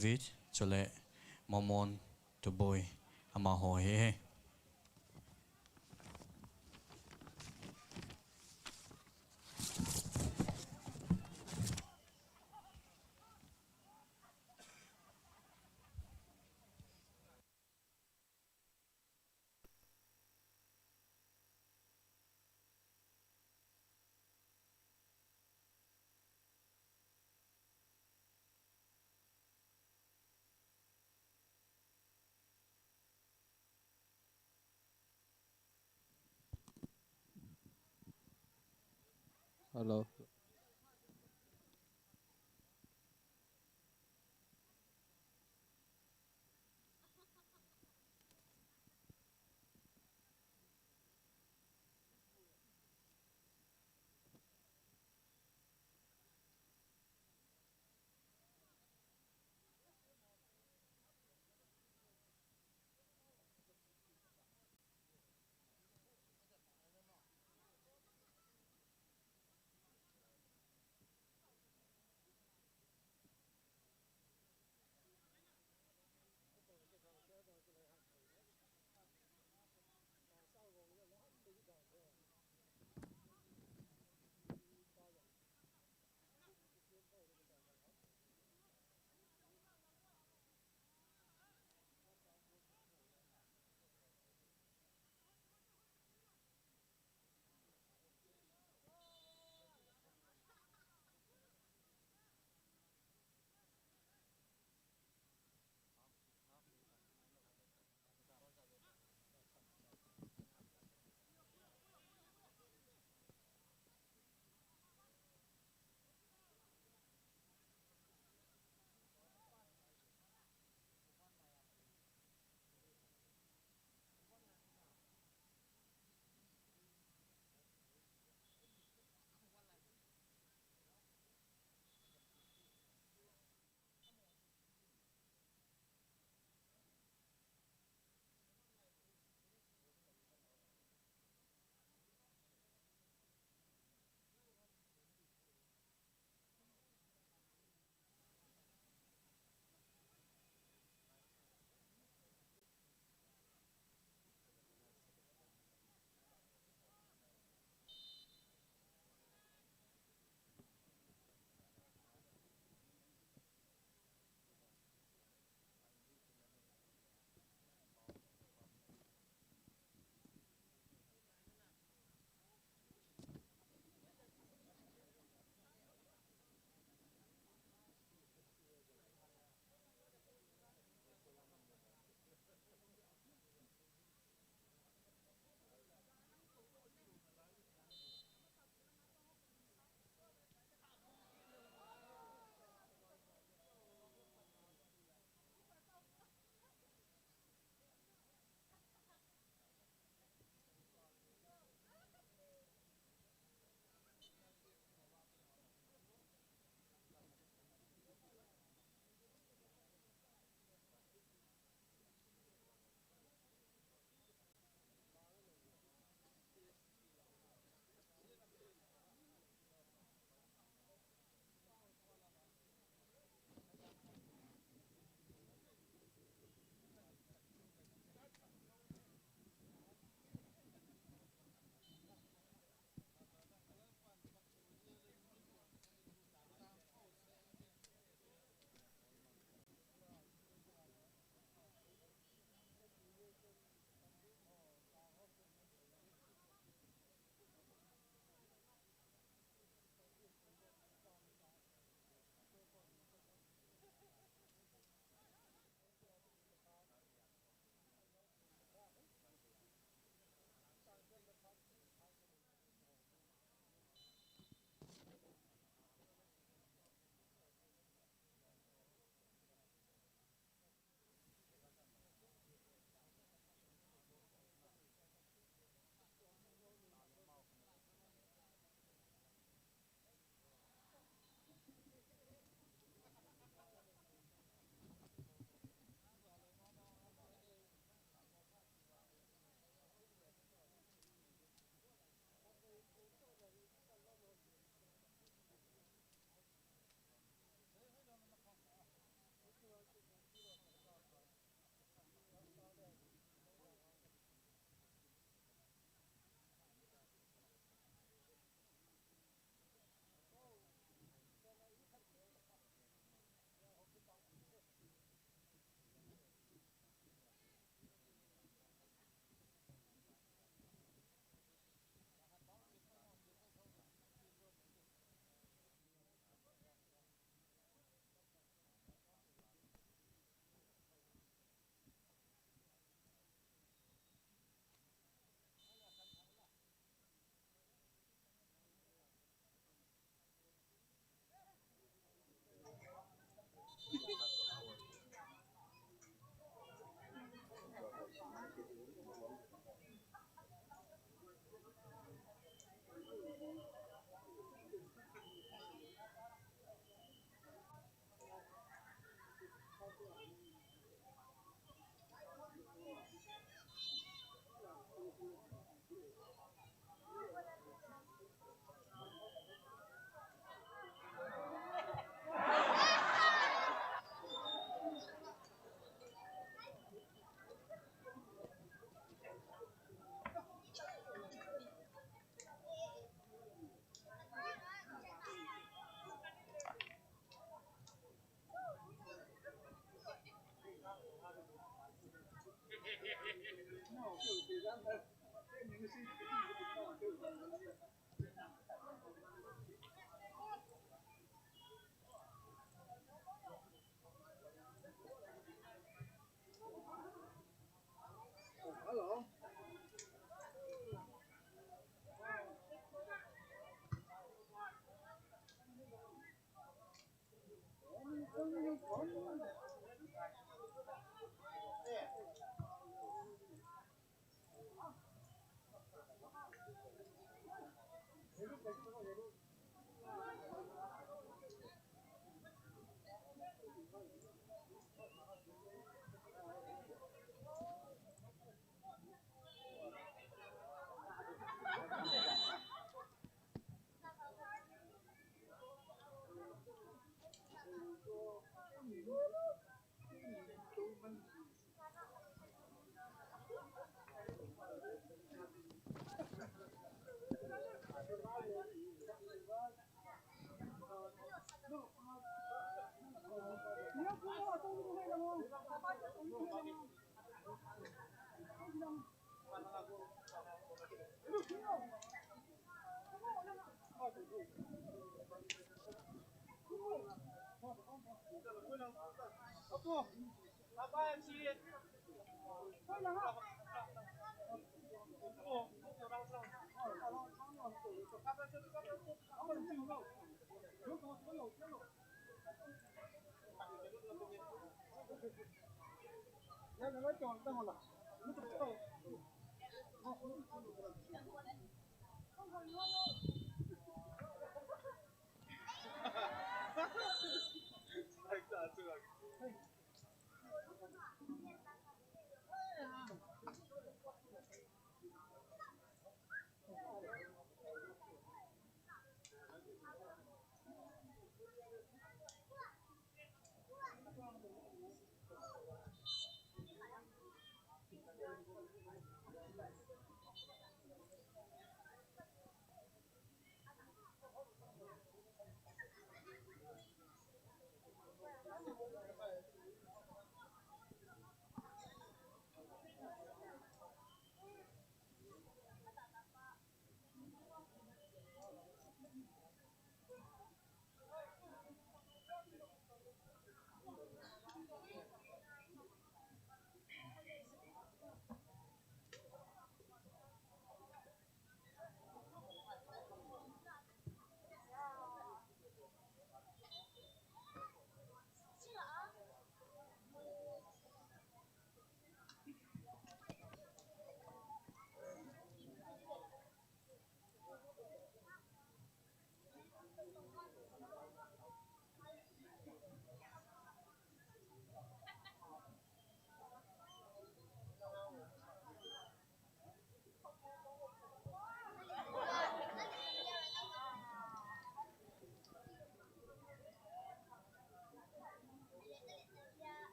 David cho lệ momon to boy ama ho he Hello.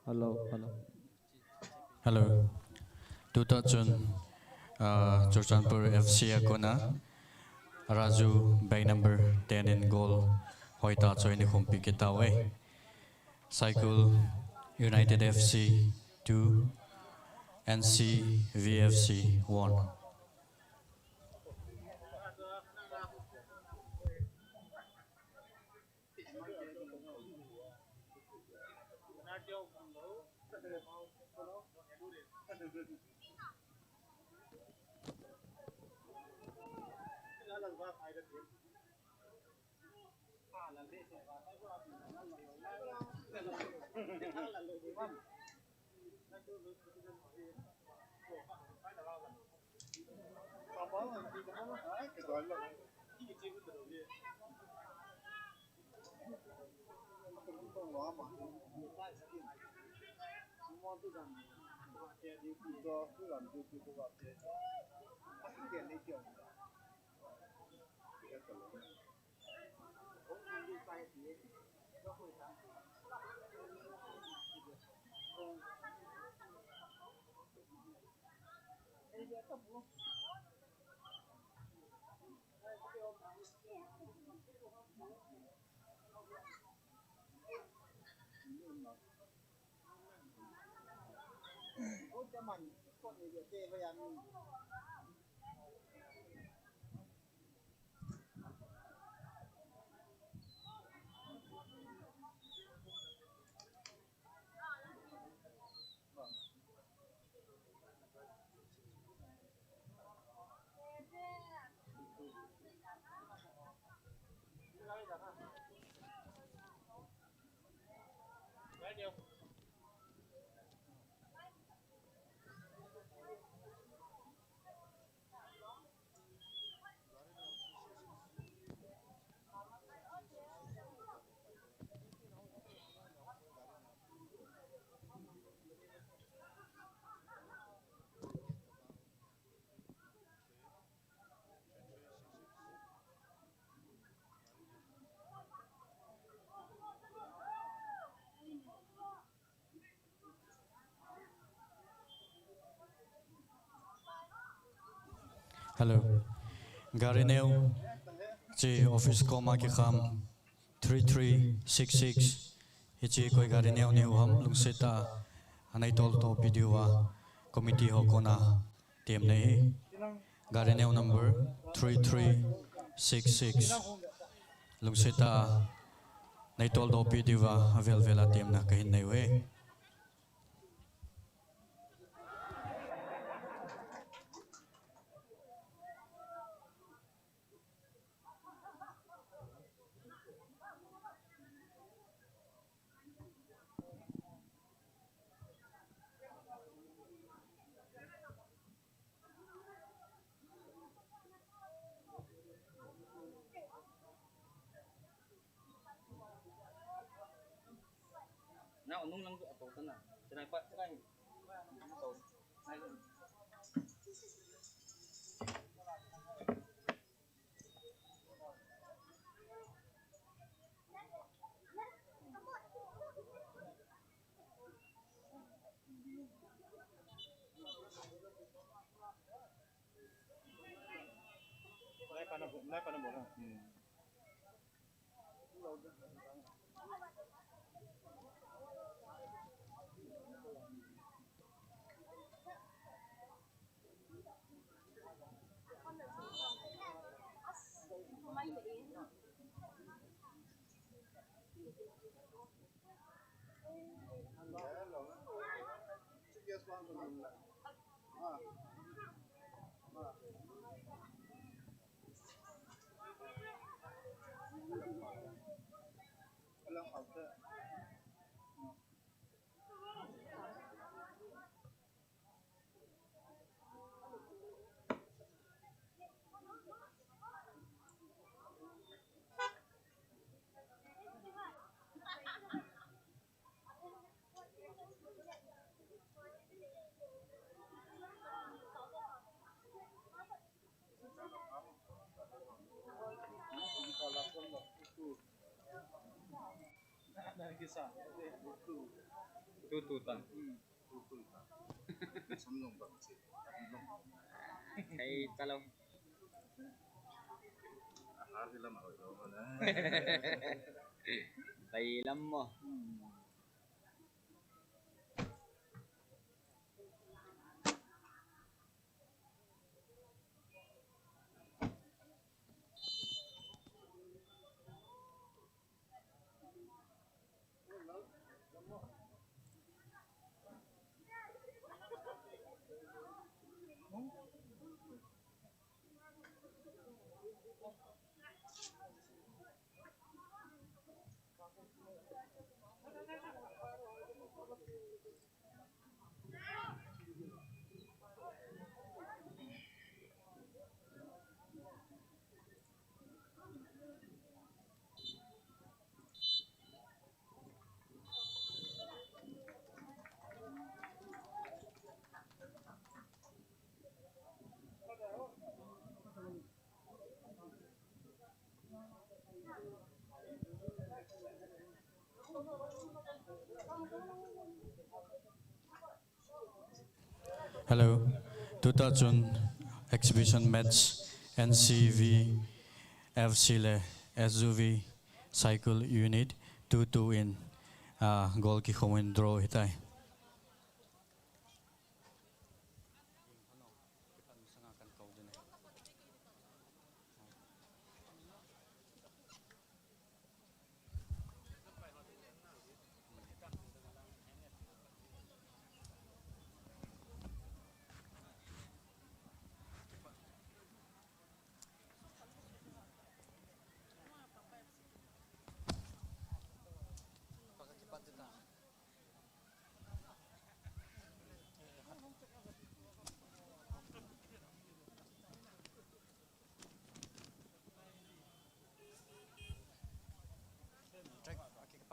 Hello, hello. Hello. 2000 Churchanpur FC Akona Raju by number 10 in goal Hoita Choini Khumpi Kitawe Cycle United FC 2 NC VFC 1. Hello. Garineo, the office coma ke kham 3366. Ichi koi garineo ni uham lungseta anai tol to video wa committee ho kona team nei. Garineo number 3366. Lungseta nai tol to video wa avel vela team na kahin nei we. Nào nung lang tổ tân à, cái này phải cái này tổ này Nay pa na bola. tututan hay talong tay lắm mà Hello. 2000 exhibition match NCV FC le SUV cycle unit 2-2 in goal ki khowin draw hitai.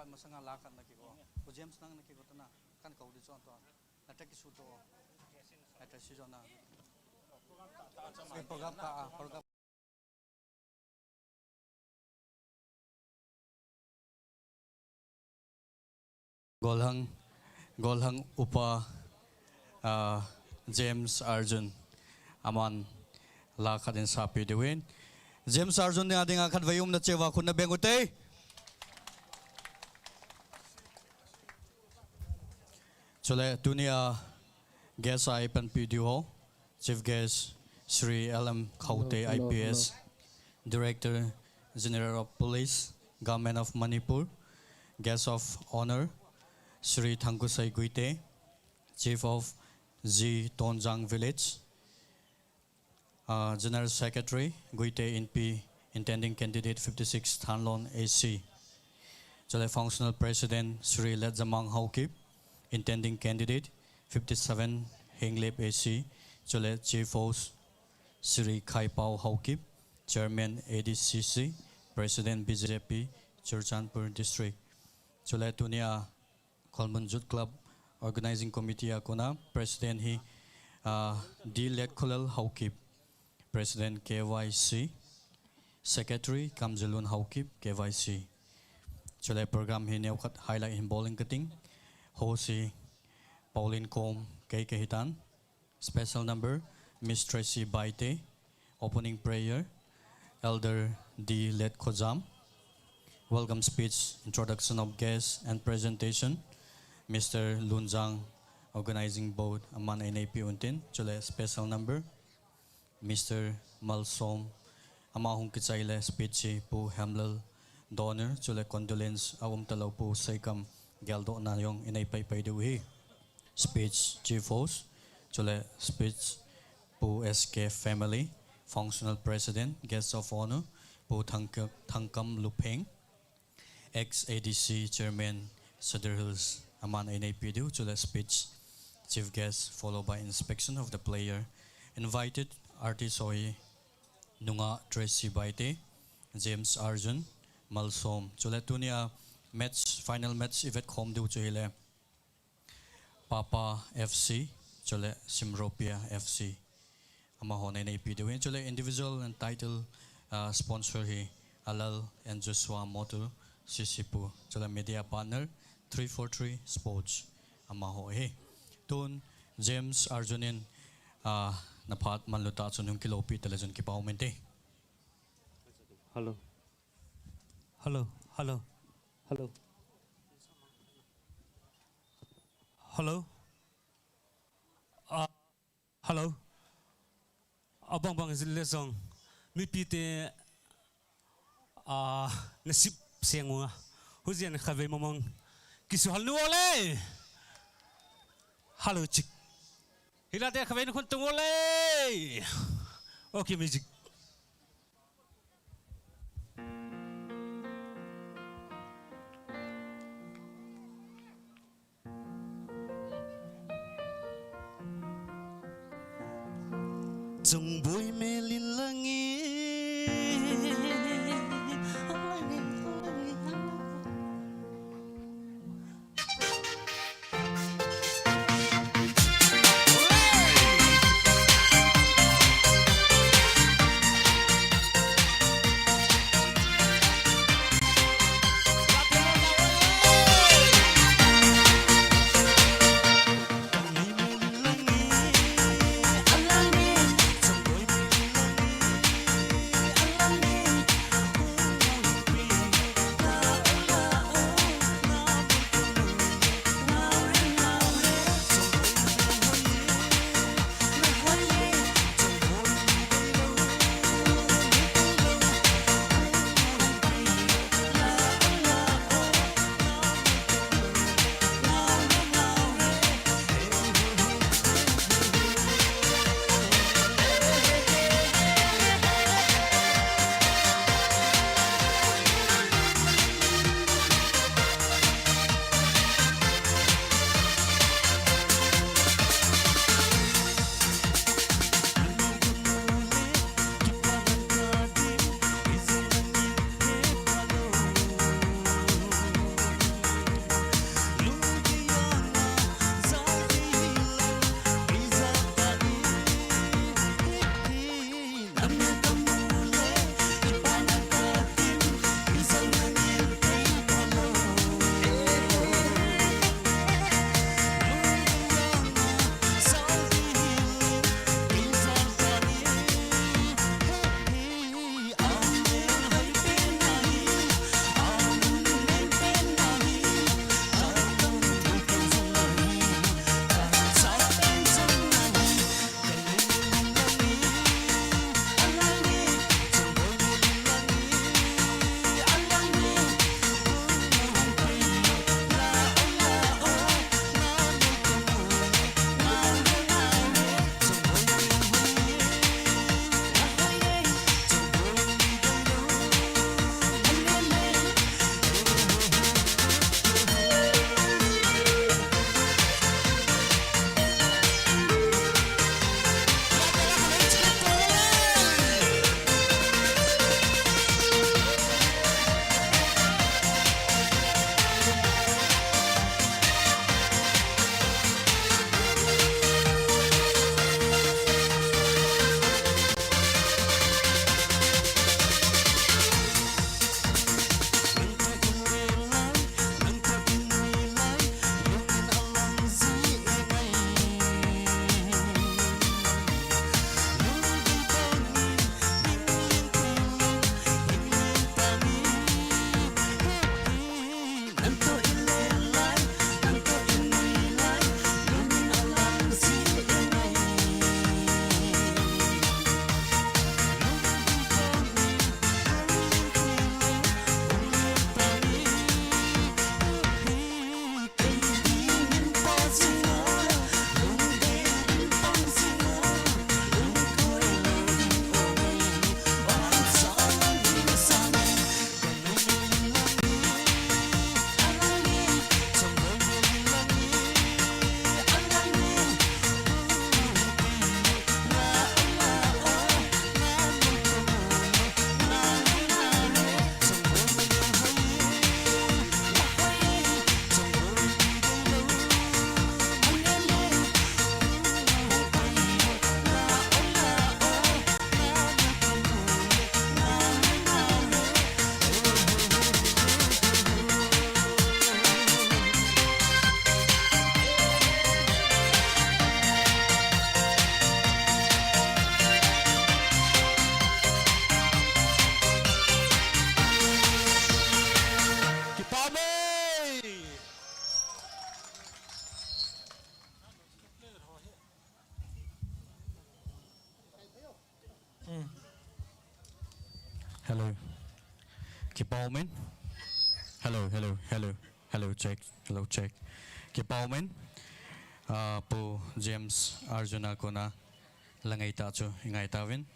Masanga lakan nakiko. O James nang nakiko tana kan kau di chon to. Natak ki suto. Ata si jona. Program golhang upa James Arjun aman lakat in sapi dewin. James Arjun ni ading akan vayum na cewa kun na bengote. Chole dunia guest ai pan PDO chief guest Sri LM Khaute IPS Director General of Police Government of Manipur guest of honor Sri Thangkusai Guite Chief of Z Tonjang Village General Secretary Guite NP intending candidate 56 Thanlon AC Chole Functional President Sri Ledzamang Haukip intending candidate 57 Henglep AC Chole Chief Host Sri Khaipao Haukip Chairman ADCC President BJP Churchanpur District Chole Tunia Kolmanjut Club Organizing Committee Akona President hi D Lekholal Haukip President KYC Secretary Kamjalun Haukip KYC Chole program hi neukat highlight in bowling cutting Hosi Pauline Com K. Kehitan Special number Miss Tracy Baite Opening prayer Elder D. Let Khojam Welcome speech Introduction of guests and presentation Mr. Lunjang Organizing Board Aman NAP Untin Chole special number Mr. Malsom Amahung Kitsaile speech Pu Hamlal Donor Chole condolence Awum Talaw Pu Saikam Galdo na yung inaypay dewi speech chief host Chole speech po SK family functional president guest of honor po Thangkam Lupeng ex ADC chairman Cedar Hills aman inaypay dewi Chole speech chief guest followed by inspection of the player invited artist Hoi Nunga Tracy Baite James Arjun Malsom Chole tunia match final match event home du chile Papa FC chole Simropia FC ama hone nei pidwin chole individual and title sponsor hi Alal and Joshua Motor Sisipu chole media partner 343 Sports ama ho he tun James Arjunin napat manluta chunung kilopi television ki paumente Hello. Hello. Hello. Hello. Hello. Abang zilesong mipite nasip sengunga. Hujian khabe momong kisu halnu ole. Hello chick. Hilate khabe kun tungole. Okay music. Trong bụi mê linh langi Hello. Kipaumen. Hello, hello, hello, hello, check, hello, check. Kipaumen. Po James Arjuna ko na langay tacho ingay tawin.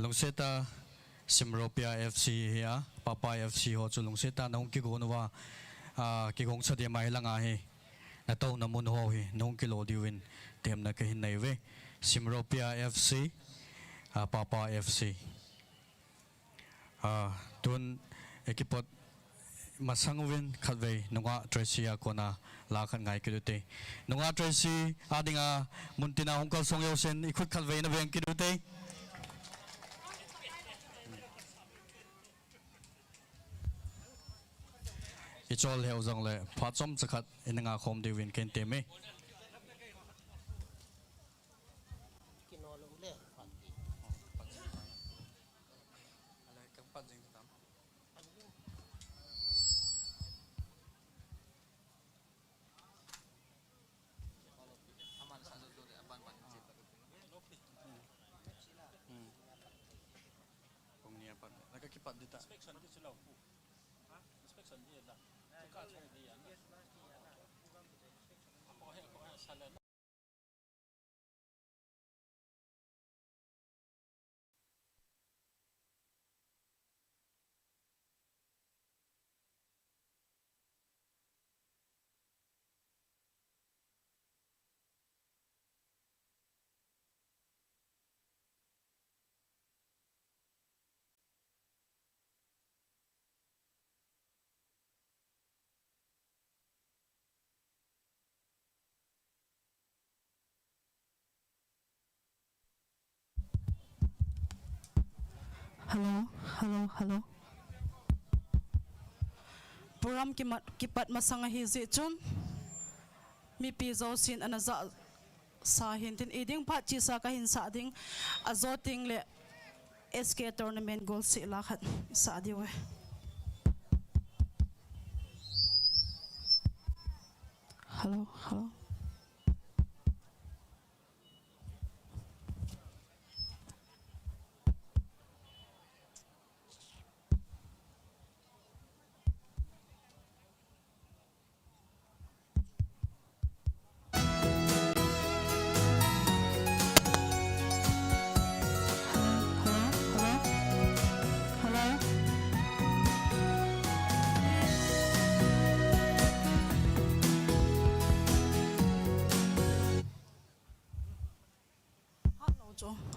Lungseta Simropia FC hiya, Papa FC ho chu lungseta nong kigonwa kigong sa dia mai langa he. Nataw na mun ho he nong kilo diwin tem na kahin na iwe. Simropia FC, Papa FC. Tun ekipot masangwin khatwei nunga Tracy ako na lakan ngai kidute nunga Tracy adinga muntina hongkal song yosen ikut khatwei na beng kidute ichol heu jong le phachom chakhat inanga khom diwin ken teme Nagkakipat dita. Inspection di sila po. Ha? Inspection di lah. Suka sa di yan. Ako kaya sala. Hello, hello, hello. Puram kipat masanga hizi chun. Mi pizo sin anaza sahin tin iding pachi sa kahin sa ding azoting le S.K tournament goal si lakat sa diwe. Hello, hello.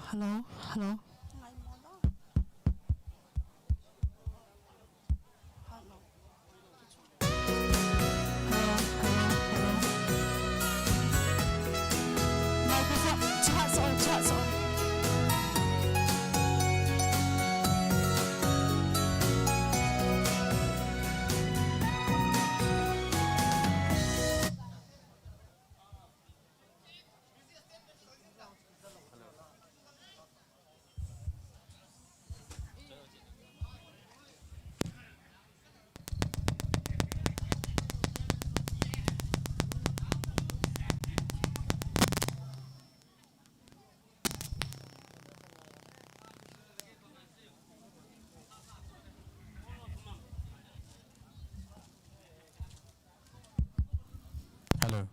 Hello, hello. Hello.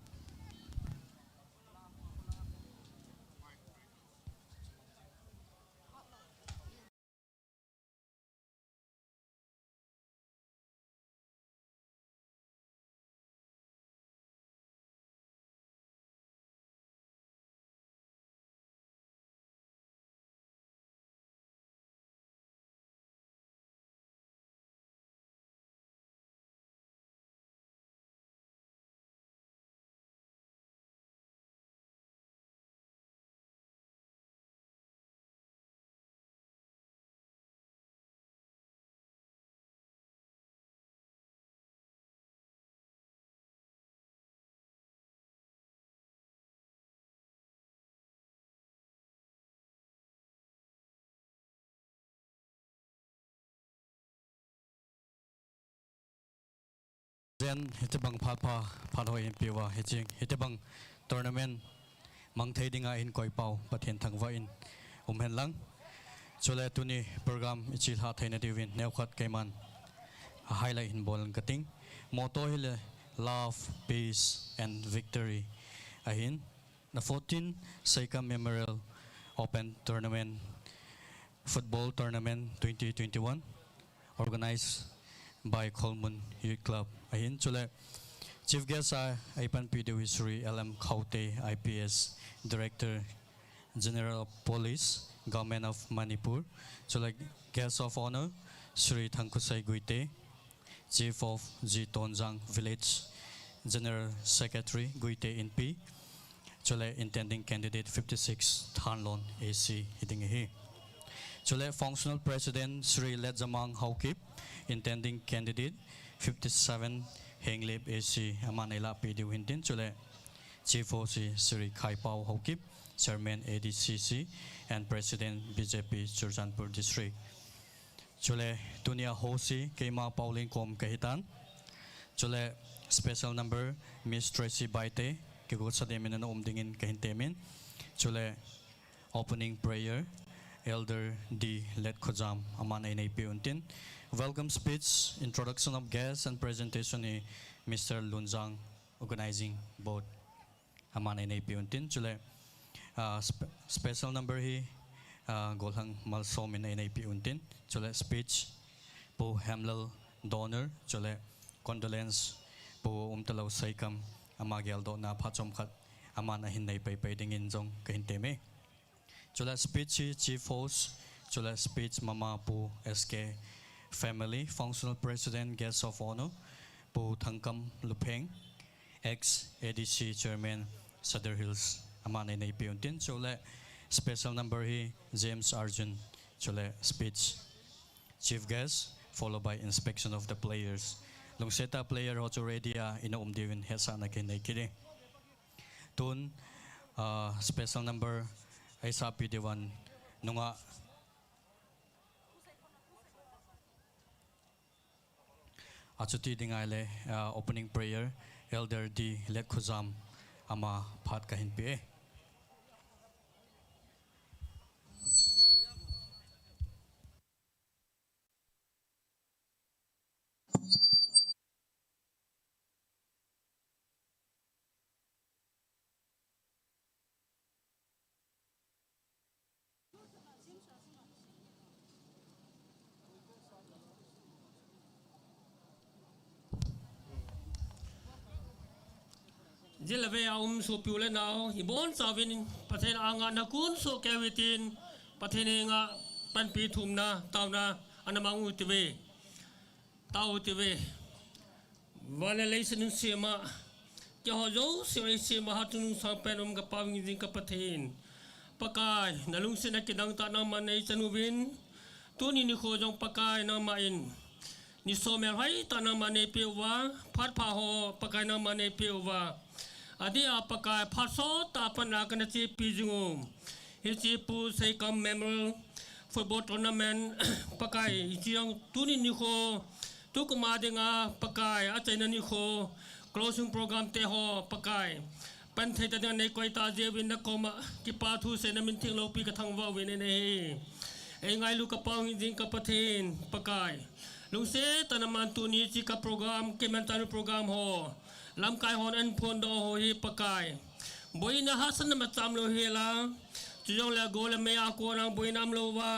Zen hitibang phalpa phalhoi piwa heching hitibang tournament mang thei dinga in koi pau pathian thangwa in umhen lang cho le tuni program ichil ha thaina diwin neukhat kaiman highlight in bol kating motto hile love peace and victory ahin the 14th S.K Memorial Open Tournament Football Tournament 2021 organized by Kolmun Youth Club ahin chole chief guest aipan pdu history LM Khaute IPS Director General of Police Government of Manipur chole guest of honor Sri Thangkusai Guite Chief of G Tonjang Village General Secretary Guite NP chole intending candidate 56 Thanlon AC hidingi chole functional president Sri Ledzamang HOIKIM intending candidate 57 Henglip AC Amanela PDU Hintin chole Chief OC Sri Khaipao HOIKIM Chairman ADCC and President BJP Churchanpur District chole dunia hosi keima Pauline Kom kahitan chole special number Miss Tracy Baite kegot sademin na umdingin kahintemin chole opening prayer Elder D Let Khojam amana inay piuntin welcome speech introduction of guests and presentation ni Mr. Lunjang organizing board amana inay piuntin chole special number hi golhang malsomin na inay piuntin chole speech po Hamlel donor chole condolence po umtalaw saikam amagyal do na phachom khat amana hinay pay dingin jong kahinteme chole speech chief host chole speech mama po SK family functional president guest of honor po Thangkam Lupeng ex ADC chairman Sadar Hills amana inay piuntin chole special number hi James Arjun chole speech chief guest followed by inspection of the players lungseta player hocho ready ina umdiwin hesa na kinay kini tun special number ay sa PD1 nunga achuti dingale opening prayer Elder D Let Khojam ama phat kahin pe Jilave so piule now ibon savin pathen anga nakun so kewitin pathene nga panpi thumna tawna anamangu tiwe taw tiwe vanelation sema ke hojo sema hatun sa penom ga pawing ding ka pathen pakai nalung sina kidang ta na manai chanubin tuni ni khojong pakai na main ni somer hai ta na mane pewa phat pha ho pakai na mane pewa adi apakai phaso ta pana kana chi pijungu hichi pu S.K Memorial Football Tournament pakai chiang tuni ni kho tukuma dinga pakai achaina ni kho closing program te ho pakai pan thai ta nei koi ta je win na koma ki pa thu se na min thing lo pi ka thang wa win ne e ngai lu ka pau jing ka pathin pakai lung se tanaman tuni chi ka program ke man tanu program ho lam kai hon an phon do ho hi pakai boina hasan na cham lo hela chujong la gol me a ko nang boinam lo wa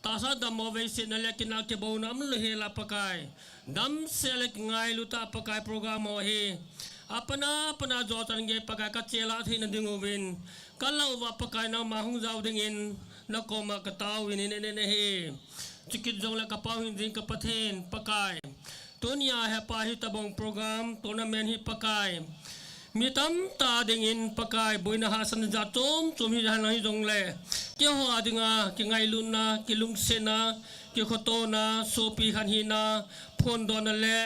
ta sa dam mo ve sin le kina ke bonam lo hela pakai dam selek ngai lu ta pakai program ho hi apana jotan ge pakai ka chela thin dingu win kalau wa pakai na ma hung jaw dingin na ko ma ka taw win ne he chikit jong la ka paw hin ding ka pathen pakai Tunia hepa hi tabong program tournament hi pakai mitam ta dingin pakai boina hasan jatom chumi han hi jong le ke ho adinga ki ngai lunna ki lungsena ki khotona sopi khan hina phon don le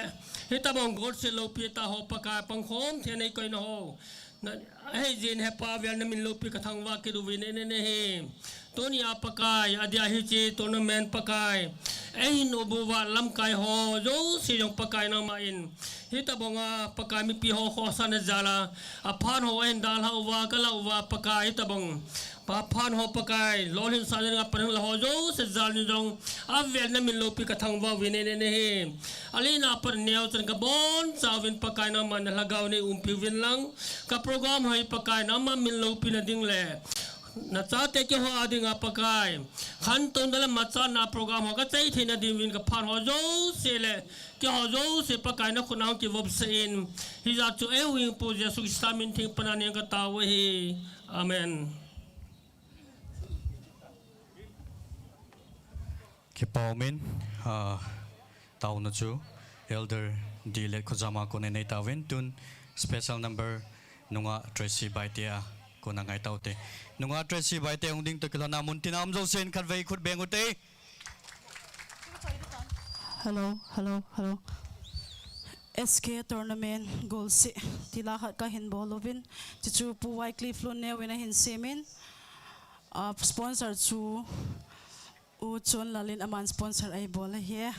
hi tabong god se lo pi ta ho pakai pangkhom thenei koi no ho hei jin hepa vel na min lo pi ka thangwa ki du win ne he Tony apakai adia hichi tournament pakai eh no buwa lam kai ho jo si jong pakai na main hita bonga pakai mi pi ho ho san jala aphan ho en dal ha wa kala wa pakai hita bong pa phan ho pakai lolin sa nga pan la ho jo se jal ni jong avel na min lo pi ka thang wa wine ne he alina par neo chen ka bon sa win pakai na man lagaw ni pi win lang ka program hai pakai na ma min lo pi na ding le na cha te ke ho adi nga pakai khan ton dala macha na program ho ka chai thina din win ka phan ho jo se le ke ho jo se pakai na khunau ki wob se in hi za chu e wing pu je su stamin thing panani ka ta we hi amen Ke paumin tau na chu elder dile khojama ko nei tawin tun special number nunga Tracy Baitia ko na ngai taute nunga Tracy Baitia ong ding to kilona mun tinam zo sen khan vei khut beng ute. Hello, hello, hello. SK tournament goal si tila hat ka hin bolovin chichu pu Wycliffe lo ne wina hin semin sponsor chu u chon lalin aman sponsor ai bola here.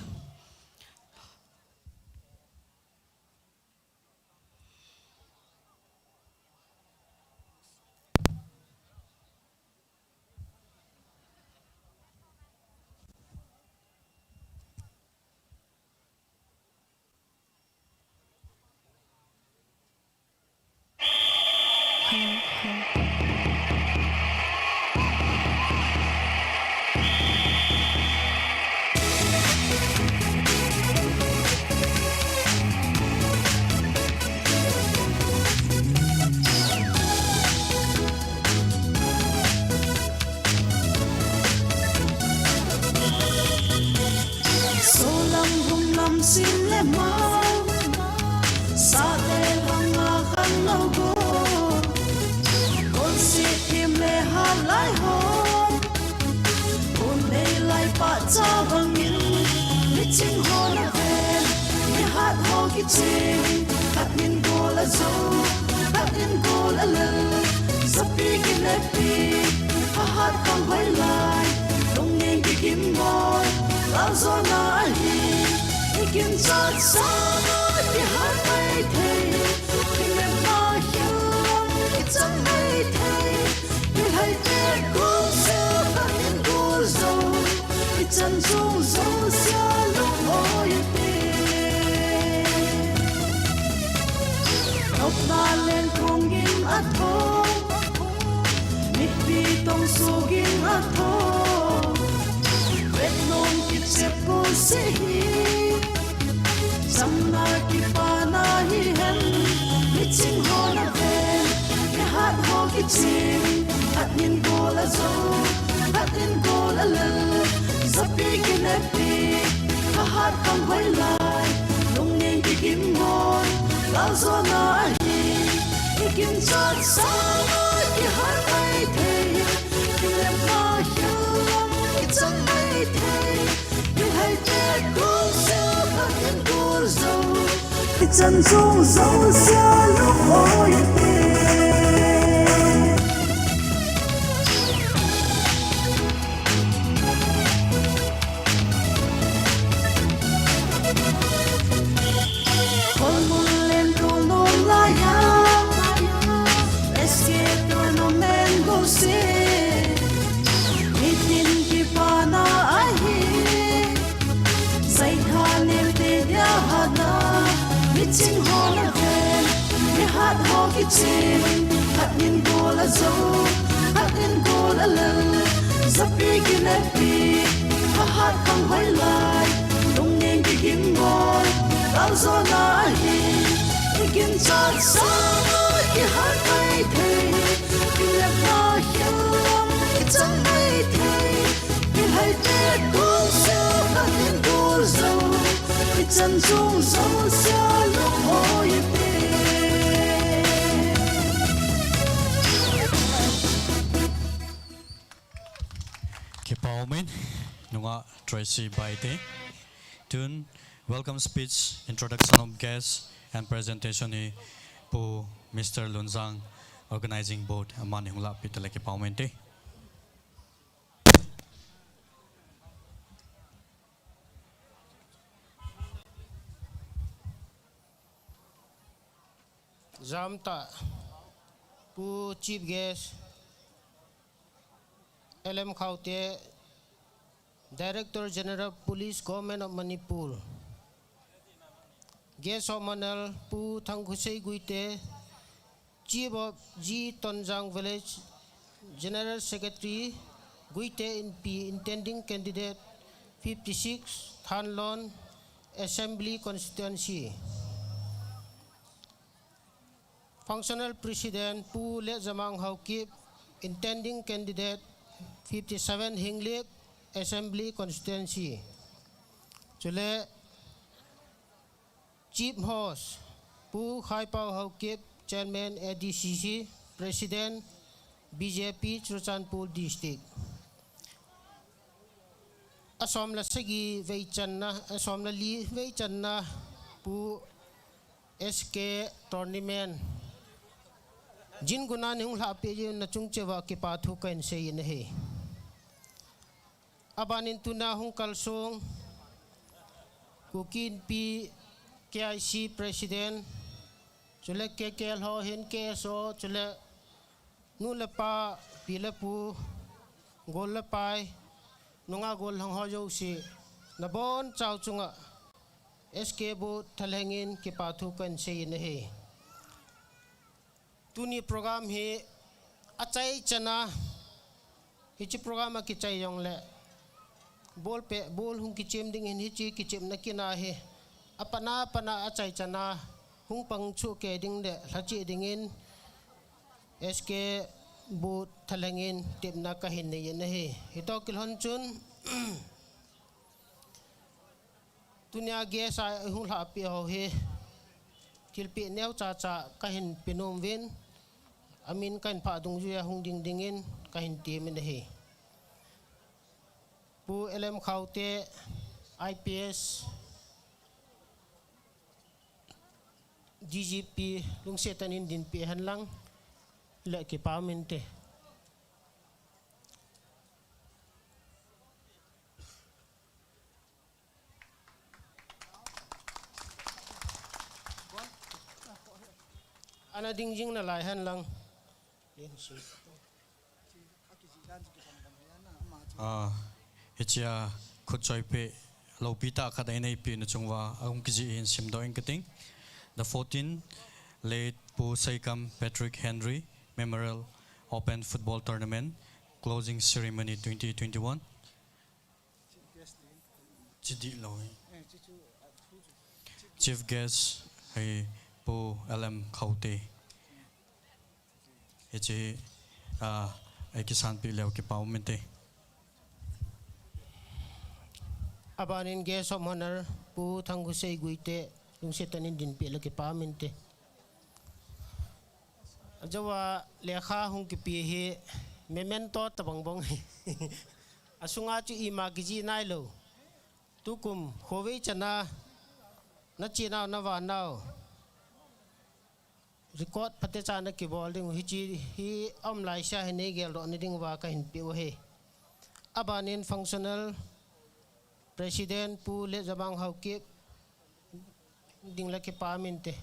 Sin le mau sa te hanga kan lo go con si tim le ha lai ho con nei lai pa cha bang in ni ching ho na ve ni hat ho ki ching hat min go la zo hat min go la la sa pi ki le pi ha hat kan vai lai dong ning ki kim boy la zo na hi Kim chát sa ki hát mai thei ki me ma hiam ki chang mai thei ki hai te kong se ka min gol zo ki chan chung zo sia lo oi te op na len kong gin at ho mi pi tong so gin at ho vet non ki chep ko se hi Samna ki pana hi hem ni ching ho na ve ni hat ho ki ching hat nin go la zo hat nin go la la zapi ki le pi ha hat kam vai lai lung ning ki kim boy la zo na hi ki kim chat sa ki hat ai thei ki le ma hiam ki chang ai thei ki hai te kong se ka nin zo ki chan chung zo sia lo oi te con mun len to no la ya SK tournament go se mitin ki pana ai hi sai khane te ya hana ching ho la ve ni hat ho ki ching hat nin go la zo hat nin go la la zapi ki le pi ha hat kam vai lai lung ning ki kim boy la zo na hi ki kim chat sa ki hat mai thei ki le ma hiam ki chang mai thei ki hai te kong se hat nin go zo ki chan chung zo sia lo oi te Ke paumin nunga Tracy Baitia tun welcome speech introduction of guests and presentation ni pu Mr. Lunzang organizing board aman hungla pitale ke paumin te Zamta Pu Chief Guest LM Khaute Director General Police Government of Manipur Guest of Honor Pu Thangkhusei Guite Chief of G Tonjang Village General Secretary Guite NP Intending Candidate 56 Thanlon Assembly Constituency Functional President Pu Le Zamang Haukip Intending Candidate 57 Hinglip Assembly Constituency Chule Chief Host Pu Khaipau Haukip Chairman ADCC President BJP Churachandpur District Asom la segi veichanna asom la li veichanna pu S.K Tournament Jin guna ni hung la pe je na chung chewa ke pa thu kan sei ne he abanin tuna hung kalsong kukin pi KIC President chule KKL ho hin KSO chule nu la pa pi la pu gol la pai nunga gol hang ho jo si na bon chau chunga SK bu thalengin ke pa thu kan sei ne he tuni program hi achai chana hichi program ki chai yong le bol pe bol hung ki chem ding hin hichi ki chem na kina he apana pana achai chana hung pang chu ke ding de lachi dingin SK bu thalengin tip na ka hin ne ne he hito kil hon chun tunya ge sa hung la pi ho he kilpi neu cha cha ka hin pinom win amin kan pha dung ju ya hung ding dingin ka hin ti min he pu LM Khaute IPS DGP lung setanin din pi han lang le ki pa min te ana ding jing na lai han lang hichia khutchoi pe lopita khadai nei pi na chungwa ang kiji in simdo inkating the 14 late Pu Saikam Patrick Henry Memorial Open Football Tournament Closing Ceremony 2021 Chief Guest hai Pu LM Khaute hichi ai kisan pi leo ki pau mente abanin guest of honor Pu Thangkhusei Guite lung setanin din pi le ki pa min te jawa lekha hung ki pi hi memento tabang bong asunga chu ima gi nai lo tukum khowei chana na china na wa nau record pate chana ki bol ding hi chi hi am lai sha he ne gel ro ni ding wa ka hin pi o he abanin functional president Pu Le Zamang Haukip ding la ki pa min te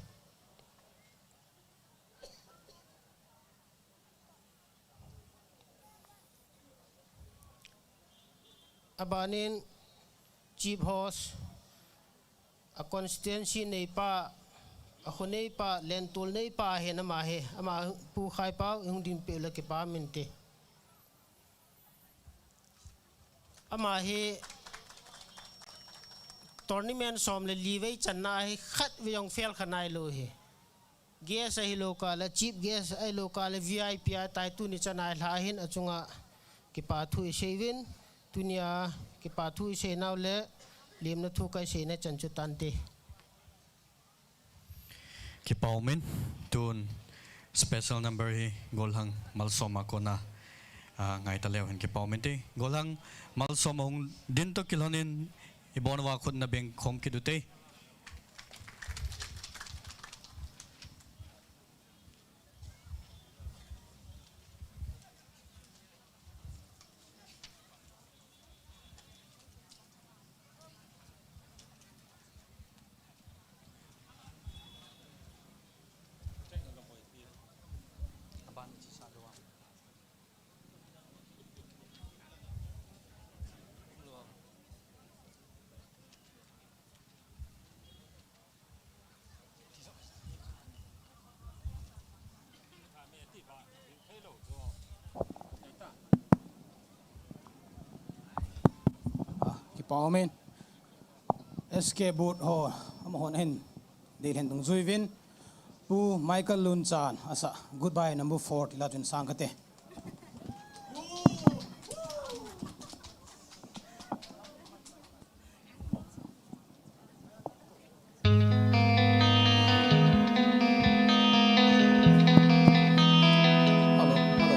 abanin chief host a constituency nei pa a khonei pa lentul nei pa he na ma he ama pu khai pa hung din pe la ke pa min te ama he tournament som le liwei channa he khat we yong fel khanai lo he guest ai local chief guest ai local VIP tai tu ni chanai la hin achunga ki pa thu sevin tunia ki pa thu se naw le lim na thu kai se na chanchu tante ki pau min tun special number hi golhang malsoma kona ngai ta leo hin ki pau min te golhang malsoma hung din to kilonin ibonwa khut na beng khom ki dute paumen SK boot ho am hon hen dil hen tung zuivin pu Michael Lun chan asa goodbye number 4 latun sangkate Hello, hello.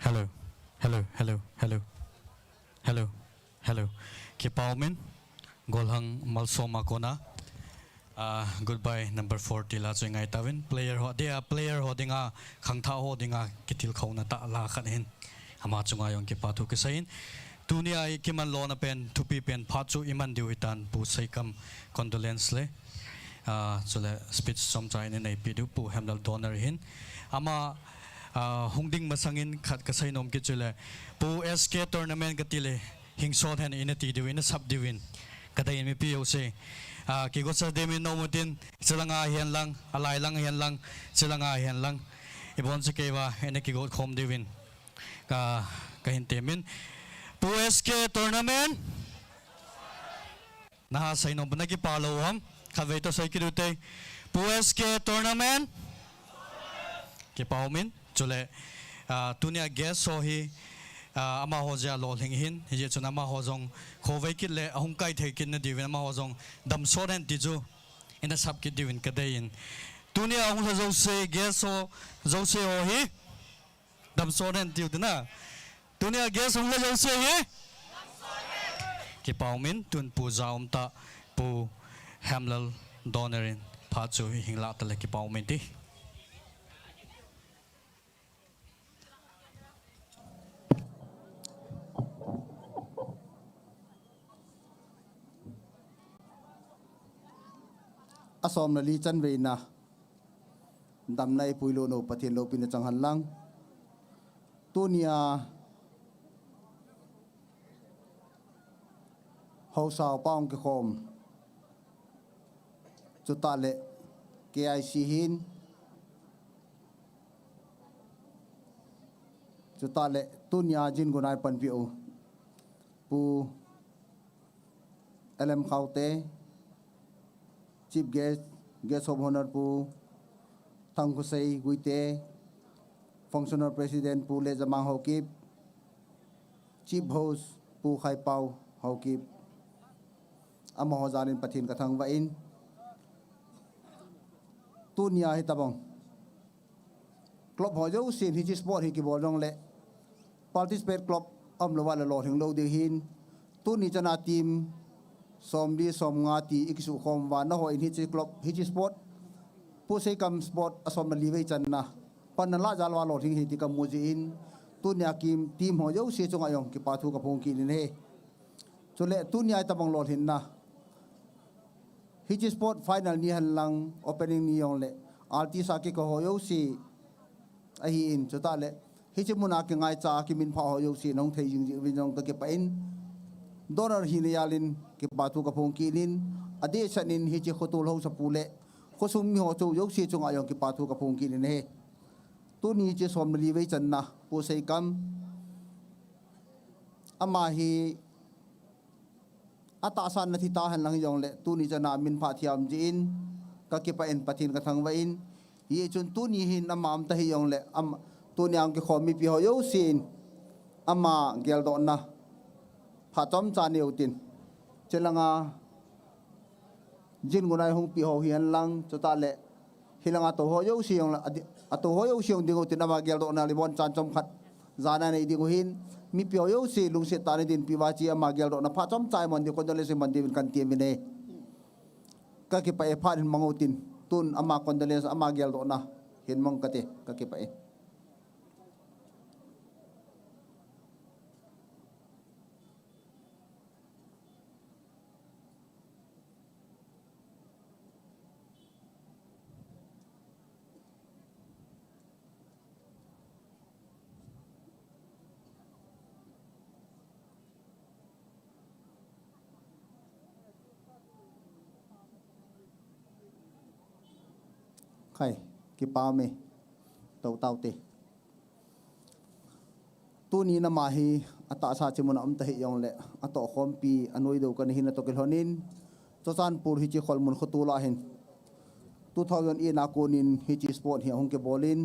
Hello, hello, hello, hello, hello, hello. Kipaumin, golhang malsoma kona. Goodbye number 40 la choi ngai tawin player ho dia player ho dinga khangtha ho dinga kitil khona ta la khan hin ama chunga yong ki pathu ke sain tunia I kiman lona pen thupi pen phachu iman diwitan pu saikam condolence le chole speech som chai ne nei pidu pu hamdal donor hin ama hungding masangin khat kasai nom ke chule pu SK tournament katile hingsot han inati diwin sub diwin kadai mi pi ose ki go sa demin no mutin silanga hian lang alai lang hian lang silanga hian lang ibon se ke wa ene ki go khom diwin ka hin temin pu SK tournament na sai no bana ki palo ham khavei to sai ki rute pu SK tournament ki paumin chule tunia guest so hi ama hoja lo hing hin je chuna ma hojong khowei kit le ahung kai thei kin na diwen ma hojong dam so ren tiju in the sub kit diwen kadein tunia ahung sa se guest so zo se ho hi dam so ren tiu na tunia guest hung la zo se hi ki paumin tun pu zaum ta pu hamlal donerin pha chu hingla ta le ki paumin ti asom na li chan ve na dam nai puilo no pathin lo pin chang han lang tunia ho sao paung ke khom chu ta le KIC hin chu ta le tunia jin gunai pan pi o pu LM khaute Chief Guest of Honor pu Thang Kusei Guite Functional President pu Le Jamang Hokip Chief Host pu Khai Pau Hokip Ama Hozanin Pathin Kathang Vain Tunia Hitabong Club Hojo Sin Hiji Sport Hiki Bolong Le Participate Club Lawal Lord Hing Lo De Hin Tuni Jana Team Somdi som ngati ikisu khom wa na ho in hichi club hichi sport pu sei kam sport asom na liwei chan na pan na la jalwa lo thing hi ti kam muji in tunia kim team ho yo se chunga yong ki pathu ka phong ki ni he chule tunia ta bang lo hin na hichi sport final ni han lang opening ni yong le alti sa ki ko ho yo si a hi in chuta le hichi muna ki ngai cha ki min pha ho yo si nong thei jing ji win jong ta ke pa in donor hinayalin ki batu ka phong kilin ade sanin hi chi khotul ho sa pule khosum mi ho chu yok si chunga yong ki batu ka phong kilin he tu ni chi som li wei chan na pu sei kam ama hi ata san na thi ta han lang yong le tu ni chana min pha thiam ji in ka ki pa en pathin ka thang wain hi chun tu ni hin amam ta hi yong le am tu nyang ki khomi pi ho yo sin ama gel do na pha chom cha neu tin chelanga jin gunai hung pi ho hian lang chota le hilanga to ho yo siong la ato ho yo siong dingo tin ama gel do na li bon chan chom khat zana nei dingo hin mi pi ho yo si lung se ta ni din pi wa chi ama gel do na pha chom chai mon di ko dole se man di kan ti mi ne ka ki pa e pha din mango tin tun ama condolence ama gel do na hin mong ka te ka ki pa e khai ki pa me tau tau te tu ni na ma hi ata sa chimuna ta hi yong le ato khom pi anoi do kan hin to kel honin to chan pur hi chi khol mun khutula hin 2000 in akonin hi chi sport hi hong ke bolin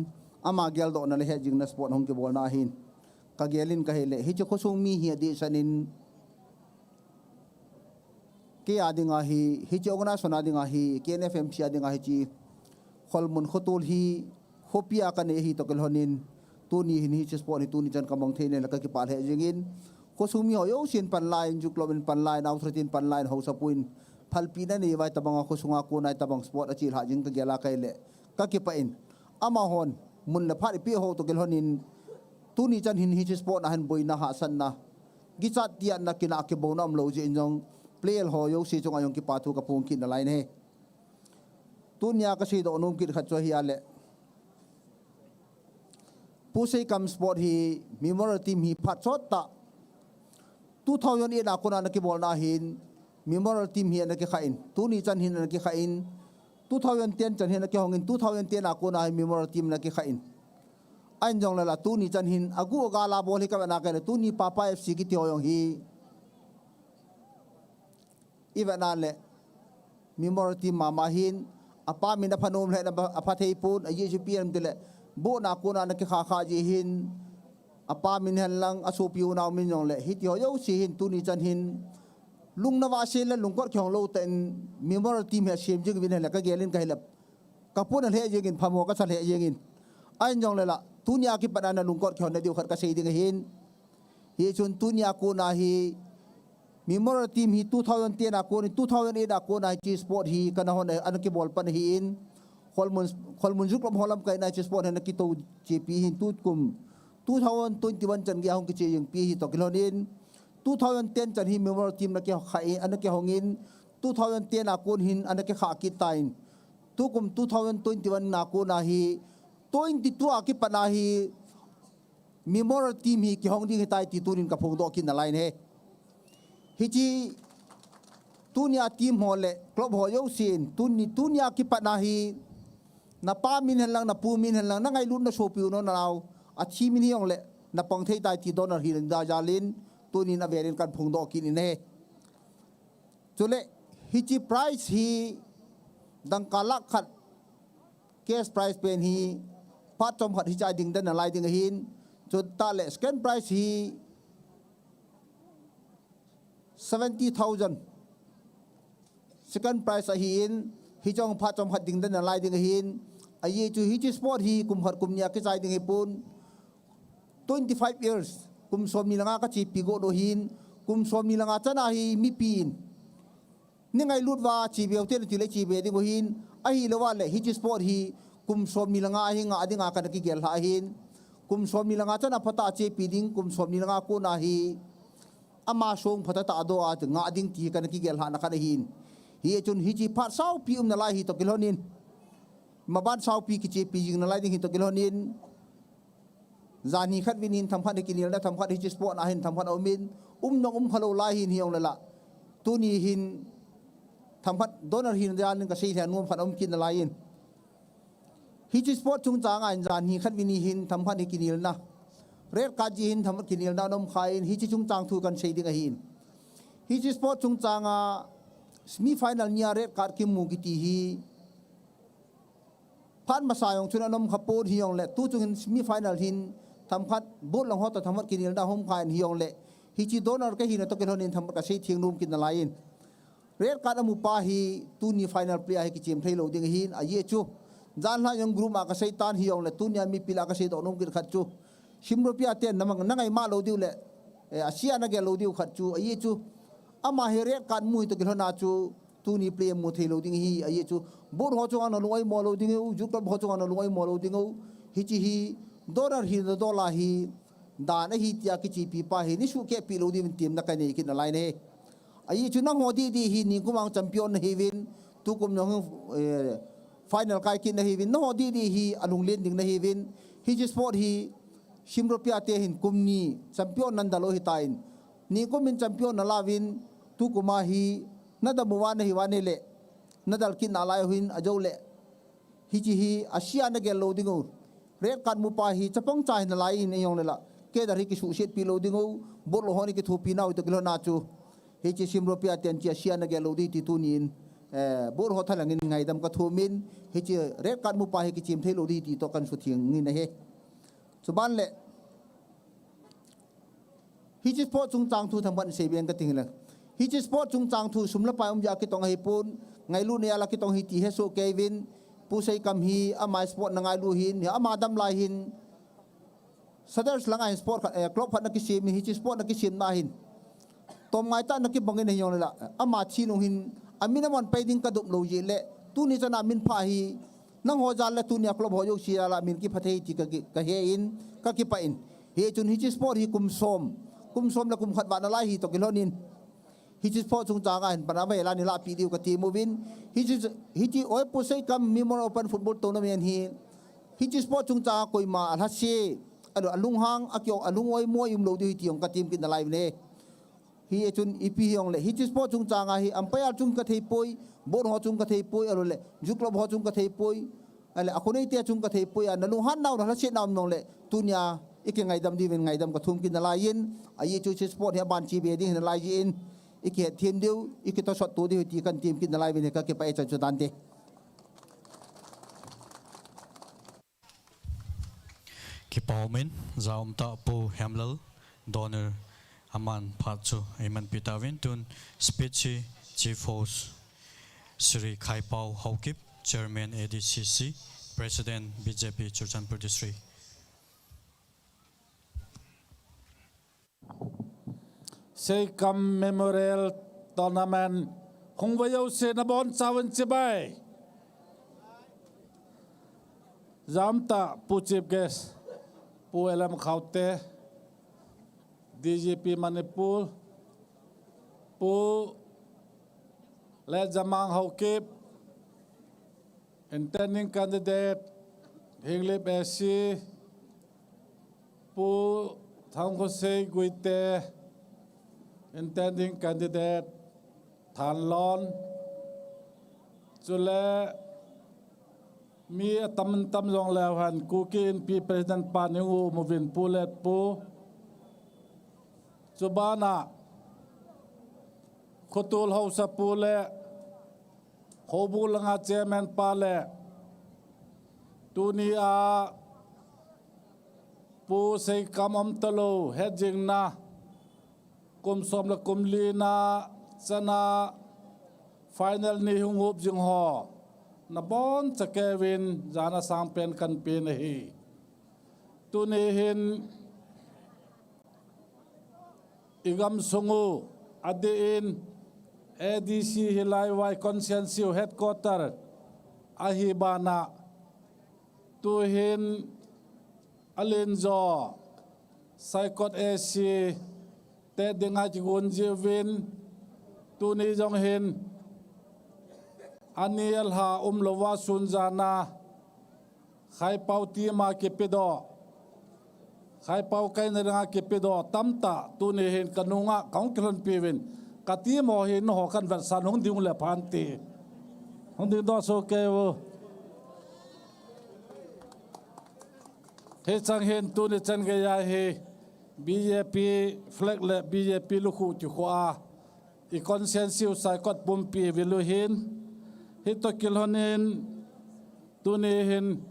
ama gel do na le he jing na sport hong ke bol na hin ka gelin ka hele hi chi khosung mi hi di sanin ke adinga hi chi organization adinga hi KNFM chi adinga hi chi khol mun khutul hi hopia ka ne hi to kel honin tu ni hin hi chi sport hi tu ni chan kamong thein la ka ki pal he jingin khosung mi ho yo sin pan line ju klobin pan line out 13 pan line ho sa puin phalpi na ni vai tabang ko sunga ko nai tabang sport achil ha jing ka gela kai le ka ki pa in ama hon mun la phari pi ho to gel honin tu ni chan hin hi chi sport na han boi na ha san na gi chat tia na kina ke bonam lo ji injong player ho yo si chung ayong ki pa thu ka pung kin na line he tu nya ka si do num ki khat cho hi ale pusei kam sport hi memorial team hi phat chot ta 2008 na ko na ki bol na hin memorial team hi na ki khain tu ni chan hin na ki khain 2010 chan hin na ki hongin 2010 na ko na memorial team na ki khain an jong la tu ni chan hin agu ga la bol hi ka na ka tu ni papa FC ki ti hoyong hi ivana le memorial team mama hin apa min na phanom le na apa thei pun a UPM de le bo na ko na ki kha kha ji hin apa min han lang asu piu na min jong le hi ti hoyo si hin tu ni chan hin lung na wa se la lung ko khong lo ten memorial team ha sem jing win la ka gelin ka hilap ka pun le jingin phamo ka sal he jingin an jong le la tunia ki padana lung ko khong na diu khat ka sei ding hin hi chun tunia ko na hi memorial team hi 2010 a ko ni 2008 a ko na chi sport hi kana hon an ki bol pan hi in kholmun juk lam holam kai na chi sport na ki to gp hin tut kum 2021 chan gi hong ki chi yung pi hi to kilonin 2010 chan hi memorial team na ki khai an ki hongin 2010 a kun hin an ki kha ki tain tukum 2021 na ko na hi 22 a ki pana hi memorial team hi ki hong ding tai ti tunin ka phong do kin na line he hi chi tunia team hole club ho yo sin tunia ki pana hi na pa min lang na pu min lang na ngai lun na so piu no na law a chi min hi ong le na pong thei tai ti donor hi da jalin tunin a verin kan phung do kin ne chule hi chi price hi dang kala khat cash price pen hi pat chom khat hi cha ding dan na lai ding hin chu ta le second price hi 70,000 second price a hi in hi chong pat chom khat ding dan na lai ding hin a ye chu hi chi sport hi kum khat kum nya ki chai ding hi pun 25 years kum som mi langa ka chi pi go do hin kum som mi langa chana hi mi pin ni ngai lut wa chi beu te ti le chi be ding hin a hi lewa le hi chi sport hi kum som mi langa hi nga adinga ka ki gel ha hin kum som mi langa chana phata che pi ding kum som mi langa ko na hi ama song phata ta do a nga ding ti ka ki gel ha na ka hin hi chun hi chi phat sau pi na lai hi to kilonin maban sau pi ki che pi jing na lai ding hi to kilonin zani khat winin tham khat ki nil na tham khat hi chi sport na hin tham khat omin nong phalo lai hin hiong la tu ni hin tham khat donor hin jan ka sei than nom phat om kin na lai in hi chi sport chung chang an zani khat wini hin tham khat ki nil na red ka ji hin tham ki nil na nom khai hi chi chung chang thu kan sei ding a hin hi chi sport chung chang a semi final nia red card ki mu ki ti hi phan ma sa yong chuna nom khapor hi yong le tu chung semi final hin tham khat bot long hot ta tham ki nil na hom khai hi yong le hi chi donor ka hi na to ke honin tham ka sei thiang num kin na lai in red card amu pa hi tu ni final player hi ki chem thei lo ding hin a ye chu jan la yong group ma ka sei tan hi yong le tu nia mi pila ka sei do nom kin khat chu sim rupiah ten namang nangai ma lo diu le asia na ge lo diu khat chu a ye chu ama he red card mu to ke hona chu tu ni play mu thei lo ding hi a ye chu bor ho chu an loi mo lo ding u ju ka ho chu an loi mo lo ding u hi chi hi dollar hi do la hi da na hi tia ki chi pi pa hi ni su ke pi lo di tim na ka ni ki na lai ne a ye chu nang ho di hi ni ku mang champion hi win tu kum no final kai ki na hi win no ho di hi alung len ding na hi win hi chi sport hi sim rupiah te hin kum ni champion nan da lo hi tain ni ko min champion na lawin tu kuma hi na da muwa na hi wa ne le na dal kin na lai hin ajo le hi asia na gel loading red card mu pa hi chapong chai na lai in yong lela ke dar hi ki su set pi loading bot lo honi ki thu pi naw to kilo na chu hi chi sim ropia ten chi asia na gel loading ti tunin bot ho thalang in ngai dam ka thu min hi chi red card mu pa hi ki chim thei loading ti to kan su thiang ni na he chuban le hi chi sport chung chang thu tham ban se bian ka ting la hi chi sport chung chang thu sumla pa ja ki tong hi pun ngai lu ne ala ki tong hi ti he so kevin pu sei kam hi ama sport na ngai lu hin ama dam lai hin sadars langai sport club phat na ki sim hi chi sport na ki sim na hin tom ngai ta na ki bangin he yong la ama chi nu hin amina mon pe ding ka dup lo je le tu ni chana min pha hi nang ho jal la tu ni club ho yo si ala min ki phathei ti ka he in ka ki pa in he chun hi chi sport hi kum som la kum khat ba na lai hi to kilonin hi chi sport chung changa hin pana ve la ni la pi diu ka ti movin hi chi oi pu sei kam memorial open football tournament hi chi sport chung cha koi ma al ha se alung hang akyo alung oi mo im lo di ti ong ka tim kin na lai ne hi chun ipi yong le hi chi sport chung changa hi umpire chung ka thei poi bor ho chung ka thei poi alo le ju club ho chung ka thei poi ale akunei te chung ka thei poi an lu han naw la se nam nong le tunya iki ngai dam di wen ngai dam ka thum kin na lai in ai chu chi sport he ban chi be ding na lai in iki team deu iki to shot tu di ti kan team kin na lai wen ka ke pa cha chu dan de ki paumin zaum ta pu hamlal donor aman phachu aiman pitawin tun speech chief host Sri Khaipau Haukip chairman ADCC president BJP Churchanpur district HOIKIM Memorial Tournament Hong Vayau Se Nabon Sawan Chibai Zamta Pu Chief Guest Pu Elam Khaute DGP Manipur Pu Le Jamang Haukip intending candidate Hinglip SC Pu Thang Hosei Guite intending candidate Than Lon Chule mi tam jong lewan kukin pi president pan yu movin pulet pu Chubana Khotul Hausa pule Khobu langa chairman pale Tunia Pu sei kamam talo hedging na kum som la kum li na sana final ni hung up jing ho na bon cha Kevin jana sang pen kan pe na hi tu ni hin igam sungu adin ADC hilai wai conscience headquarter ahibana tu hin alinzo saikot AC te denga jigun jivin tu ni jong hin aniel ha lowa sunjana khai pau ti ma ke pedo khai pau kai na nga ke pedo tamta tu ni hin kanunga kaung klon piwin kati mo hin ho kan van san hong diung le phanti hong ding do so ke wo he chang hin tu ni chan ge ya he BJP flag le BJP lukhu chu khwa I consensus sai kot pumpi viluhin hito kilhonin tunihin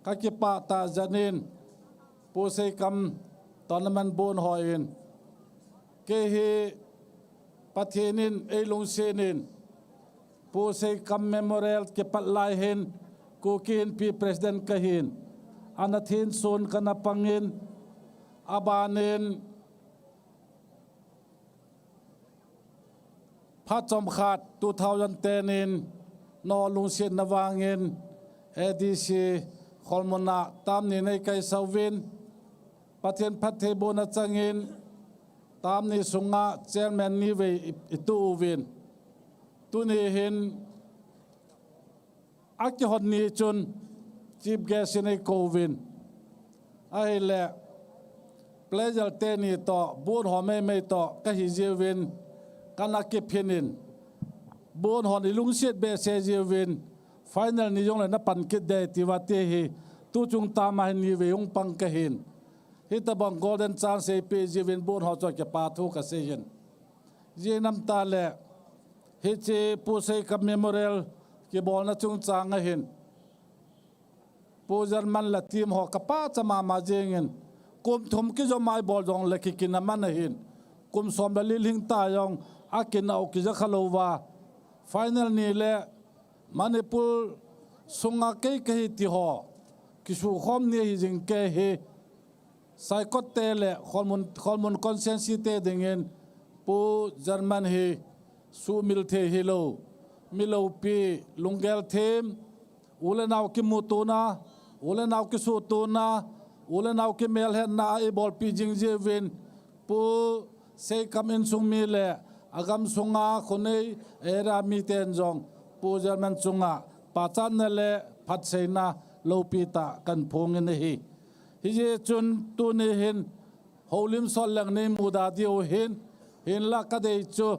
kakipa ta janin pusay kam tournament bon hoin kehi pathinin elung sinin pusay kam memorial ke patlaihin kukin pi president kahin anathin sun kanapangin abanin Phatom Khat 2010 in no lungsin nawangin ADC Kholmona tamni nei kai sawin pathen phathebo na changin tamni sunga chairman ni ve itu win tuni hin akki honni chun chief guest nei kovin ai le pleasure teni to bun home me to ka hi jewin kana ke phenin bon hon ilung set be se jewin final ni yong le na pan kit de ti wa te hi tu chung ta ma ni ve yong pang ka hin hi ta bang golden chance pe jivin bon ho cho ke pa thu ka se hin je nam ta le hi che pu se ka memorial ke bol na chung chang a hin pu man la team ho ka pa chama ma jengin kum thum ki jo mai bol jong le ki kin man a hin kum som la li ling ta yong akin au ki ja khalowa final ni le manipur sunga ke ke ti ho kisu khom ni hi jing ke he saikot te le hormon conscience te dingen pu german he su mil the hello milo pi lungel them ule naw ki mutuna ule naw ki sutuna ule naw ki mel he na e bol pi jing je win pu se kam in sung mi le agam sunga khonei era mi ten jong pu german sunga pachan na le phat seina lo pi ta kan phong in hi hi je chun tu ne hin holim sol lang ne muda dio hin la ka dei chu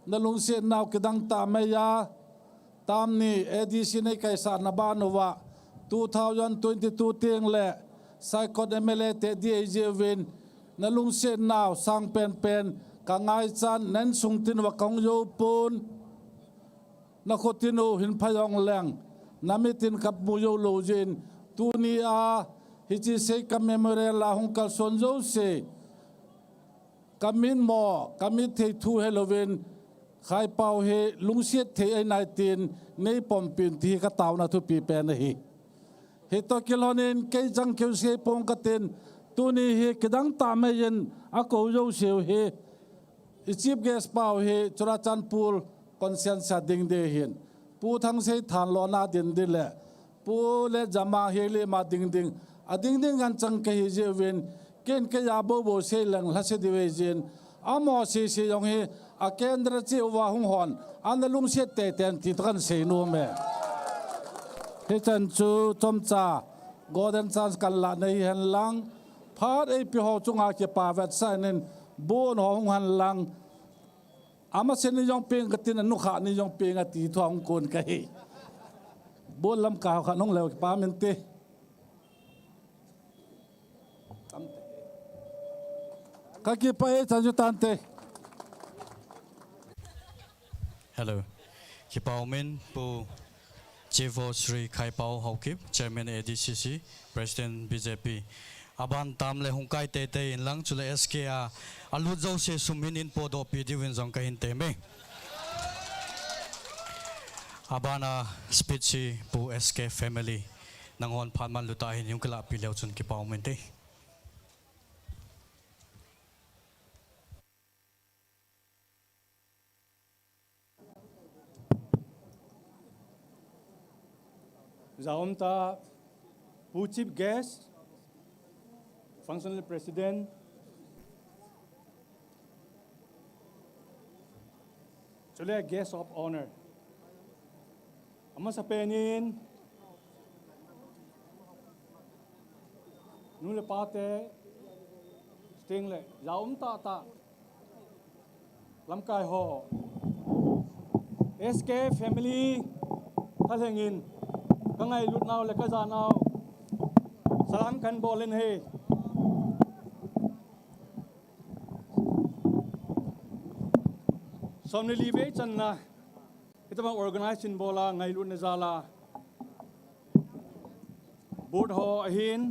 na lung se naw kidang ta me ya tam ni adc ne kai sa na ba no wa 2022 teng le sai ko mla te dj win na lung se naw sang pen ka ngai chan nen sung tin wa kong yo pun na khotinu hin phayong leng namitin kap mu yo lo jin tu ni a hi chi se ka memorial la hong kal son zo se kamin mo kamit the thu halloween khai pau he lungsiet the ai 19 nei pom pin thi ka taw na thu pi pe na hi he to kilonin ke jang keu se pong ka ten tu ni he kidang ta me yen a ko yo se he chief guest pau he chura chan pul conscience ding de hin pu thang se than lo na din de le pu le jama he le ma ding ading gan chang ke hi je win ken ke ya bo se lang la se de we jin amo se yong he a kendra chi wa hung hon an lung se te ten ti tran se no me he chan chu chom cha golden chance kan la nei han lang phat ei pi ho chunga ke pa vet sa nen bon ho hung han lang ama sen yong peng ka tin anu kha ni yong peng a ti thong kon ka hi bon lam ka kha nong le pa men te kaki pa e chanju tante Hello. Kipao Min Pu Chivo Sri Khai Pao HOIKIM, Chairman ADCC, President BJP. Aban tam le hungkai te te in lang chule SK a alu zo se sumin in podo pi diwin zong ka hin te me. Abana speech pu SK family nangon phanman luta hin yung kala pi leo chun Kipao Min te. Zaumta, who chief guest, functional president, chule guest of honor. Ama sa penin, nule pate, stingle, zaumta ta, lamkai ho, SK family, thalengin. Ka ngai lut naw le ka za naw salam kan bolen he somne live chan na itama organize in bola ngai lut ne zala board ho ahin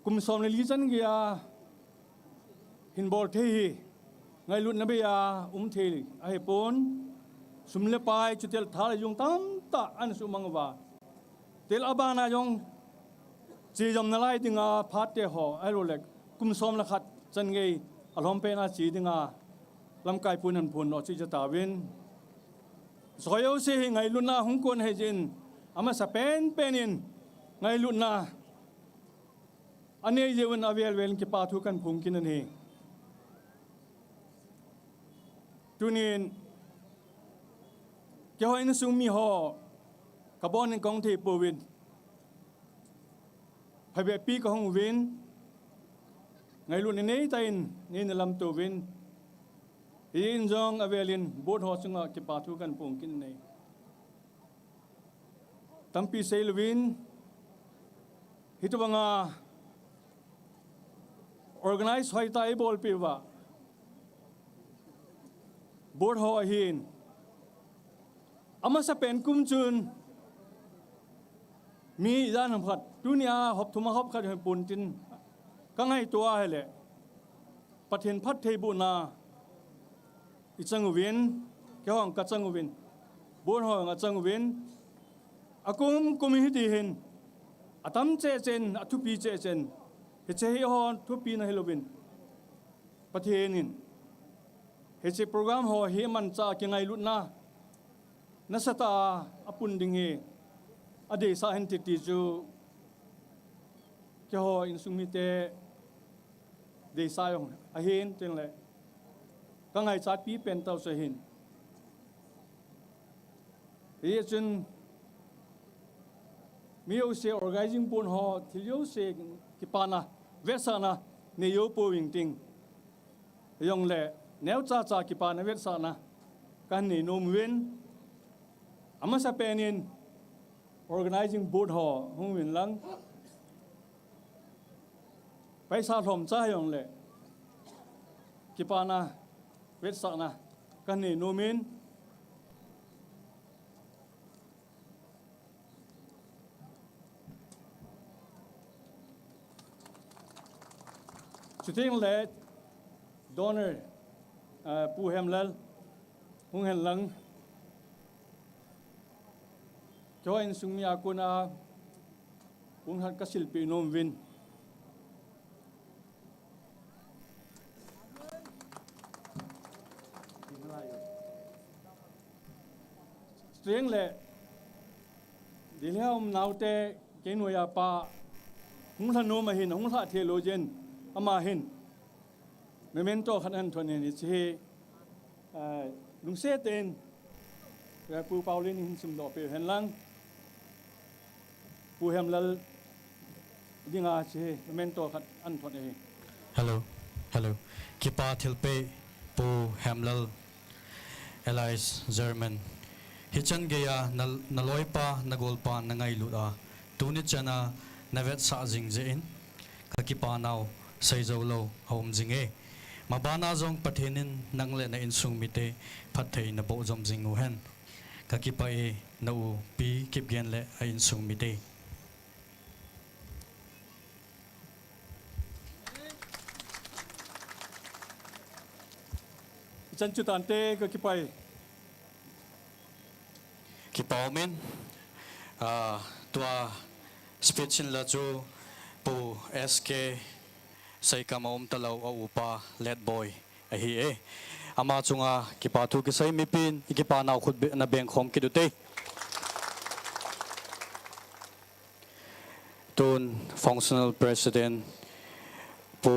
kum somne li chan gya hin bol the hi ngai lut na be ya the a he pon sumle pai chutel thal yung tam ta an sumangwa tel abana yong chi jom na lai dinga phat te ho alo lek kum som la khat chan ngei alhom pe na chi dinga lam kai punan phun no chi jata win soyo se ngai luna hung kon he jin ama sa pen penin ngai luna ane jeवन avel vel ki pa thu kan phung kin an he tunin ke ho in sumi ho kabon in kong the povin phabe pi ko hong win ngai lu nei tain ni na lam to win in jong avelin board ho chunga ki pathu kan pung kin nei tampi selwin hitwanga organize hoi tai bol piwa board ho hin ama sa pen kum chun mi dan phat dunia hop thuma hop khat pun tin ka ngai tua hele pathen phat thei bu na ichangwin ke hong ka changwin board ho nga changwin akum community hin atam che chen athupi che chen he che hi hon thupi na helobin pathenin he che program ho he man cha ki ngai lut na nasata apun ding he ade sa entity ju ke ho in sumite de sa yong a hin ten le ka ngai chat pi pen tau se hin ye chun miu se organizing pun ho thilyo se kipana vesana ne yo po wing ting yong le neu cha cha kipana vesana kan ni nom wen amasa penin organizing board ho hung win lang paisa thom cha yong le kipana vesana kan ni nomin Chuting le donor pu hem lal hung hen lang cho in sumi akuna hung han kasil pi nom win Chuting le dilham naute kenoya pa hung han no ma hin hung tha theologian ama hin memento khanan thone ni che lung se ten ya pu paulin hin sum do pe hen lang pu hem lal dinga che memento khat an thone hello kipa thilpe pu hamlal allies german hichan geya naloipa nagolpa nangai luda tuni chana navet sa jing je in kakipa naw sai zo lo hom jinge mabana jong pathenin nangle na insung mite phathei na bo jom jingu hen kakipa e na u pi kip gen le a insung mite chan chu tan te kakipa kipa men tua speech in la chu pu SK sai kamom talau a upa let boy a hi e ama chunga kipa thu ki sai mi pin ikipa naw khut na beng khom ki dute tun functional president pu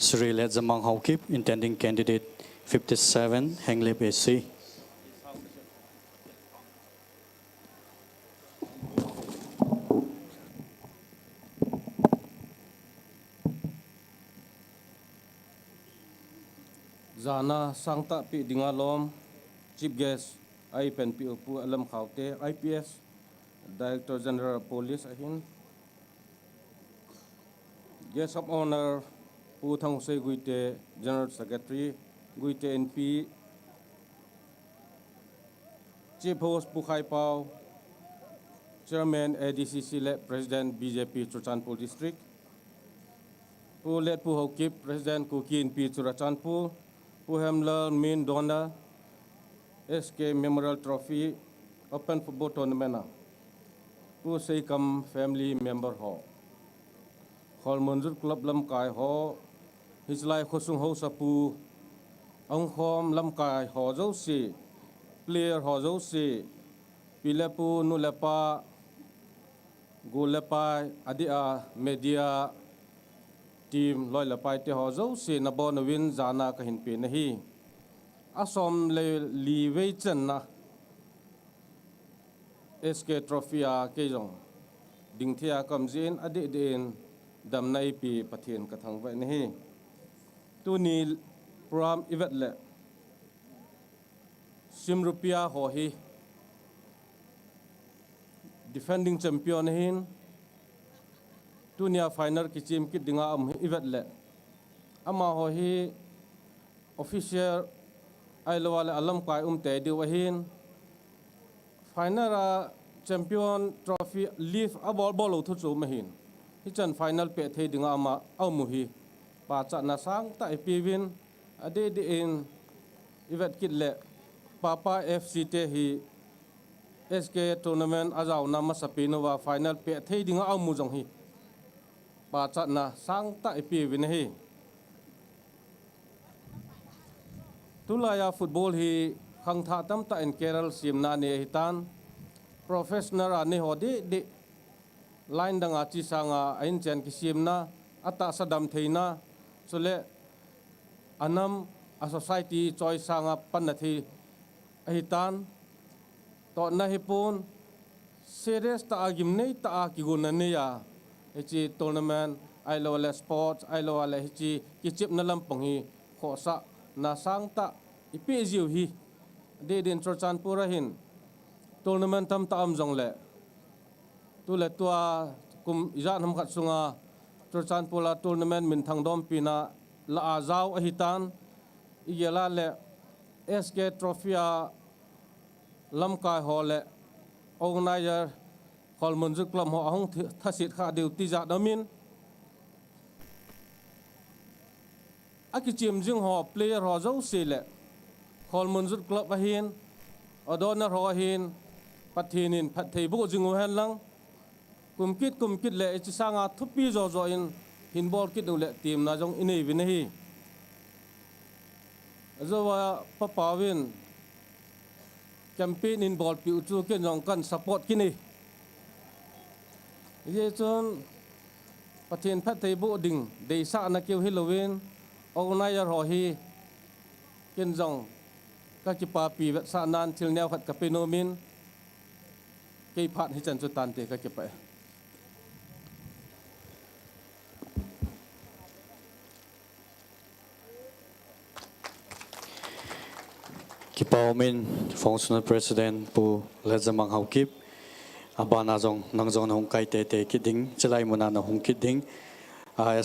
Sri let zamang HOIKIM intending candidate 57 Henglip AC Zana sangta pi dingalom chief guest ai pen pi pu alam khaute IPS Director General Police ahin guest of honor pu thang se guite General Secretary guite NP chief host pu khai pau Chairman ADCC le President BJP Churachandpur District pu let pu HOIKIM President ku KNP Churachandpur pu hamler main donor S.K Memorial Trophy Open Football Tournament pu CEREMONY family member ho Hol Manjur Club lam kai ho hislai khosung ho sapu ong khom lam kai ho zo si player ho zo si pilepu nu lepa go lepa adia media team loi lepai te ho zo si na bon win zana ka hin pe na hi asom le li wei chen na SK trophy a ke jong ding thia kam jin ade den dam nai pi pathian ka thang vai na hi tu ni program event le sim rupiah ho hi defending champion hin tunia final ki chim ki dinga event le ama ho hi official ai lo wala alam kai te di wahin final champion trophy leave a ball thu chu mahin hi chan final pe the dinga ama mu hi pa cha na sang ta pi win ade de in event kit le papa fc te hi S.K tournament azau na masapino wa final pe the dinga mu jong hi pa cha na sang ta pi win hi tulaya football hi khang tha tam ta in Kerala simna ne hitan professional ani hodi di line danga chi sanga ain chen ki simna ata sadam theina chule anam a society choice sanga panathi hitan to na hipun serious ta agim nei ta ki gunani ya echi tournament ai lo le sports ai lo le hi ki chip na lampong hi khosa na sang ta ipi jiu hi de din chorchan pura hin tournament tam ta am jong le tu le tua kum izan ham khat sunga chorchan pula tournament min thang dom pina la azau a hitan igela le SK trophy lamkai hole organizer hol munjuk klam ho ahong thasit kha duty ja damin aki chim jing ho player ho zo sile hol munjuk club ahin adona ho hin pathinin phathei bu jingu han lang kumkit le chi sanga thupi zo zo in hin ball kit le team na jong inei vin hi azawa papawin campaign in ball pi chu ken jong kan support kini ye chon pathin phathei bu ding dei sa na keu halloween organizer ho hi ken jong ka ki pa pi vet sa nan thil neu khat ka penomin ke phat hi chan chu tan te ka ki pa Kipaumin functional president pu lezamang HOIKIM abana jong nangjong hong kai te kiding chalai muna na hong kiding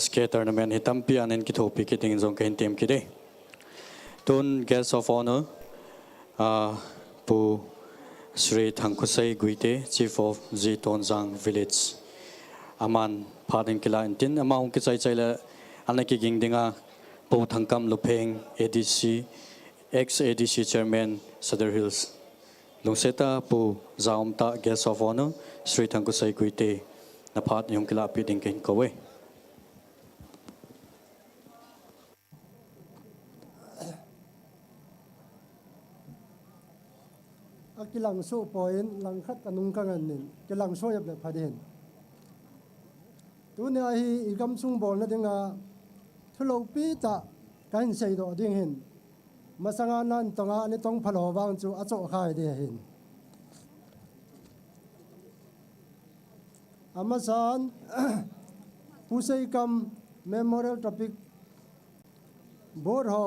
S.K tournament hitampi anen kithopi kiding jong kain team kide tun guest of honor pu Sri Thangkusai Guite chief of G Tonjang village aman phading kila intin ama hong kichai chaila anaki gingdinga pu thangkam lupeng ADC ex-ADC chairman Sadar Hills Lungseta pu zaumta guest of honor Sri Thangkusai Guite na phat yung kila piding kain kawe kilang so point lang khat kanung kanganin kilang so yap le phaden tu ne hi igam sung bol na dinga thulo pi ta kan sei do ding hin masanga nan tonga ani tong phalo wang chu acho khai de hin amasan HOIKIM memorial topic board ho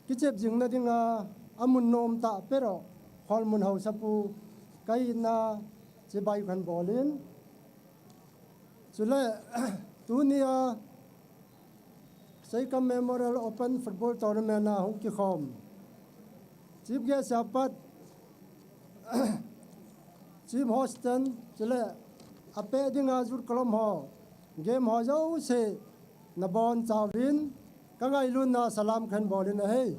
kichep jing na dinga amun nom ta pero holmun ho sapu kai na che bai khan bolin chule tunia HOIKIM memorial open football tournament na hong ki khom chief guest apat chief hostan chule ape dinga zur kolom ho game ho zo se na bon chawin kangai lun na salam khan bolin hey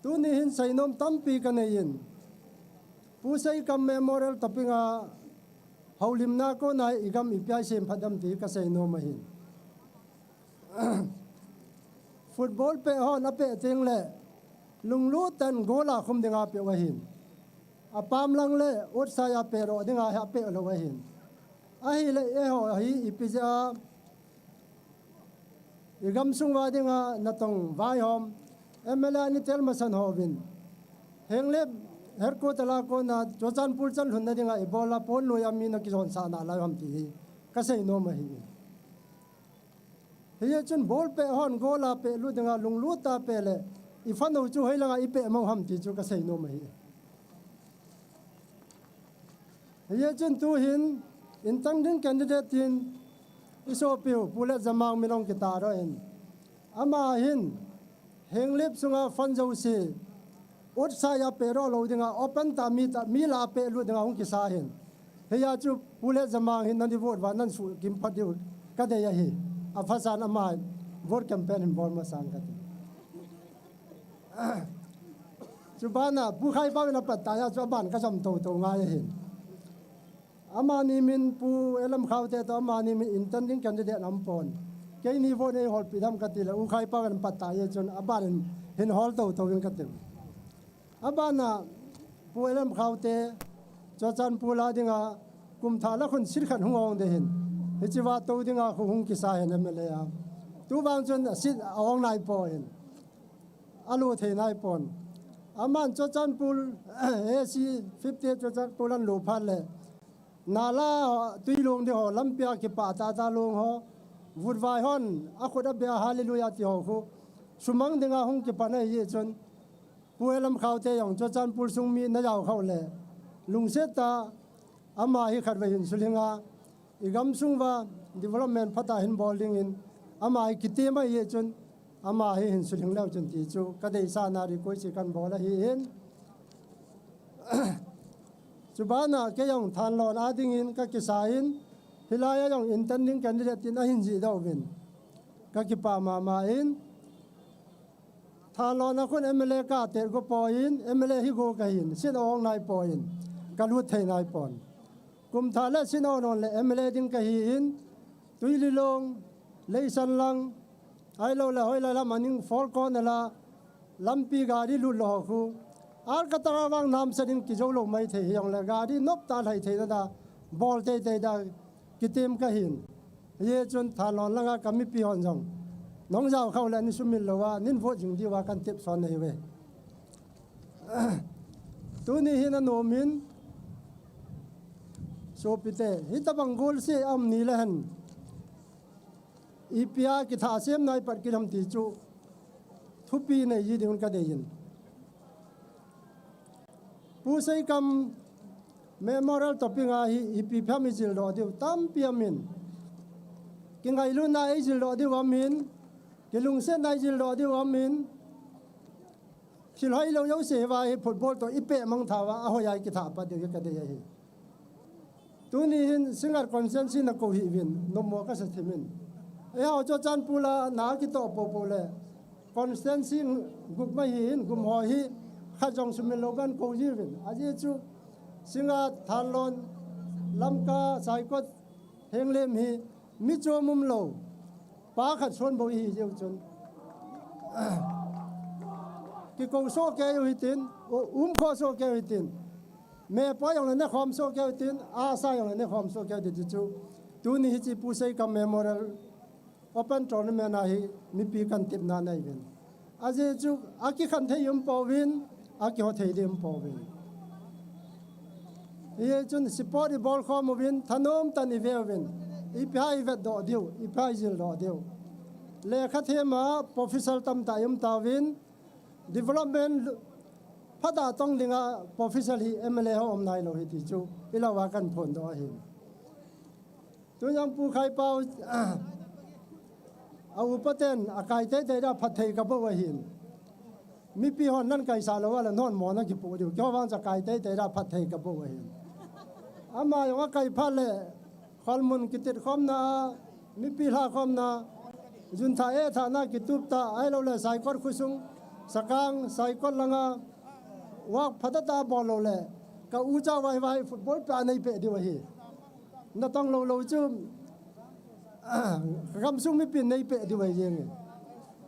tuni hin sainom tampi kanayin HOIKIM memorial tapinga haulim na ko na igam ipyai sem phadam ti ka sainom hin football pe ho na pe ting le lunglu tan gola khum dinga pe wahin apam lang le ot sa ya pe ro dinga ha pe lo wahin ahi le e ho hi ipija igam sungwa dinga natong vai hom emela ni tel masan hovin hengle herko tala ko na chochan pulchan hunna dinga ebola pon no yami na kison sa na la ham ti ka sei no ma hi เฮียจนบอลเปะฮอนโกลาเปะลุดงาลุงลุตาเปเลอีฟันเอาจูให้ละงาอีเปะมองหำตีจูก็ใส่นมเฮียจนตัวหินอินตั้งดึงแคนดิเดตหินอิโซปิวผู้เล่นจะมังไม่น้องกีตาร์ด้วยอามาหินเฮงเล็บสุงาฟันเจ้าสีอุดสายเปรอเราดึงาโอเปนตามีลาเปลุดงาหงกิสาหินเฮียจูผู้เล่นจะมังหินนันดิวดวันนั้นสุกิมพัดดิวก็ได้ยาฮีอาฟาสานอามาvote campaign in Burma Sangati. Subana, Bukai Pavina Pataya, Japan, Kasam Toto, Mayahin. Amani min Pu Elam Kaute, Amani intending candidate Ampon. Kaini vote a hall Pidam Katila, Ukai Pavan Pataya, Aban in Hall Toto in Katim. Abana, Pu Elam Kaute, Jotan Puladinga, Kumtala, Sirkan Hong the Hin. It's about Todinga Hunkisa and Emelea. ตูบางจนสิอองนายปอนอาลูเทนายปอนอามันจจันปูเอซี50จจันปูลันโลพันเลยนาลาตุยลงเดียวลำเปียกิปาตาตาลงหอวุดวายฮอนอาคุดเบียฮาเลลูยาติหอคูสุมังดึงอาหงกิปาในเยจนปูเอลำเขาเตยองจจันปูสุงมีนายาวเขาเลยลุงเสตาอามาฮิขัดไปหินสุลิงาอีกำสุงว่า development พัฒนาหินบอลลิงอินอามาคิดเตมาเยจนอามาเห็นสุดถึงแล้วจนตีจูก็ได้สานาริโกยสิกันบอละเห็นจุบานาแกยังทานหลอนอาดิงินก็กิสาหินฮิลายยังอินเทนดิ้งกันเดียตินหินจีดาววินก็กิปามาหินทานหลอนคนเอเมเลกาเตก็ปอหินเอเมเลฮิโกกหินสินองนายปอหินก็ลุดเทนายปอนกุมทาเลสินอนเลเอเมเลดิ้งกหินตุยลิลงเลยสันลังไอ้เราเลยเรามันยังฟอลคอนละลำปีกาดีลุลอคูอาร์กัตระวังน้ำเสด็จกิจโลกไม่เที่ยงเลยกาดีนบตาไหลเที่ยงดาบอลเตะดากิเต็มกะหินเยจนทานอนลังกามิปีฮอนจังน้องเจ้าเขาเลยนิสุมิลลว่านินโฟจิงดีว่ากันเต็บสอนในเวตัวนี้หินโนมินโซปิเตฮิตบังโกลเซอัมนีเลหันอีพีอากิท่าเสียมนายปัดกิทำตีจูทุปีในยีดิมันก็ได้ยินผู้ใช้คำ memorial ต่อปีงาฮีอีพีพามิจิลรอเดียวตั้มปีมินกิงไงลุนนายจิลรอเดียววามินกิลุงเส้นนายจิลรอเดียววามินคิดให้เราเอาเสียว่าฟุตบอลตัวอีเปะมังทาวะอาหอยกิท่าปัดเดียวก็ได้ยินตัวนี้สิงห์คอนเซนซินักโคฮิวินนมโมกัสเทมินเอ้าจจันปูลานาคิโตโปโปเลคอนสแตนซิงกุกไม่หินกุมหอฮีข้าจงสมิลโลกันโคจีวินอาเจจูสิงห์ทานลอนลำกาสายกดเฮงเลมฮีมิโจมุมโลป้าขัดชนบ่ฮีเจ้าจนกิโกโซแกอยู่หิตินโคโซแกอยู่หิตินแม่ป้าอย่างนั้นความโซแกอยู่หิตินอาซาอย่างนั้นความโซแกอยู่หิตินจูตัวนี้ฮิจิปูเซกัมเมมโมเรียลOpen tournament ahi mipi kan tip na nai win aje chu aki khan thei yum powin aki ho thei dim powin ye chun support ball khom win thanom tan i win ipai vet do diu ipai jil do diu le kha thema professional tam ta yum ta win development phada tong linga professional hi mla ho om nai lo hi ti chu ilawa kan phon do hi tu yang pu khai pauเอาอุปเทนอากาศเตยได้พัดเทกับบัวหินมีปีหอนนั่นไก่สารว่าละนอนหมอนักกิปูดิวเจ้าว่างจะไก่เตยได้พัดเทกับบัวหินอามาอย่างว่าไก่พัดเลยคอลมุนกิติดคอมนามีปีลาคอมนาจุนทาเอธานากิตุบตาไอเราเลยสายกอดคุซุงสกางสายกอดลังาว่าพัดตาบอลเราเลยกับอูจ้าไวฟุตบอลปลาในเปดิวหินน่าต้องเราจุ่มคำสุ่มไม่เป็นในเปะดีไว้ยัง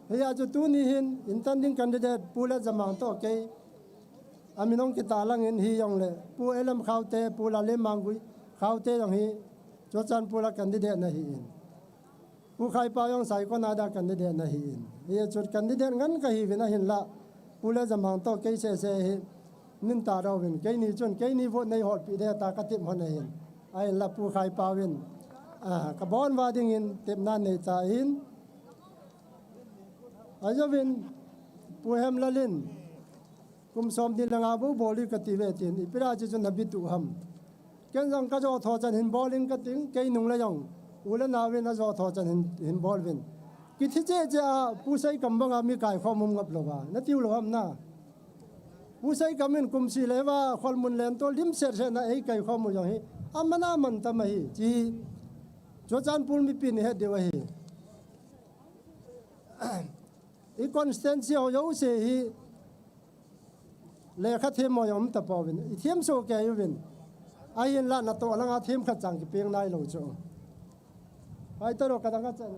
เฮียจะตัวนี้เห็นอินทันดิ้งกันเด็ดปูและจะมังโตเกยอามิน้องกิตาลังเห็นฮียองเลยปูเอลมข้าวเตปูละเลมังกุยข้าวเตยองฮีจวดจันปูละกันเด็ดนะฮีปูใครปายองใส่ก็นาดากันเด็ดนะฮีเฮียจุดกันเด็ดงั้นก็ฮีวินะเห็นละปูและจะมังโตเกยเซ่ฮีนินตาเราเห็นเกยนี่จนเกยนี่วนในหอดปีเดตากระติบมันเห็นไอ้ละปูใครปาวินกระบอนว่าดิ่งอินเต็มนั่นในใจหิน อาจจะเป็นผู้แฮมละลินกุมสมดินลงอาบุบอลิกติเวตินอิปราจิจุนบิตุฮัมเกันจังก็จะทอจันหินบอลิงกติงเกยนุงเลยองอุลนาเวนจะทอจันหินบอลวินกิที่เจจะผู้ใช้กำบังอามีกายข้อมุมกับโลวานั่นที่โลฮัมนะผู้ใช้กำมินกุมสีเลว่าคนมุนเลนตัวลิมเสร็จนะไอ้กายข้อมุมอย่างนี้อามันอามันทำไมจีจวจันปูนมีปีนเหตุเดียวให้อีคอนสแตนซี่เอาอยู่เสียเลขาเทียมมอยมตะปอวินเทียมโซแกอยู่วินไอ้ยันละนัตโตลังอาเทียมขัดจังกี่เพียงนายโลโจไอ้ตลกกระดังขัดจัง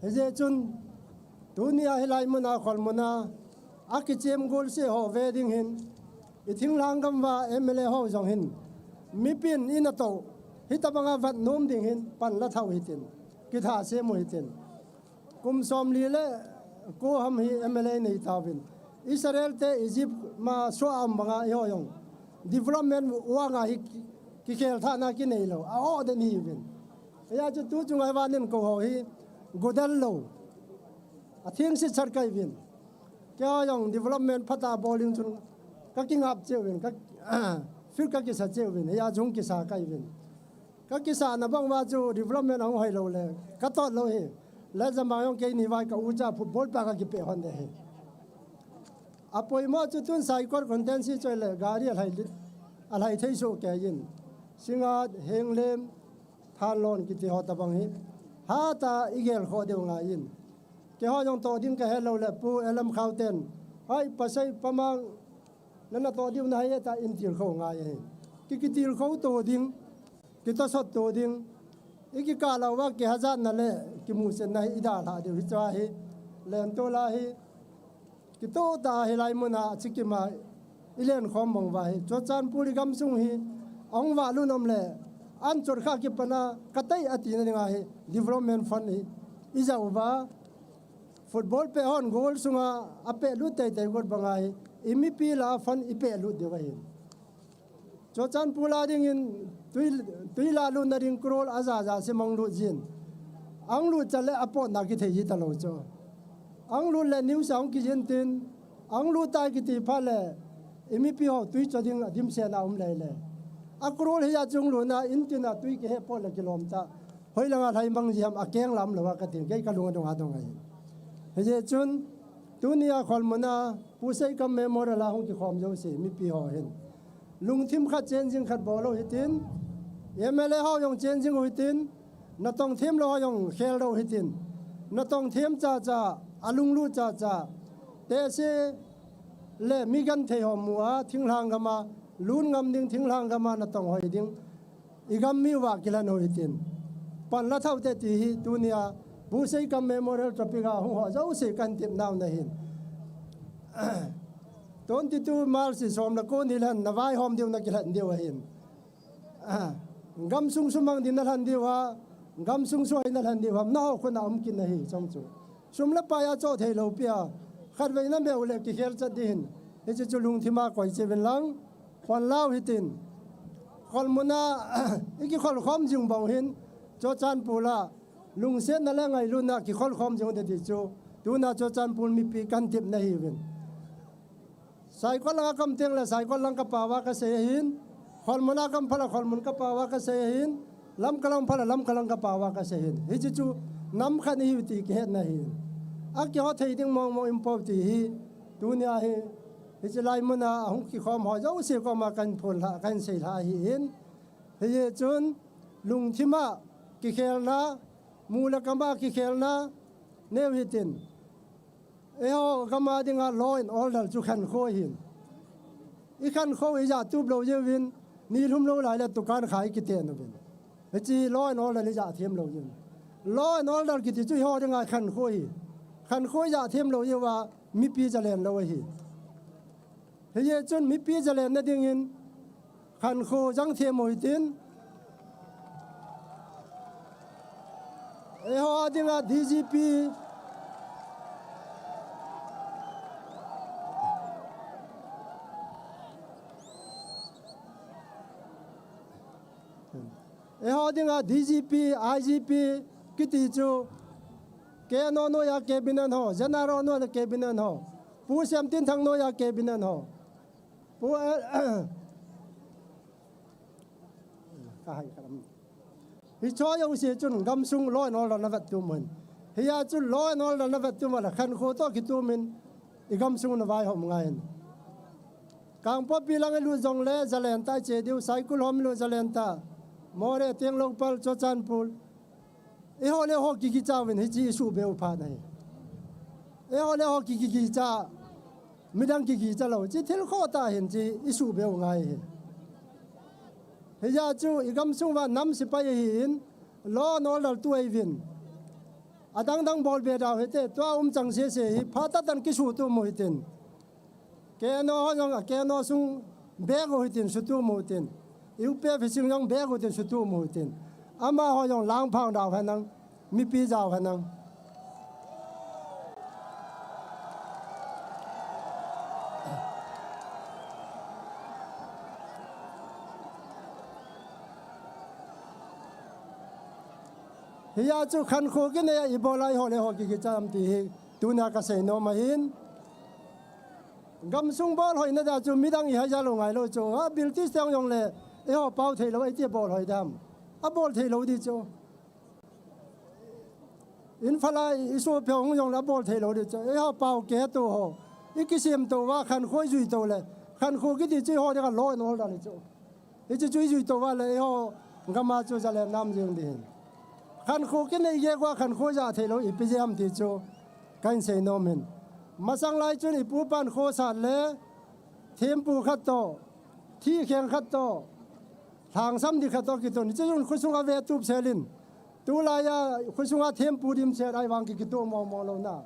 เฮ้ยจุนตัวนี้ให้ไล่มันอาขวัญมันอาคิเจมโกลเสียหอเวดิ้งหินอีทิ้งหลังคำว่าMLAหอจงหินมีปีนอินโตฮิตบังอาวัดโน้มดิ้งหินปันละเท่าหิตินกิท่าเสียมุหิตินกุมสมลีเล่กูทำให้MLAในทาวินอิสราเอลเตอียิปต์มาชัวอัมบังอาหอยง development ว่างาฮิกิเคลท่านากินเอโลอาโอเดนีวินยาจุดจุงไอวานินกูหอยกูเดลโลอาทิ้งสิชัดไกวินแกยัง development พัฒนาบอลลิงจุนก็กินอับเจวินก็ฟิลก็กิสเจวินยาจงกิสาไกวินก็กิสานะบังว่าจู development ของหอยโลเลยก็ตอดโลเฮและจะมาอย่างเกนี่ว่าก็อุจจาฟุตบอลปากก็เปหันเดเฮอพอยมาจุดตุนไซคอนคอนเทนซีช่วยเลยการีอะไรที่โชว์แกยินสิงห์เฮงเลมทานลอนกิติหอตบังฮิฮาตาอีเกลขอเดียวงายินแกหอยองโตดิ้งก็เฮลโลเลปูเอลัมข้าวเต็นไอ้ปัสไซประมังนั่นโตดิ้งนายตาอินทิลเขางายกิติลเขาโตดิ้งกิตสดโตดิ้งอีกกาลาว่าแกฮะจันนั่นแหละกิมูเซนนายอิดาลาเดียวฮิจวาฮิเลนโตลาฮิกิโตตาฮิไลมุนาชิกิมาอิเลนขอมบงวาฮิจวจันปุริกัมซุงฮิองวาลุนอมเลอันจุดข้ากิปนากัตยอตินงาฮิ development fund ฮิอิจาวบาฟุตบอลเปออนโกลสุงาอเปลุตเตยกดบังไงอิมิปีลาฟันอิเปลุตเดียวหินจอจันปูลาดิงินตุยลาลุนดิงครอลอาซาซาเสมังลุจินอังลุจะเลอปอนักกิเทยิตลอจออังลุเลนิวสองกิจินตินอังลุตายกิติพาเลอิมิปีฮอตุยจดิงดิมเซนาเลเลอักรอลเฮียจงลุนาอินตินาตุยเกเฮปอลกิโลมตาหอยลังอาไทยบังจิมอาเกงลำเลวกติงเกยกะลุงดงอาดงไงเฮ้ยจุนตัวนี้ขอลมนาผู้ใช้กับเมมโมรีลาหงที่ความเจ้าสิมีปีหอเห็นลุงทิมขัดเจนจิงขัดบอลหิตินMLAหอยงเจนจิงหิตินนัดต้องเทียมเราหอยงเคลเราหิตินนัดต้องเทียมจ่าอาลุงลู่จ่าเตเสเล่มีกันเทหอมัวทิ้งหางกันมาลุนงำดิ้งทิ้งหางกันมานัดต้องหอยดิ้งอีกมีว่ากิลันหิตินปันละเท่าเตตีตัวนี้ผู้ใช้กับเมมโมเรียลทรอปิกาหัวเจ้าเสกันเต็มน้ำในหินตอนที่ตัวมาสิสอมละก้นที่นั่นนวายหอมเดียวนักกิลันเดียวหินกำซุงสมังดินนั่นเดียวกำซุงสวยนั่นเดียวน้าคนเอากินในหินจงจูสมละปายาโจเทโลเปียขัดไว้นั่นเบลเล็กที่เฮลจัดดินเฮจิจุลุงที่มาก่อยเจวินลังควันเล่าหิตินคอนมุนาอีกคนข้อมจึงบ่งหินโจจันปูลาลุงเส้นนั่นแหละไงลุงน่ะกี่คนคอมจงเด็ดจูดูน่ะโจจันปูนมีปีกันทิพในหินใส่คนละกำเตียงและใส่คนละกระเป๋าวากระเสียหินคนมุนากำพละคนมุนกระเป๋าวากระเสียหินลำกำลังพละลำกำลังกระเป๋าวากระเสียหินฮิจิจูน้ำขันหิวตีเกศในหินอักยอดที่ดิ้งมองอิมพอตีหิดูเนี่ยฮิจิไลมุนาหงกี่คอมหอยเจ้าเสียก็มากันพลละกันเสียหายหินฮิจิจุนลุงที่มากี่เคลนะมูลกรรมกิเคลนะเนวิตินเอโอกรรมดิ่งาลอยน์ออลดัลจุขันโคหินอีขันโคอีจ่าตูบเราเยวินนี่ทุ่มเราหลายแล้วตุการขายกิเตนวินเฮจีลอยน์ออลดัลจ่าเทียมเราเยนลอยน์ออลดัลกิติจุยหอดิ่งาขันโคจ่าเทียมเราเยว่ามีปีจะเล่นเราหิเฮียจนมีปีจะเล่นนั่นดิ่งินขันโคจังเทียมโมหิตินเอฮอดิ่งา DGP họ dinga DGP IGP kiti chu canon no ya cabinet ho general no cabinet ho pu sem tin thang no ya cabinet ho pu hi cho yong si chun gam sung lo no la navat tu mun hi ya chu lo no la navat tu ma khan kho to ki tu min i gam sung na vai hom ngai kang po pilang lu jong le zalen ta che diu cycle hom lu zalen ta more tiang long pal cho chan pul e ho le ho ki cha win hi chi su be u pha dai e ho le ho ki cha midang ki cha lo chi thil kho ta hin chi isu be u ngai he ya chu igam sung wa nam si pa hin lo no dal tu ai win adang dang bol be da he te to chang se hi pha ta tan ki su tu mo hitin ke no ho yong ke no sung be go hitin su tu mo hitin yêu pe phải sinh nhung bé của tiền số tu mùi tiền, ama họ dùng lang phong đào phải năng, mi pi đào phải năng. Thì giờ chú khăn khô cái này Ebola họ lại họ cái chăm thì tu nhà cái xây nó mà hin. Gam sung ball hỏi nó chú mi đang ý hay ra lâu ngày lâu chú, bil tí sang dùng lệ. họ bao thầy lâu ấy tiếp ball hỏi đam, ball thầy lâu đi cho, in phải là số phiếu không dùng là ball thầy lâu đi cho, họ bao kế tổ họ, cái xem tổ và khăn khối duy tổ này, khăn khối cái gì chứ họ đi cả lôi nó ra đi cho, cái chứ duy tổ và lại họ ngắm mà cho ra lại nam dương đi, khăn khối cái này ghé qua khăn khối ra thầy lâu ít bây giờ thì cho, cái gì nó mình, mà sang lại cho ít bút ban khối sạt lệ, thêm bút khát tổ, thi khen khát tổ. Thang sam di khato ki to ni chun khusunga ve tup selin tu la ya khusunga them pu dim se ai wang ki to mo lo na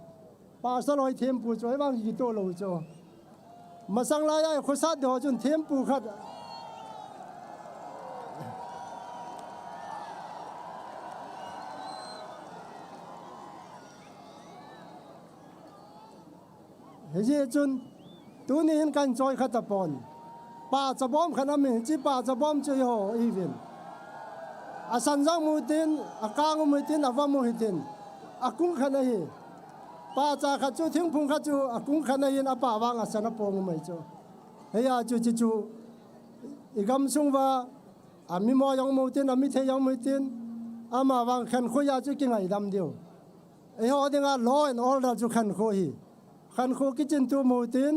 pa sa loi them pu choi wang ki to lo cho ma sang la ya khusat do chun them pu khat he je chun tu ni hin kan choi khat pon baจะบอมขนาดนี้จีป้าจะบอมจะโหอีวินอาสันจังมุตินอากางมุตินอาวามุตินอากุ้งขนาดนี้ป้าจะขัดจูทิ้งพุงขัดจูอากุ้งขนาดนี้อาป้าวางอาสันปองไม่จูเฮียจูอีกำซุงว่าอามีมอยังมุตินอามีเทยังมุตินอามาวางขันคุยาจูกินไอ้ดำเดียวเฮียว่าเดี๋ยวล้ออินออลดาจูขันคุยขันคุยกิจตัวมุติน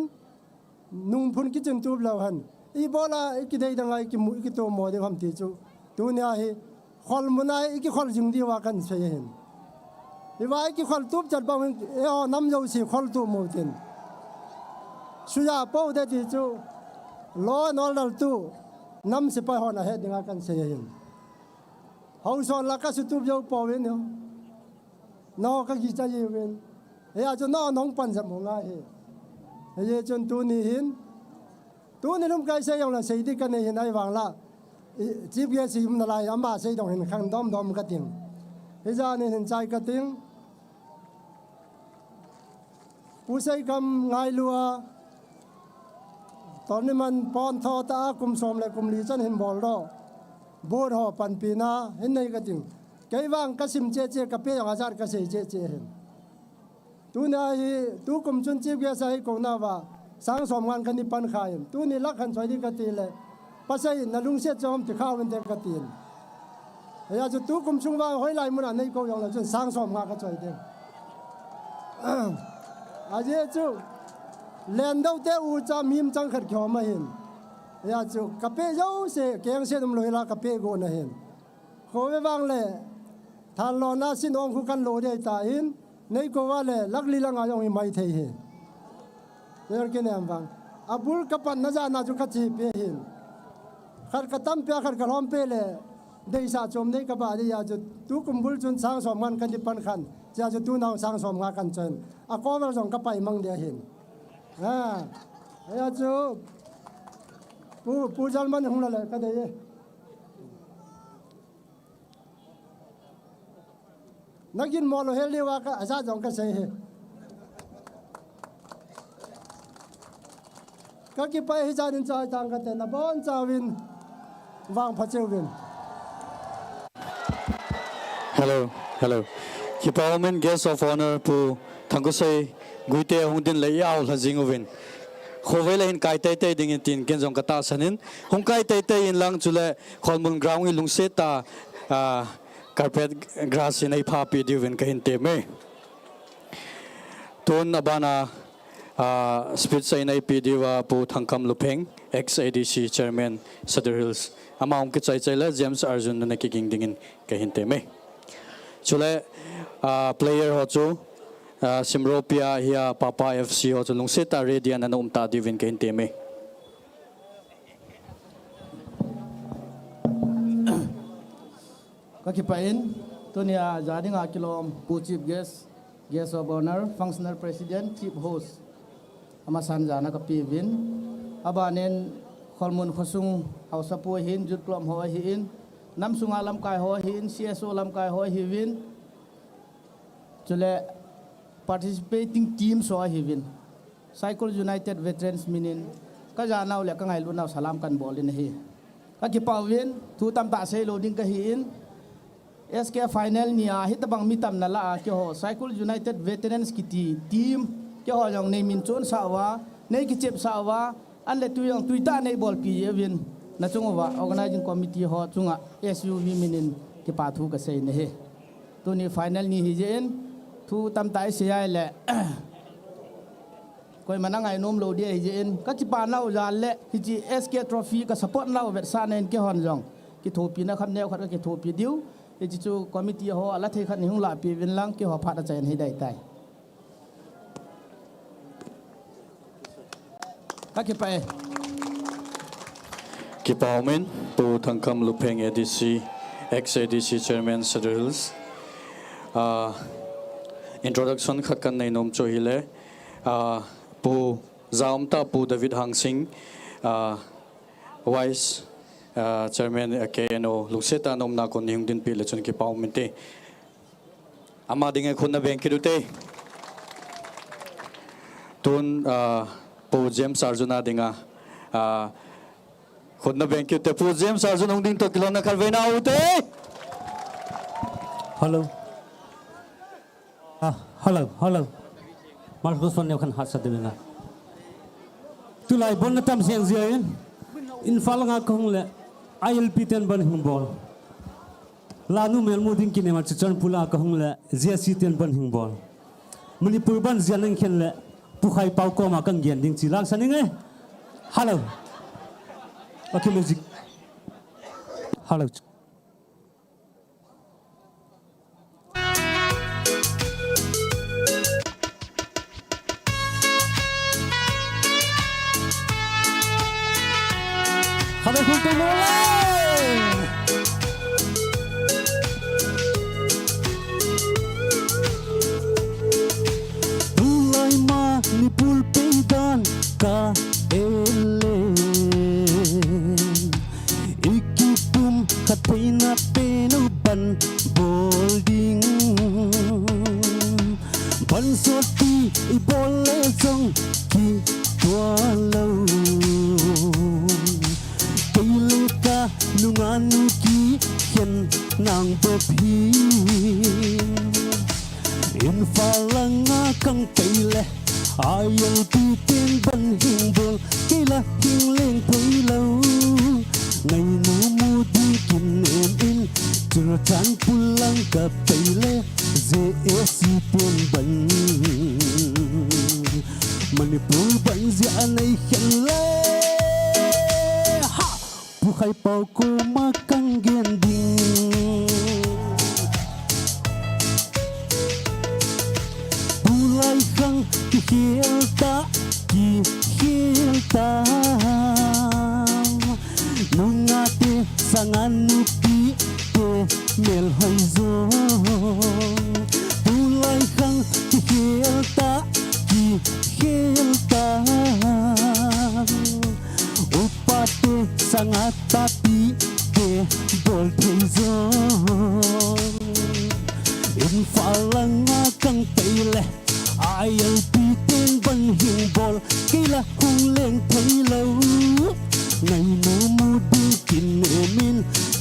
นุ่งพุนกิจตัวเราหันอีบอลาอีกได้ดังไงอีกตัวหมอเดียวคำที่จูตัวนี้ไอ้ขอลมุนไอ้อีกขอลจึงดีว่ากันเสียเห็นอีว่าอีกขอลทุบจัดบ้างน้ำยาสีขอลตัวหมดเองสุยาเป้าได้ที่จูล้อนอลดัลตัวน้ำสิไปหอนะเฮ็ดดังกันเสียเห็นห้องสอนลักก็สุดทุบยาวเป้าเองเนาะนอก็กิจใจเองอาจจะนอน้องปันสมองง่ายเฮ้ยจนตัวนี้เห็นตัวนี้ลุ่มไก่เสียอย่างละสิ่งที่กันเห็นไอ้วางละจีบเกสิมันอะไรอันบ้าเสียตรงเห็นข้างดอมกระดิ่งเฮ้ยจานเห็นใจกระดิ่งผู้ใช้คำง่ายลัวตอนนี้มันปอนทอตากุมสมและกุมลีจันเห็นบอลรอบูรอปันปีนาเห็นในกระดิ่งไก่วางกระสิมเจกระเปียอย่างอาจารย์กระเสยเจเห็นตัวนี้ตัวกุมจนจีบเกสิให้กงนาว่าสังสมงานกันนี่ปันขายตัวนี้ลักขันสวยดีกตีเลยภาษาอินนัลุงเสียจอมที่ข้าวเป็นเด็กกตีนอยากจะตัวกุมชุงว่างห้อยไหลมันอันนี้ก็ยังเลยจนสังสมงานกันสวยดีอาเจจูเล่นดาวเตอูจะมีมจังขัดเขียวมาเห็นอยากจะกระเป๋าเยอะเสียเกียงเสียดมลอยละกระเป๋าโกนเห็นขอไปวางเลยทานรอหน้าสินองคุกันโลได้ตาอินในก็ว่าเลยลักลีลังอายองไม่เที่ยเรื่องกินเองบ้างอาบุลกับปันน่าจะน่าจะขัดจีเปียหินขัดกระตั้มเปียขัดกระล้อมเปียเลยได้สะสมในกระบะที่อยากจะตู้กุมบุลจนสร้างสมงานกันที่ปันขันอยากจะตู้นาวสร้างสมงานกันจนอาก็มาส่งกระไปมั่งเดียหินอยากจะปูจัลมันหงละเลยก็ได้นักกินมอลเฮลีว่าก็อาจารย์ส่งก็เสียก็กี่ไปให้จานินจอยต่างกันแต่ละบ้านจาวินวางพระเจ้าวิน Hello. Ki Parliament Guest of Honor pu thangkusai guite hungdin layau lajingovin. Khowela hin kai tai tai ding tin ken jong kata sanin hung kai tai tai in lang chule kholmun ground i lungse ta carpet grass in ai pha pi divin ka hin te me. Ton abana speech sai nai pi diwa pu thangkam lupeng ex-ADC chairman Cedar Hills among ki chai chai la James Arjun na ki ging dingin ka hin te me. Chule player ho chu Simropia hiya Papa FC ho chu lungse ta radian an umta divin ka hin te me. Kakipain tunia jadi ngakilom pu chief guest of honor functional president chief host amasan jana kapivin abanen kholmun khosung hausapu hin jutklom ho hin namsung alam kai ho hin CSO lam kai ho hiwin chule participating team so hiwin Cycle United Veterans minin ka jana ule ka ngai lunaw salam kan bolin hi kakipawin thu tam ta sei loading ka hin S.K final niya hitabang mitam na la ke ho Cycle United Veterans kiti team ke ho jong nei min chon sawa nei ki chep sawa an le tu yang tuita nei bol pi evin na chungwa organizing committee ho chunga SUV minin ke pathu ka sei ne he tu ni final ni hi jen thu tam tai se ai le koi manangai nom lo dia hi jen ka chi pa nau ja le hi ji SK trophy ka support nau vet sa nen ke hon jong ki thopi na khan neu khat ka ki thopi diu e chu committee ho ala thei khat ni hung la pi vin lang ke ho phat a chen hi dai tai ka ki pai Ki Parliament pu thangkam lupeng ADC ex-ADC chairman Cedar Hills introduction khat kan nei nom cho hile pu zaumta pu David Hang Singh vice chairman KNO lukseta nom na kon ning din pi le chun ki Parliament te ama dinge khun na bank ki te tun pu James Arjuna dinga khun na bank ki te pu James Arjuna ung ding to kilona kharvena ute Hello. Marcos von Neukan hat sadena. Tu lai bon na tam siang ziain. In falanga kong le ILP ten ban hing bol. Lanu mel muding kine ma chan pula kong le ZC ten ban hing bol. Manipur ban zianang khen le pukhai pau ko ma kang gen ding chi lang saning e. Hello. Okay music. Hello. Kami kunti mulai. Tulai ma ni pulpidan ka ele. Ikipum katina penuban bolding. Bansoti ibole song ki walau. Nunganu ki hian nang bop hi in falanga kang kaile ayal pi tin ban hing bol kaila hing leng thoi lo ngai nu mu di kin em in chur chan pulang ka kaile ZSC tin ban Manipur ban zia nei hian le khai pau ko makang gending bulai khang ki hilta nungate sanganupi te mel hoizo bulai khang ki hilta upate sangat tapi ke bol prizon in falanga kang taile ayal pitin ban hing bol kila hung leng thailo ngai no mu di kin emin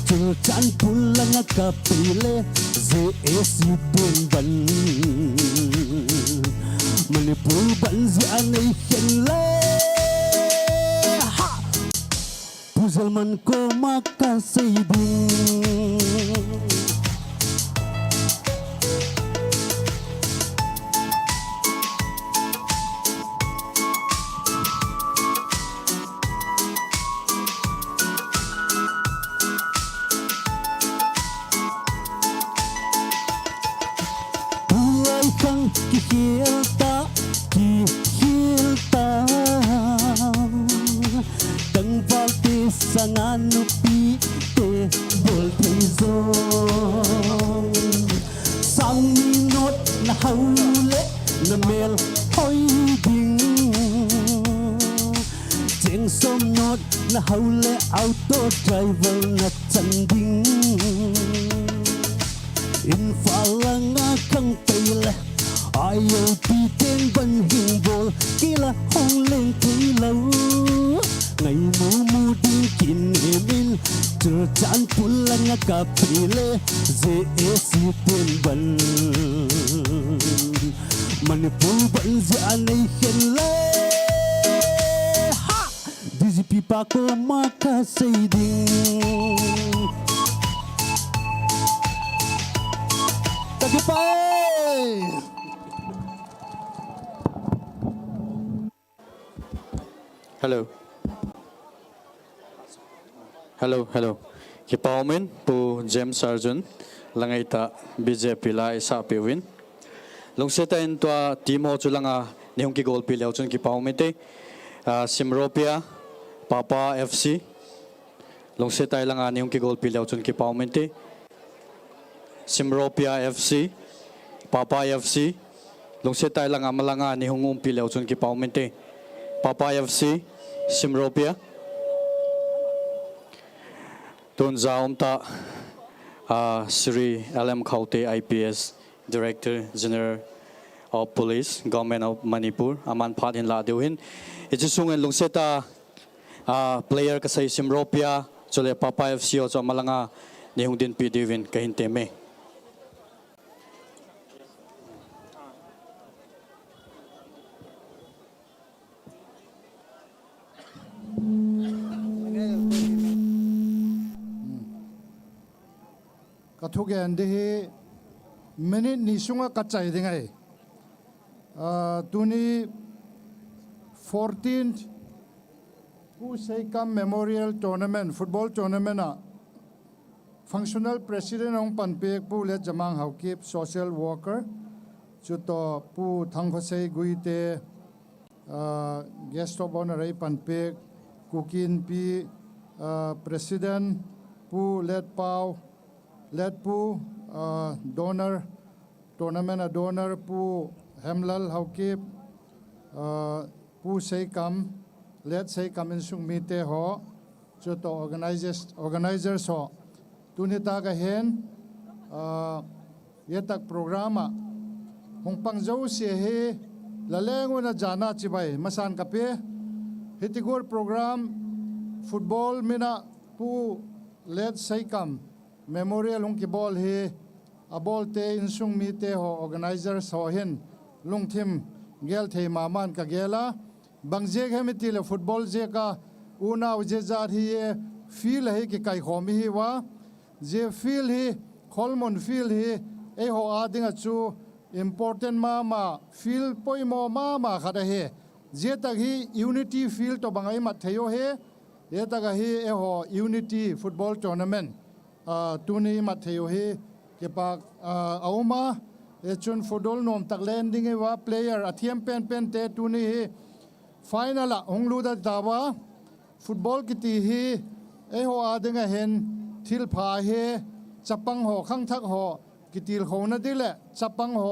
chur chan pulanga ka pile zaman ko makasiding Buhay kang kihilta Kang balti sa nganupi te boltizong Sang minot na haule na mel hoy ding Jeng somnot na haule auto driver na tanding Infalang akang paila ayaw titin ban hingbol kila hong leng kilaw Ngay mumuding kinimin Tercan pulang nga kapile Zesitin ban Manipul ban zianay henle Ha! Disi pipa ko makasayding Tagipay! Hello. Kipaumin po James Sargent langay ta BJP la isa piwin. Long seta into team ho chulanga nihong ki goal pilaw chun kipaumin te Simropia Papa FC. Long seta lang nihong ki goal pilaw chun kipaumin te Simropia FC Papa FC. Long seta lang malanga nihong pilaw chun kipaumin te Papa FC Simropia. Tunza umta Sri LM Kaute IPS Director General of Police Government of Manipur aman phatin la deuhin ijisungen lungseta player kasai Simropia chole Papa FC o malanga nihung din pidivin kahinteme Kathugen dehi minute ni sunga kachai dengai tuni 14th HOIKIM Memorial Tournament football tournament functional president ong panpek pu le jamang haukip social worker chuto pu thangkhosei guite guest of honor ai panpek kukin pi president pu let pau let pu donor tournament donor pu hemlal haukip pu seikam let seikam in sung mite ho chuto organizers ho tunita ka hen yetak programa hong pangjo se he lalengo na jana chibai masan kape hitigor program football mina pu let seikam memorial hong kibol he abol te insung mite ho organizers ho hen lungthim gel thei maman ka gela bangje hemitile football je ka una uje jar hi feel he ki kai khomi hi wa je feel hi kholmon feel hi e ho adinga chu important ma feel poimo ma khada he je tak hi unity feel to bangai ma theyo he ye tak hi e ho unity football tournament tuni Matthew he kepak auma echun football nom tak landing e wa player athiam pen te tuni he final onglu da dawa football kiti hi e ho adinga hen thil pha he chapang ho khang thak ho kitil ho na dile chapang ho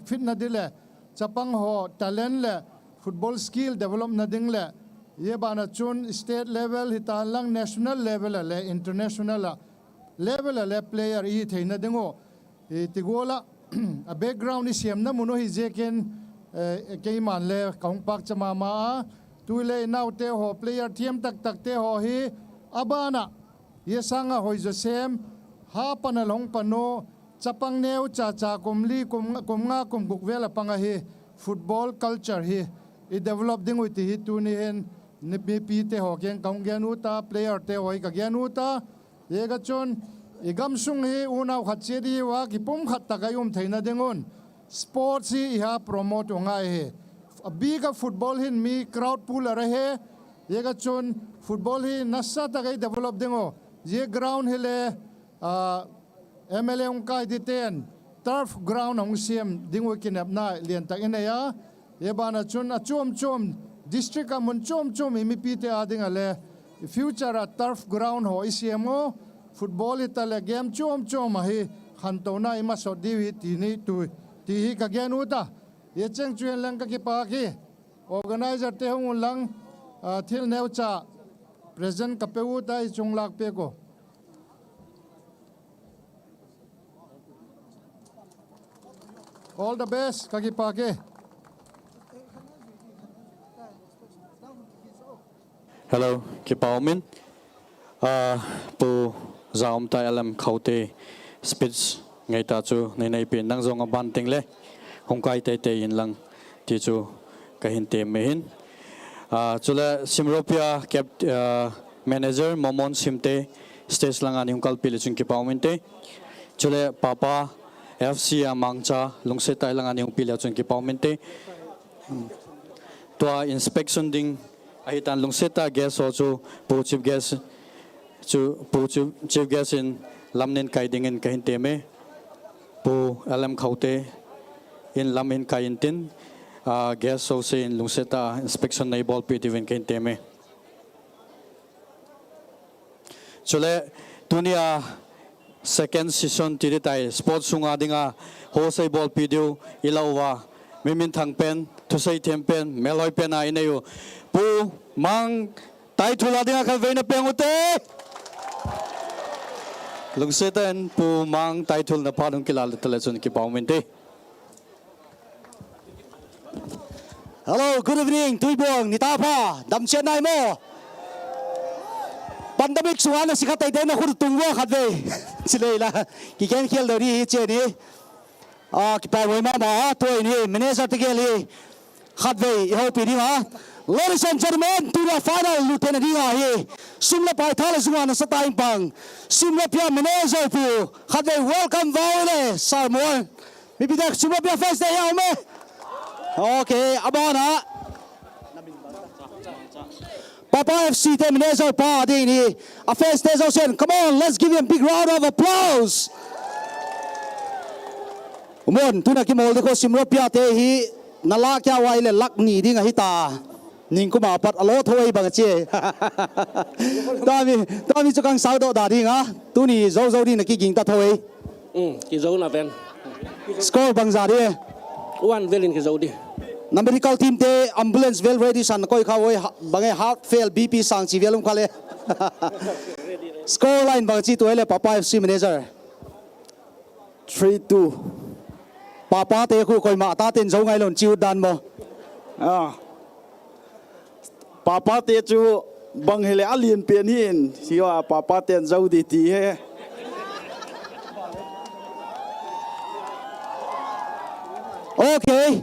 fitna dile chapang ho talent le football skill develop na ding le ye bana chun state level hita lang national level le international level le player I theina dengo tigola a background is yam na muno hi jeken keiman le kaung pak chama ma tuile naute ho player thiam tak te ho hi abana ye sanga hoi josem ha panalong pano chapang neu cha komli komnga komguk vela panga hi football culture hi I develop ding with hi tuni hen นิปีปีเตหอกยังกงแกนูตาเพลย์เตหอยกับแกนูตาเยก็จนอีกำสุงฮีอุณาขัดเจดีว่ากิปุ่มขัดตะกายุมเทนเดงอนสปอร์ตซีฮะโปรโมทองไงเฮบีกับฟุตบอลหินมีคราวด์พูลอะไรเฮเยก็จนฟุตบอลหินนัสซาตะกายเดเวล็อปเดงอเยกราวน์เฮเลMLA องค์การที่เต้น turf ground ของเซียมดิ้งไว้กินแบบน่าเรียนตักอินเนียเยบานาชนจม district ก็มันจมมีปีเตอาดิ้งอะไร future turf ground หัวเซียมโอฟุตบอลที่ตะเลเกมจมมาให้ขันตัวน่าอิมาสดดีวิตีนี้ตุยที่ฮิกแกนูตาเยเจงชวนลังกับกิปากี organizer เตหงลังทิลเนวจ่า present กับเปวูตาจงลักเปโกall the best กับกิปากี Hello, Kipaumin. Pu zaum tai alam khaute speech ngai ta chu nei pin nang zong ban ting le hong kai te in lang ti chu ka hin te me hin chula simropia cap manager momon simte stage lang ani hong kal pil chung Kipaumin te chula papa FC amangcha lungse tai lang ani hong pil chung Kipaumin te tua inspection ding ahitan lungseta guest also pu chief guest chu pu chief guest in lamnen kai dingen kahin teme pu alam khaute in lamin kain tin guest so se in lungseta inspection nei ball pi diven kahin teme chule dunia second session tiri tai sports sunga dinga ho sei ball pi diu ilawa mimin thang pen thu sei them pen meloi pen a ineyu pu mang tai thula dinga khan veina pengute lungsetan pu mang tai thul na padung kilal tele chun ki pawmente Hello, good evening. Tuibong ni Tapa, dam Chennai mo. Pandemic suwana sikatay din ako tungwa kadwe. Sila ki ken khel dori che ni. Ki pa wei ma ma to ni manager tigeli khadwe ho pi ni ma. Ladies and gentlemen, to the final lieutenant here. Sumla pai thale suwana sa time pang. Sumla pia manager pu. Khadwe welcome vaule Salmon. Mi bidak sumla pia first day ya me. Okay, abana. Papa FC te manager pa din ni. A first day ocean. Come on, let's give him a big round of applause. Umon, tuna ki molde ko simro pia te hi nala kya waile lak ni ding hita. Ning ko mapat alo thoi bang che. Tami chukang sao do da ding ha. Tu ni zo din ki ging ta thoi. Ki zo na ven. Score bang za di. One velin ki zo di. Medical team te ambulance well ready san koi khawoi bangai heart fail BP sang chi velum khale. Score line bang chi to ele Papa FC manager. 3-2. Papa te khu koi ma ta ten zo ngai lon chiu dan mo. Papa te chu bang hele alien pen hin siwa papa ten zo di ti he Okay.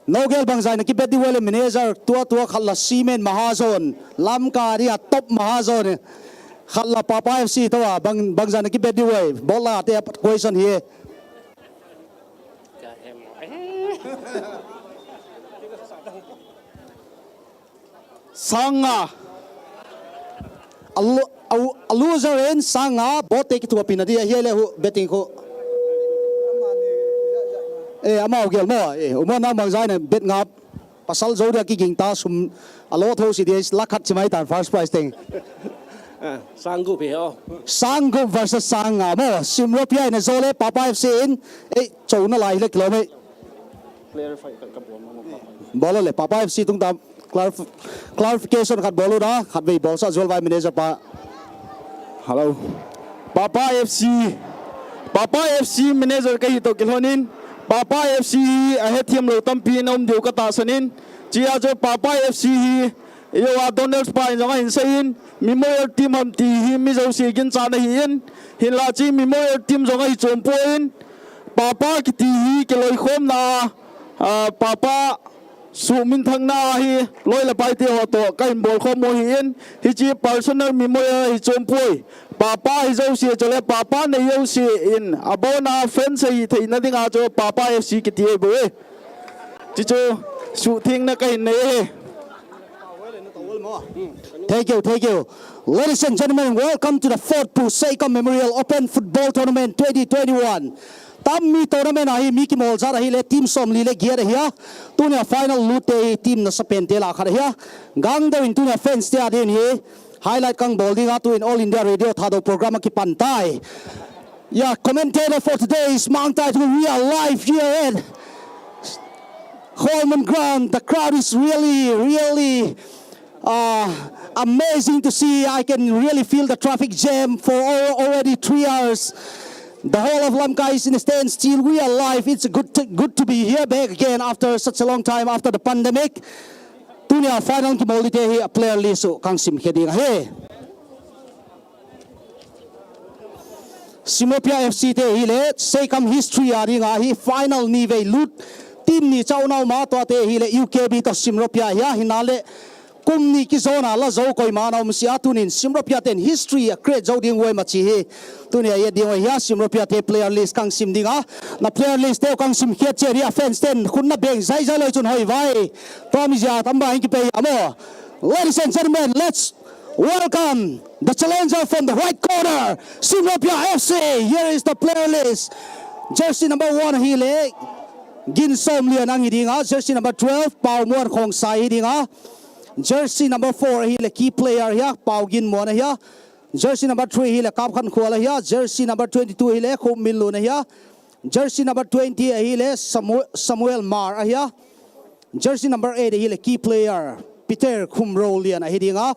Nogel bangzai na kibet di wale manager tua khala cement mahazon lam ka ria top mahazon khala Papa FC to bangzai na kibet di wale bola te question here. Sanga a loser in sanga bote ki tua pinadi hele hu betting ko amau gel mo umon na mangzai na bet ngap pasal zo da ki ging ta sum alo tho si des lakhat chimai tan first prize thing Sanggup ya. Sanggup versus sanga mo simro pia na zole Papa FC in chou na lai le kilometer clarify ka bolo le Papa FC tung tam clarification khat bolo da khat ve bol sa zol vai manager pa hello Papa FC manager ka hito kilhonin Papa FC ahethiam lo tampi nom diu ka ta sanin chia jo Papa FC hi yo a Donald pa in in sein memorial team am ti hi mi zo si gin cha na hin la chi memorial team zo ngai chom poin Papa ki ti hi ke loi khom na Papa สุมินทังนาฮีลอยละไปเตียวตัวกันบอลข้อมูลหินฮิจี personal memorial ฮิจมปุยป้าป้าฮิเจ้าเสียจะเลยป้าป้าในเยาเสียอินอาบอนาเฟนส์ฮิที่นั่นที่อาจจะป้าป้า FC กิติเอบุยจิจูสุทิ้งนักกันเน่ Thank you, thank you. Ladies and gentlemen, welcome to the 4th S.K Memorial Open Football Tournament 2021. Tammi tournament ahi Miki Molza ahi le team som li le gear hiya. Tunia final lute team na sapen te la khar hiya. Gang da in tunia fans te adin hi. Highlight kang bowling atu in All India Radio thado program ki pantai. Yeah, commentator for today is Mount Title. We are live here at Holman Ground. The crowd is really amazing to see. I can really feel the traffic jam for already 3 hours. The whole of Lamka is in a standstill. We are live. It's good to be here back again after such a long time after the pandemic. Tunia final ki molite hi a player liso kang sim heading he. Simopia FC te hi le say come history ari nga hi final ni ve lut team ni chaunau ma to te hi le UKB to Simopia ya hinale kumni ki zona la zo koi mana um sia tunin Simropia ten history a create zo ding we machi he tunia ye ding ya Simropia te player list kang sim dinga na player list te kang sim khet cheria fans ten khunna beng zai zai loi chun hoi vai promise ya tamba hin ki pe amo. Ladies and gentlemen, let's welcome the challenger from the right corner, Simropia FC. Here is the player list. Jersey number 1 hi le gin som lian ang hidinga. Jersey number 12 Pau Muan Khong Sai hidinga. Jersey number 4 hi le key player here Pau Gin Mo na here. Jersey number 3 hi le Kap Khan Khwala here. Jersey number 22 hi le Khum Min Lu na here. Jersey number 20 hi le Samuel Mar here. Jersey number 8 hi le key player Peter Khum Rolian hidinga.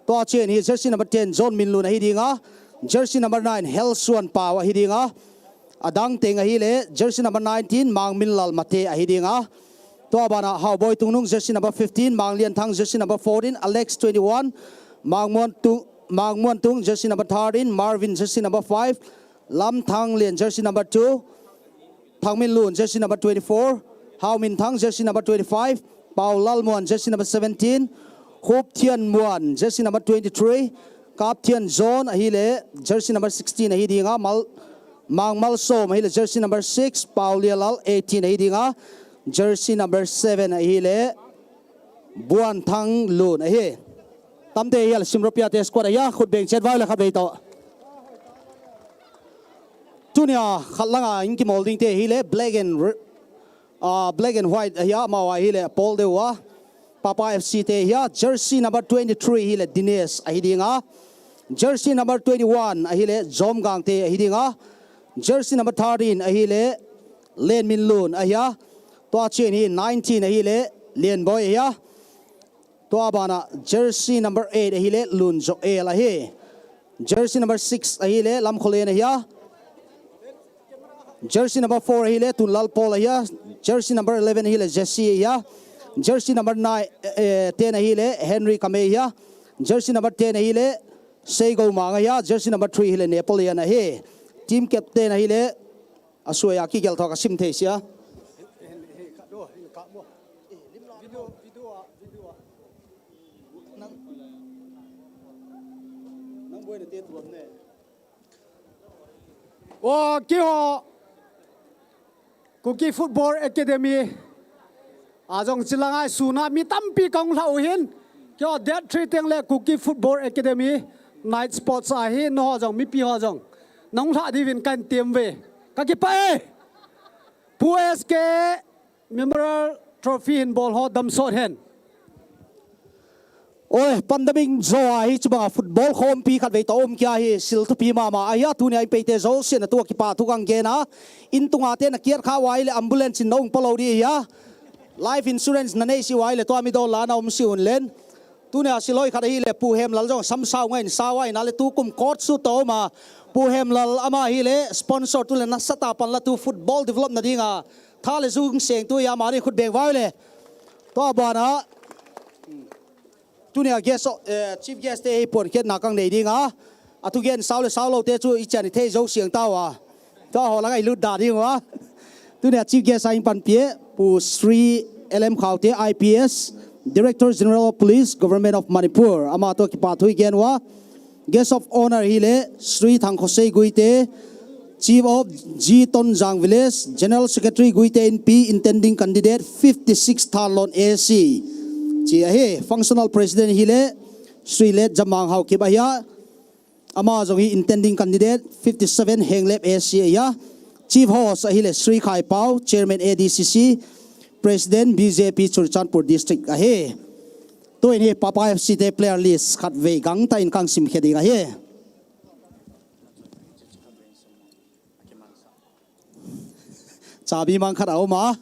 To chen hi jersey number 10 John Min Lu na hidinga. Jersey number 9 Helsuan Pawa hidinga. Adang Teng hi le jersey number 19 Mang Min Lal Mate hidinga. To abana how boy tungnung jersey number 15 Mang Lian Thang jersey number 14 Alex 21 Mang Muan Tung jersey number 13 Marvin jersey number 5 Lam Thang Lian jersey number 2 Thang Min Lun jersey number 24 Hao Min Thang jersey number 25 Pau Lal Muan jersey number 17 Hope Thian Muan jersey number 23 Kap Thian Zone ahile jersey number 16 ahidinga Mang Mal Som ahile jersey number 6 Pau Lialal 18 ahidinga Jersey number 7 ahile Buan Thang Lun ahi tamte yal Simropia te squad ya khut beng chet vai la khat bei to tunia khalanga inki molding te hile black and white ya ma wa hile Paul de wa Papa FC te ya jersey number 23 hile Dines ahidinga jersey number 21 ahile Zomgang te ahidinga jersey number 13 ahile Len Min Lun ahya to chen hi 19 hi le Lien Boy ya to abana jersey number 8 hi le Lun Jo e la hi jersey number 6 hi le Lam Kholen ya jersey number 4 hi le Tun Lal Pol ya jersey number 11 hi le Jesse ya jersey number 10 hi le Henry Kame ya jersey number 10 hi le Seigo Manga ya jersey number 3 hi le Napoleon hi team captain hi le Asuya ki gel thoka sim thesia Wa ki ho Cookie Football Academy Ajong chilangai suna mi tampi kong lau hin kyo that treating le Cookie Football Academy night sports a hi no jong mi pi ho jong nong tha di vin kan tiam ve ka ki pa pu SK Memorial Trophy in ball ho dam sot hen. Oi pandeming zo hi chuma football khom pi khat ve to kya hi sil tu pi ma aya tu ni ai pe te zo sen tu ki pa tu kang gena in tunga te na kier kha wai le ambulance in nong polo ri ya life insurance na nei si wai le to mi do la na si un len tu ne asiloi khat hi le pu hem lal jong sam sao ngai sa wai na le tu kum court su to ma pu hem lal ama hi le sponsor tu le na sata pan la tu football develop na dinga tha le zung seng tu ya ma ri khut beng wai le to bana tunia guest chief guest te pon ket na kang nei dinga atu gen saulo te chu I chani the zo siang ta wa to ho la ngai lut da ding wa tunia chief guest ai pan pie pu Sri LM Khaute IPS Director General of Police Government of Manipur ama to ki pathui genwa guest of honor hile Sri Thangkhosei Guite Chief of G Tonjang Village General Secretary Guite NP intending candidate 56 Thalon AC chi he functional president hile Sri Let Jamang Hau ki bahya ama jong hi intending candidate 57 Henglep AC ya Chief host hile Sri Khai Pau Chairman ADCC President BJP Churchanpur District ahe to in he Papa FC te player list khat ve gang ta in kang sim khedi ahe chabi mang khat au ma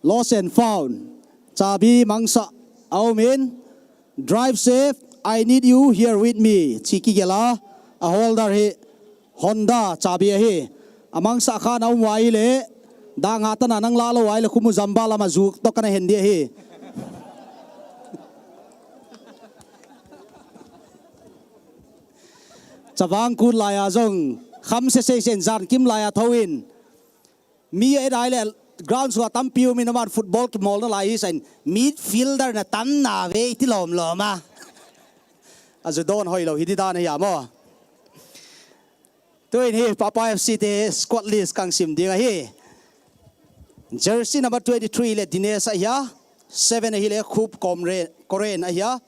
lost and found chabi mangsa au min drive safe I need you here with me chiki gela a holder he Honda chabi ahe amang sa khan au wai le da nga ta nang la lo wai le khumu zamba la ma zuk to kana hendi he chawang kun laya jong kham se sen zan kim laya thawin mi e dai le ground so tam piu mi naman football ki mol na lai sen midfielder na tam na ve ti lom loma azu don hoi lo hidi da na ya mo to in he Papa FC te squad list kang sim dinga he jersey number 23 le Dinesh ahya 7 hi le Khup Koren ahya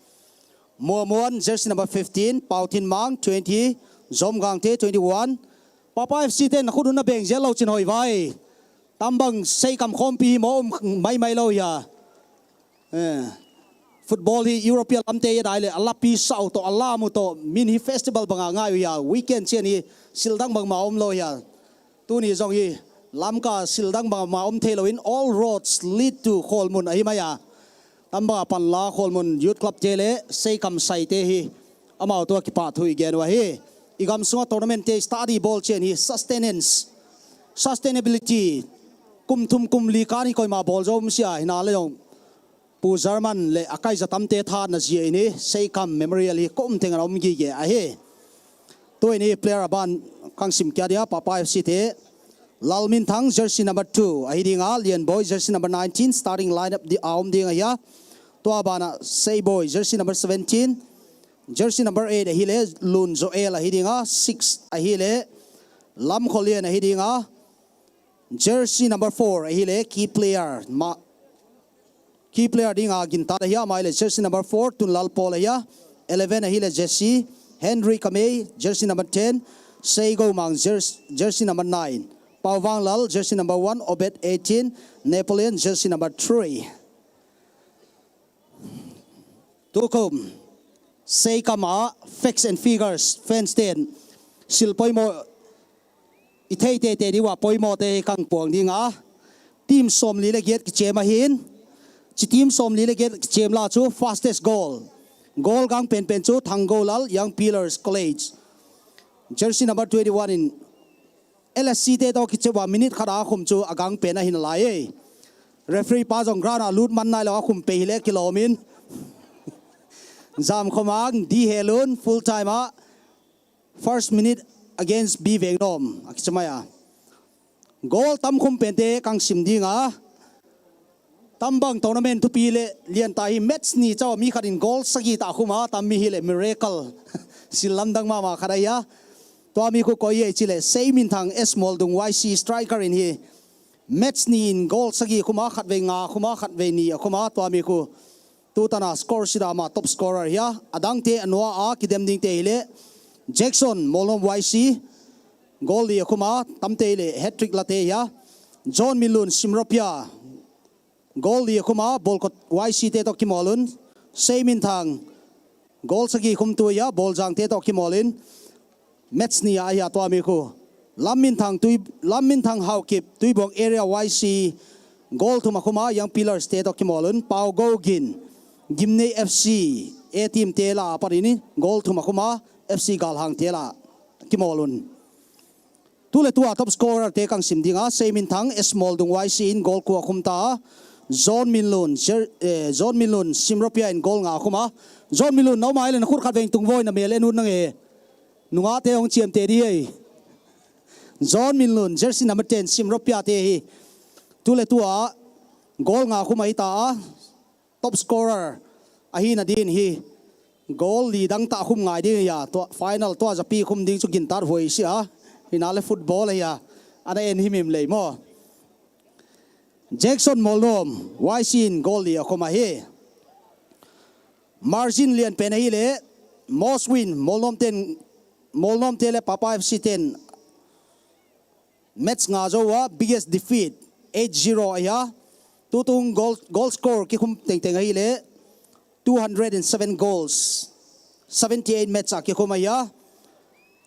Momon jersey number 15 Pautin Mang 20 Zomgang te 21 Papa FC te na khudun na beng zel lo chin hoi vai tambang sei kam khompi mo mai lo ya football hi European amte ya dai le alapi sau to alamu to mini festival banga ngai ya weekend chen hi sildang bang ma lo ya tu ni jong hi lamka sildang bang ma theloin all roads lead to Kholmun ahimaya tamba panla Kholmun youth club tele sei kam sai te hi amao to ki pa thui gen wa hi igam sunga tournament te study ball chen hi sustainability kum thum kum li kani koi ma ball jom sia hina le yong pu German le akai zatam te tha na ji ni sei kam memorial hi kom teng rom gi ge a he to ni player aban kang sim kya dia Papa FC te Lalmin Thang jersey number 2 ahidinga Lian Boy jersey number 19 starting lineup di aum dinga ya to abana Sei Boy jersey number 17 jersey number 8 ahile Lun Joel ahidinga 6 ahile Lam Kholian ahidinga jersey number 4 ahile key player dinga ginta ya maile jersey number 4 Tunlal Paul ya 11 ahile Jesse Henry Kamei jersey number 10 Seigo Mang jersey number 9 Pawang Lal jersey number 1 Obed 18 Napoleon jersey number 3 Tukum Sei Kama facts and figures fans ten silpoi mo ithei te diwa poimo te kang puang dinga team som li le get chema hin chi team som li le get chem la chu fastest goal gang pen chu Thango Lal Young Pillars College jersey number 21 in LSC te to kichewa minute khara khum chu agang pen a hin lai referee pa jong grana lut man nai lo khum pe hile kilomin Zam Khomang di helun full timer first minute against B Vengnom akichmaya goal tam khum pente kang simdinga tambang tournament tu pile lian tai match ni chaw mi kharin goal sagi ta khuma tam mi hile miracle silamdang ma kharaya to mi ko koye chile seimin thang small dung YC striker in hi match ni in goal sagi khuma khatve nga khuma khatve ni khuma to mi ko tu tana score sida ma top scorer ya adang te anwa a kidem ding te ile Jackson Molom YC goal li khuma tamte ile hat trick late ya John Milun Simropia goal li khuma bolkot YC te to kimolun seimin thang goal sagi khum tu ya bol jang te to kimolin match ni ya to mi ko lammin thang how keep tuibong area YC goal to makuma Young Pillars te to kimolun pau go gin Gimne FC A team tela parini goal to makuma FC Galhang tela kimolun tule tua top scorer te kang simdinga seimin thang small dung YC in goal ko khumta John Milun Simropia in goal nga khuma John Milun no mai len khur khat veng tung voi na mel enun nang e nunga te ong chiam te di ei John Milun jersey number 10 Simropia te hi tule tua goal nga khumai ta top scorer ahi na din hi goal li dang ta khum ngai din ya to final to za pi khum ding chu gin tar hoi sia hinale football ya ana en himim lei mo Jackson Molnom Waisin goal li khoma hi margin lian pen hi le most win Molnom tele Papa FC 10 match nga zo wa biggest defeat 8-0 ya tutung goal score ki khum teng hi le 207 goals 78 match ki khuma ya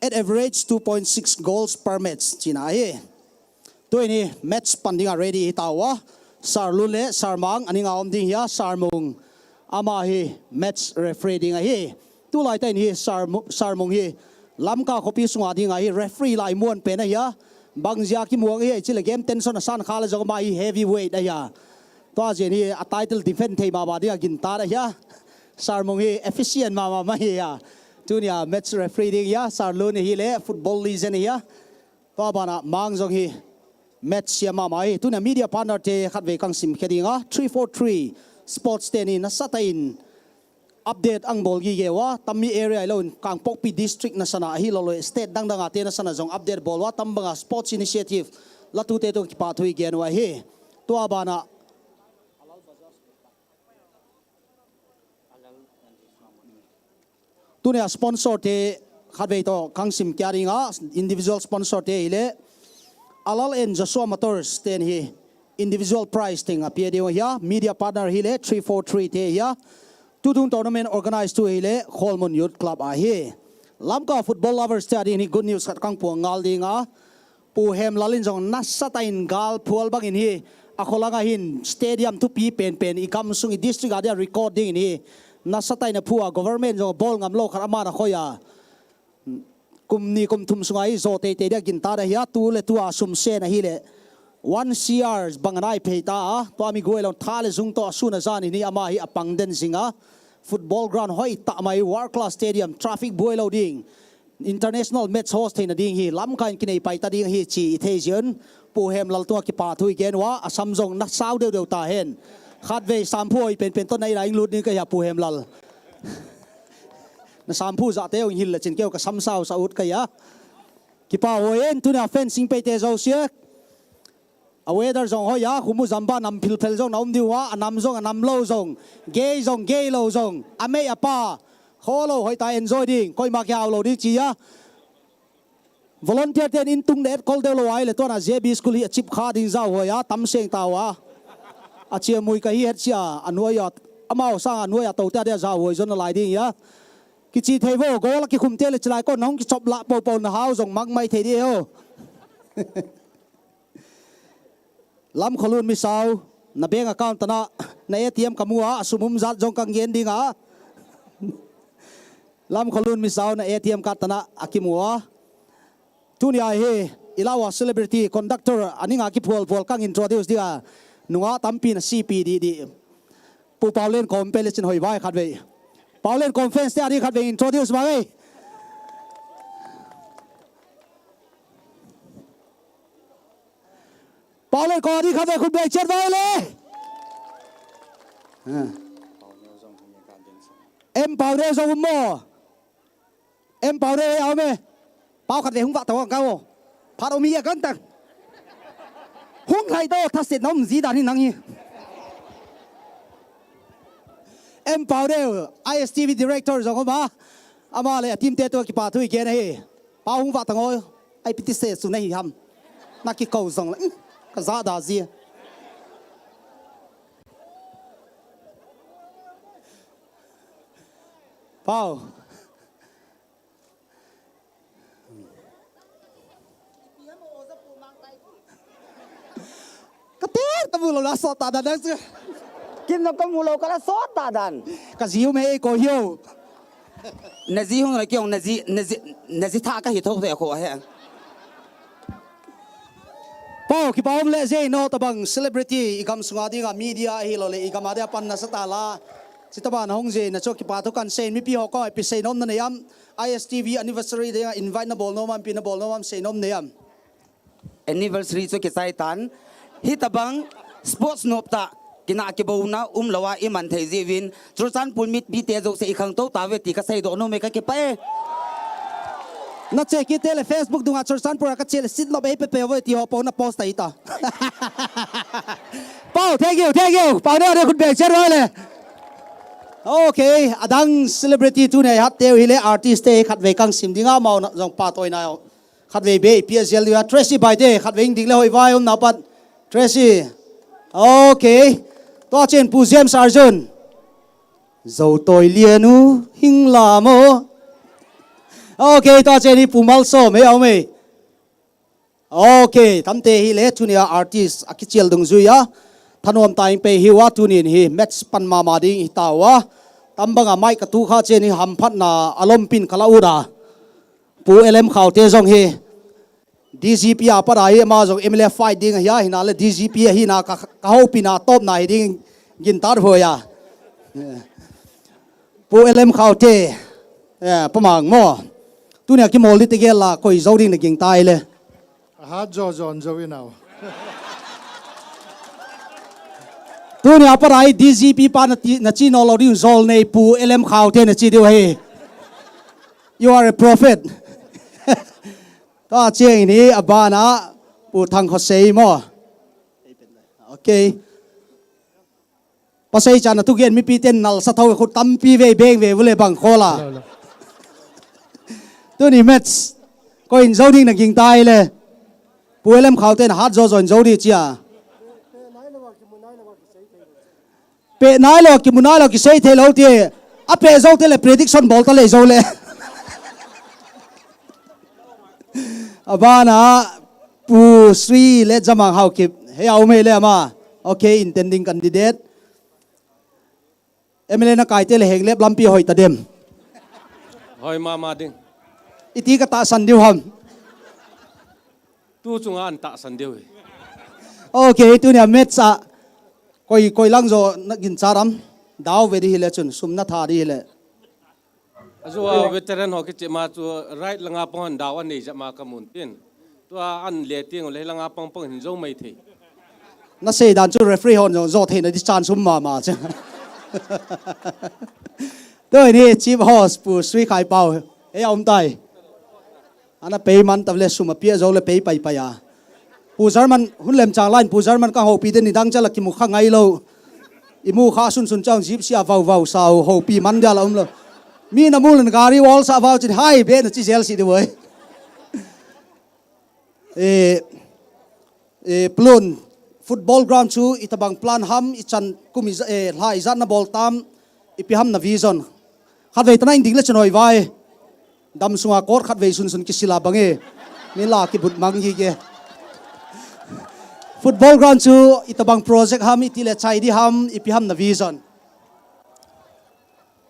at average 2.6 goals per match china hi to ini match panding ready tawa sarlule sarmang ani nga om ding ya sarmung ama hi match referee ding hi tu lai ten hi sarmung hi lamka khopi sunga ding hi referee lai muan pe na ya bangjia ki muang hi chile game tension san khala jo mai heavyweight ya to je ni a title defend thei ma ba dia gin ta da ya sarmung hi efficient ma ya tunia match referee ding ya sarlun hi le football legend ya to bana mang jong hi match ya ma mai tunia media partner te khatve kang sim khedinga 343 sports ten in satain update ang bol gi gewa tammi area alone kang pokpi district na sana hi lolo state dangdanga te na sana jong update bol wa tambanga sports initiative latu te to ki pathui genwa hi to abana tunia sponsor te khatve to kang sim kyaringa individual sponsor te ile alal en Joshua Motors ten hi individual prize thing appear ya media partner hi le 343 te ya Tudung tournament organized to ile Holmon Youth Club ahi lamka football lovers study ni good news kat kang puang ngal dinga pu hem lalin jong nasatain gal pual bangin hi akolanga hin stadium to pi pen ikam sungi district ada recording ni nasatain na puwa government jong bol ngam lo kharama na khoya kumni kum thum sungai zo te dia gintara ya tu le tu asum se na hi le 1 CR banganai peita to ami goelon thale jung to asuna zani ni ama hi apang den singa football ground hoi ta mai war class stadium traffic boilo ding international match host na ding hi lam kan kinai paita ding hi chi thejian pu hem lal to ki pa thui gen wa asam jong na sau deu ta hen khat ve sampoi pen to nai ra ing lut ni ka ya pu hem lal na sampu za te ong hil la chin keu ka sam sau saut ka ya ki pa hoen tu na fencing pe te zo sia a weather zong ho ya khumu zamba nam phil phel zong naum diwa anam zong anam lo zong gay lo zong ame apa kholo hoi ta enjoy ding koi ma kya lo di chi ya volunteer ten in tung net kol de lo ai le to na JB school hi chip kha ding za ho ya tam seng ta wa a chia mui ka hi het sia anoi ya amao sang anoi ya to ta de za ho zon lai ding ya ki chi thei vo go la ki khum te le chlai ko nong ki chop la po na hau zong mang mai thei di ho lam kholun mi sau na bank account na ATM kamua asumum zat jong kang yen dinga lam kholun mi sau na ATM card na akimua tunia he ilawa celebrity conductor aninga ki phol kang introduce dia nuwa tampi na CPD di pu paulen competition hoi vai khatve paulen conference te ani khatve introduce ma ngai Paulo ko di khabe khun be cher vai le em paulo zo mo em paulo ao me pau khat ve hung va taw kao pharo mi ya kan tak hung khai do thasit nom zi da ni nang hi em paulo ISTV director zo ko ba ama le team te to ki pa thui ke nei pau hung va taw ai piti se su nei ham na ki ko zong la za da zi Pau Kater kamu lo la so ta da da Kim no kamu lo kala so ta dan ka ziu me ko hiu nazi hong la kyong nazi tha ka hi thok te ko he Pau ki pau le je no tabang celebrity ikam sunga dinga media hi lo le ikam ada pan na satala sitaban hong je na chok ki pa to kan sen mi pi ho ko pi sei nom na yam ISTV anniversary de invite na bol no man pi na bol no man sei nom ne yam anniversary so ki sai tan hi tabang sports nop ta kina ki bo na lawa iman thei jewin Churchan pulmit bi te jok se khang to ta ve ti ka sei do no me ka ke pa na che ki tele Facebook dunga Churchan pura ka chele sit lo be pe pe wo ti ho po na post ta ita Pau thank you Pau ne kun be che roi le okay adang celebrity tu ne hat te hile artist te khat ve kang sim dinga mau na jong pa toy na khat ve be PSL dia Tracy bai te khat ve ding le hoi vai om na pat Tracy okay to chen pu James Arjun dầu tôi lienu hing la mo okay to chen hi pu mal so me au me okay tam te hi le tunia artist akichel dung zuya thanom time pe hi wa tunin hi match pan ma ma ding itawa tambanga mai ka tu kha chen hi ham phat na alom pin kala uda pu lm khaw te jong hi DGP apa rai ma jong MLA fight ding ya hina le DGP hi na ka ho pina top na hi ding gin tar hoya pu lm khaw te pamang mo tunia ki mol ti gel la koi zo ding na ging tai le ha jo in now tunia apa rai DGP pa na chi no lo ding zol nei pu lm khaw te na chi deu he you are a prophet ta chiang ni abana pu thang kho sei mo okay pasai chan tu gen mi pi ten nal sa thau khu tam pi ve beng ve vule bang khola tu ni match ko in zoning na ging tai le pu lem khau ten hat zo zon zodi chia pe nai lo ki munai lo ki sei the lo ti a pe zo te le prediction bol ta le zo le abana pu sri le jamang hau kip he au me le ma okay intending candidate MLA na kai te le heng lep lampi hoi ta dem hoi ma ding iti ka ta san diu ham tu chunga an ta san diu okay tu nya metsa koi lang zo na gin charam daw ve di hile chun sumna tha di hile azua veteran hoki chema chu right langa pon daw an nei jama kamun tin to an le ting le langa pong pong hin zo mai the na sei dan chu referee hon zo the na di chan sum ma cha tôi ni chief host pu sui khai pau e om tai ana payment tavle suma pia zo le pay pai pa ya pu German hun lem chang line pu German ka ho pi den ni dang chala ki mu kha ngai lo imu kha sun chang jip sia vau sao ho pi man ja la lo mi na mul gari wall sa vau chin hai be na chi gel si de wei plon football ground chu itabang plan ham ichan kumi lai zan na ball tam ipi ham na vision khat ve tana inding le chanoi vai dam sunga kor khat ve sun ki sila bange ni la ki but mang hi ke football ground chu itabang project ham itile chai di ham ipi ham na vision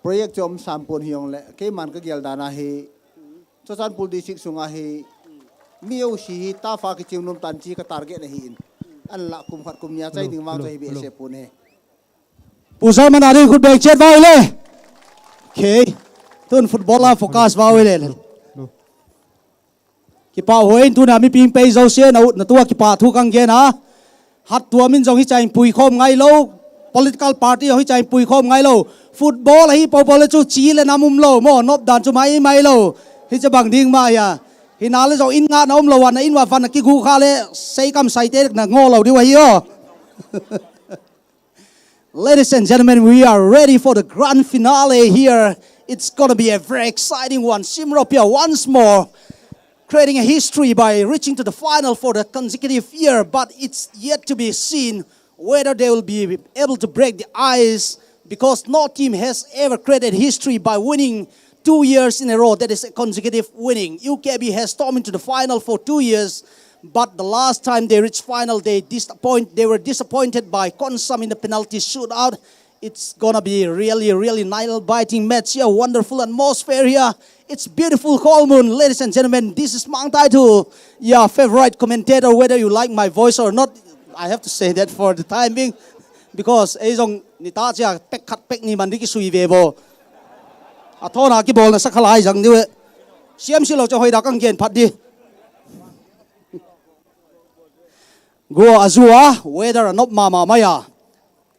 project chom sampon hiong le ke man ka gel dana he Churchan pul district sunga he miu si ta fa ki chimnum tan chi ka target na hi in an la kum khat kum nya chai ding ma chai be se pun he pusar man ari khut bek chet vai le okay tun football la focus vai le ki pa hoin tu na mi ping pe zo se na tua ki pa thu kang ge na hat tua min jong hi chai pui khom ngai lo political party hi chai pui khom ngai lo football hi po le chu chi le namum lo mo nop dan chu mai lo hi cha bang ding ma ya hi na le zo in nga na lo wan na in wa van ki gu kha le sei kam sai te na ngo lo di wa hi yo Ladies and gentlemen, we are ready for the grand finale here. It's going to be a very exciting one. Simropia once more creating a history by reaching to the final for the consecutive year, but it's yet to be seen whether they will be able to break the ice because no team has ever created history by winning 2 years in a row. That is a consecutive winning. UKB has stormed into the final for 2 years. But the last time they reached final, they were disappointed by Konsam in the penalty shootout. It's gonna be really nail-biting match here. Wonderful atmosphere here. It's beautiful Khol Moon, ladies and gentlemen. This is Mang Tai Tu, your favorite commentator. Whether you like my voice or not, I have to say that for the time being, because ezong nita cha pek khat pek ni man di ki sui ve bo. Athona ki bol na sakhalai jang diwe. Siam si lo cho hoi da kang gen phat di. Go azua whether or not mama maya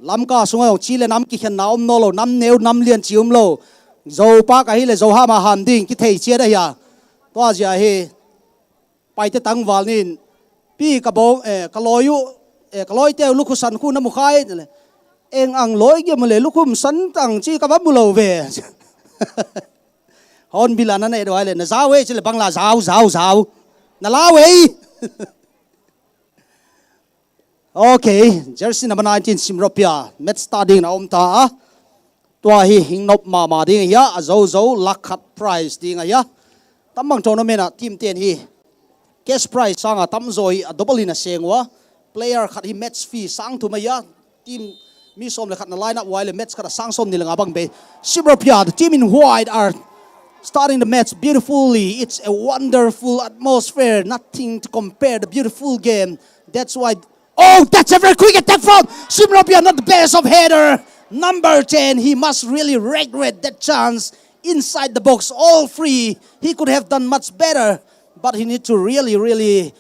lam ka sunga ong chile nam ki khen naom no lo nam neu nam lian chium lo zo pa ka hi le zo ha ma ham ding ki thei chia da ya to a ja he pai te tang wal nin pi ka bo ka loyu ka loi te lu khu san khu na mu khai eng ang loi ge mo le lu khum san tang chi ka ba mu lo ve hon bilana na do le na za we chile bangla zao na la we okay jersey number 19 simropia match starting na ta tua hi hingnop ma ding ya zo lakhat prize ding ya tamang tournament a team 10 hi cash prize sanga tam zoi a double in a sengwa player khat hi match fee sang tu maya team mi som le khat na line up while match khat sang som ni lenga bang be simropia the team in white are starting the match beautifully. It's a wonderful atmosphere. Nothing to compare the beautiful game. That's why. Oh, that's a very quick attack from Simropia, not the best of header. Number 10, he must really regret that chance inside the box, all free. He could have done much better, but he needs to really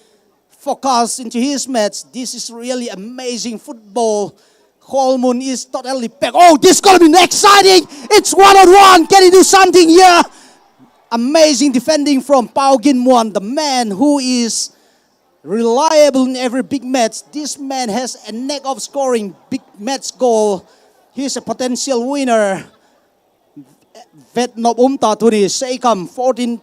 focus into his match. This is really amazing football. Holmun is totally packed. Oh, this is going to be exciting. It's one-on-one. Can he do something here? Amazing defending from Pao Ginmuan, the man who is reliable in every big match. This man has a knack of scoring big match goal. He's a potential winner. Vietnam umta tuni CEREMONY 14th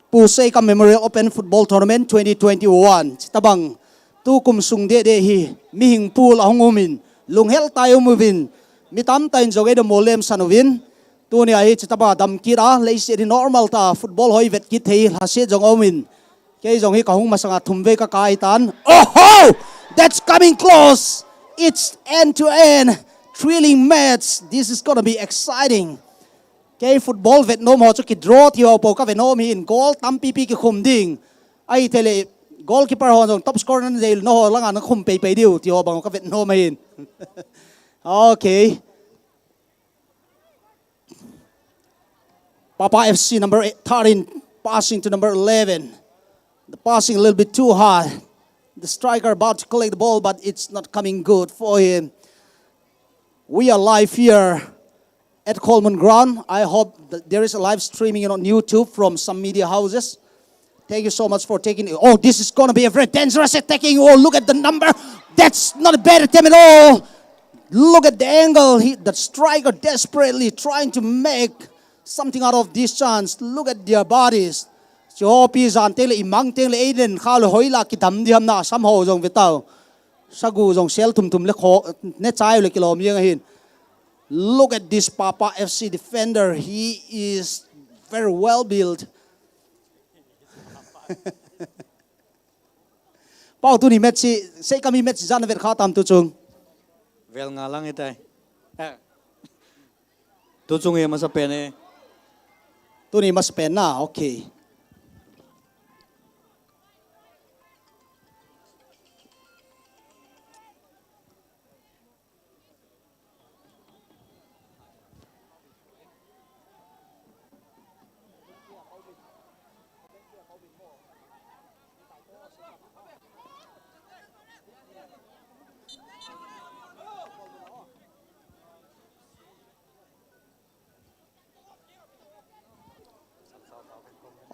S.K Memorial Open Football Tournament 2021. Tabang tu kum sung de hi mihing pool ahongumin lunghel tayo movin mitam tayo joge de molem sanovin. Tu ni ai chitaba dam kira leise di normal ta football hoi vet kit hei hase jong omin ke jong hi kahung masanga thumve ka kaitan. Oh, that's coming close. It's end to end thrilling match. This is gonna be exciting. Ke football Vietnam ho chu ki draw thi ho po ka Vietnam hin goal tam pi ki khum ding ai tele goalkeeper ho jong top scorer nan del no ho langa na khum pe diu ti ho bang ka Vietnam hin. Okay. Papa FC number 13 passing to number 11. The passing a little bit too high. The striker about to collect the ball, but it's not coming good for him. We are live here at Coleman Ground. I hope that there is a live streaming on YouTube from some media houses. Thank you so much for taking it. Oh, this is going to be a very dangerous attacking. Oh, look at the number. That's not a bad attempt at all. Look at the angle. The striker desperately trying to make something out of this chance. Look at their bodies. Cho pizan tele imang tele aiden khalo hoila ki dam diam na sam ho jong vitao. Sagu jong sel tum le kho ne chai le kilom yang hin. Look at this Papa FC defender. He is very well built. Pau tu ni match se kami match jan vet kha tam tu chung. Vel nga lang itai. Tu chung e masa pene. Tu ni mas pen na, okay.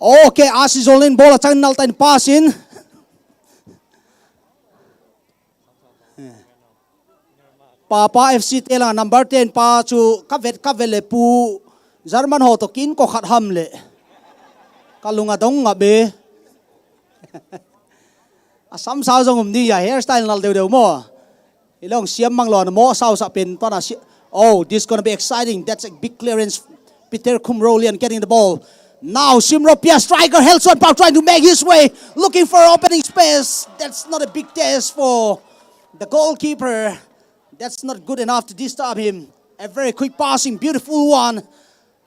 Okay, Asis Olin bola chang naltain passin. Papa FC tela number 10 pa chu kavele pu German ho to kin ko khat hamle. Kalunga dong nga be. Asam sao jong umdi ya hairstyle nal deu mo. Ilong siam mang lo na mo sao sa pin to na. Oh, this is going to be exciting. That's a big clearance. Peter Kumrolian getting the ball. Now Simropia striker Helson Pau trying to make his way, looking for opening space. That's not a big test for the goalkeeper. That's not good enough to disturb him. A very quick passing, beautiful one.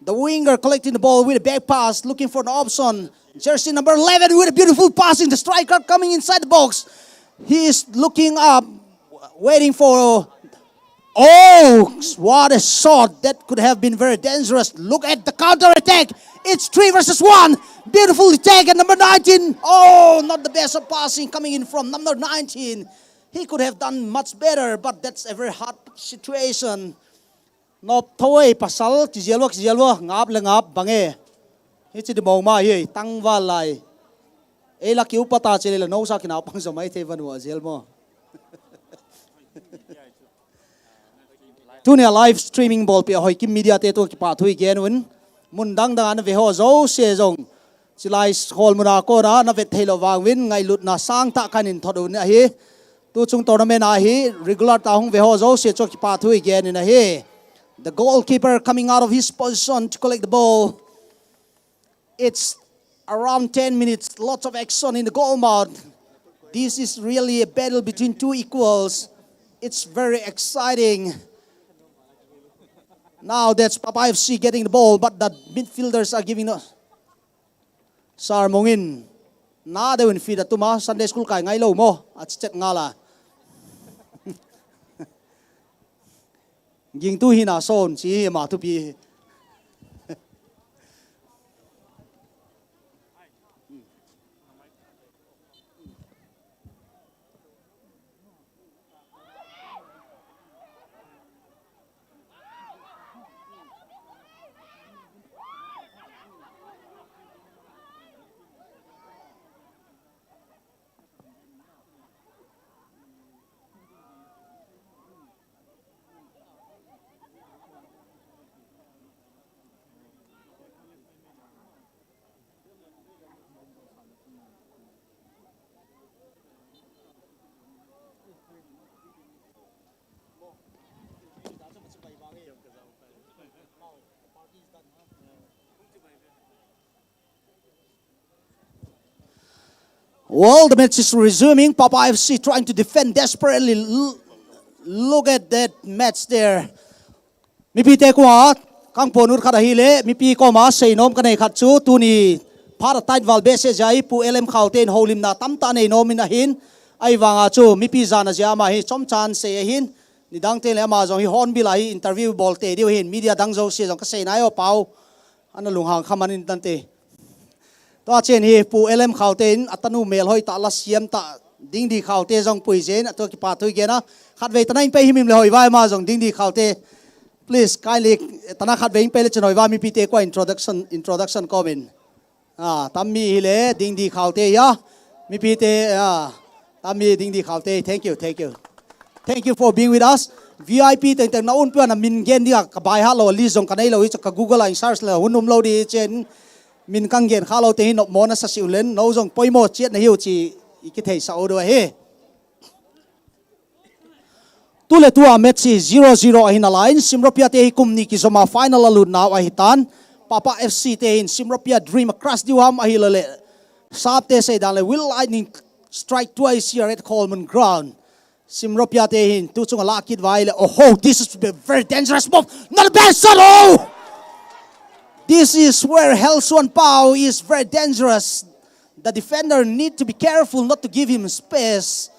The winger collecting the ball with a back pass, looking for an option. Jersey number 11 with a beautiful passing. The striker coming inside the box. He is looking up, waiting for... Oh, what a shot. That could have been very dangerous. Look at the counter attack. It's 3 versus 1. Beautiful attack at number 19. Oh, not the best of passing coming in from number 19. he could have done much better, but that's a very hard situation. Nop thôi pasal ki jelwa ngap le ngap bange. Hi chi de mong ma hi tang wa lai. E la ki upata chele la no sa ki na pang so mai the van wa jel mo. Tunia live streaming ball pe HOIKIM media te to ki pa thui gen win. Mun dang dang an ve ho zo se zong. Silai hol muna ko na vet thelo wang win ngai lut na sang ta kanin thodu na hi. Tu chung tournament a hi regular ta hong ve ho zo se cho ki pa thui gen in a hi. The goalkeeper coming out of his position to collect the ball. It's around 10 minutes, lots of action in the goal mouth. This is really a battle between two equals. It's very exciting. Now that's Papa FC getting the ball, but the midfielders are giving us. Sar Mongin. Na de win feed atuma Sunday school kai ngai lo mo at chet ngala. Ging tu hina son chi ma tu pi. Well, the match is resuming. Papa FC trying to defend desperately. Look at that match there. Mipi te kwa kang ponur khada hile mipi ko ma sei nom ka nei khat chu tu ni phara tait wal be se jai pu LM khauten holim na tam ta nei nom in a hin ai wanga chu mipi jana ja ma hi chom chan se hin ni dang te le ma jong hi hon bi lai interview bol te dio hin media dang zo se jong ka sei nai o pau ana lung hang khamanin tan te to chen hi pu LM khauten atanu mel hoi ta la siam ta ding di khaute jong pui jen to ki pa thui gena khat ve tanain pe himim le hoi vai ma jong ding di khaute. Please kindly tana khat vein pe le chnoi wa mi pi te ko introduction comment tammi hile ding di khaute ya mi pi te tammi ding di khaute. Thank you for being with us. VIP teng teng na un pya na min gen dia ka bai ha lo li jong kanai lo i ka Google ai search la hunum lo di chen min kang gen kha lo te hin mo na sa siulen no jong poimo chiat na hiu chi ki thei sa o do he tule tua match 0-0 ahin line Simropia te kum ni ki zoma final alun now ahitan Papa FC te in Simropia dream across diwam ahilale sap te say dale will lightning strike twice here at Coleman ground. Simropia te hin tu chung la kit vai le oh this is a very dangerous move, not a bad shot. This is where Helsuan Pao is very dangerous. The defender need to be careful not to give him space.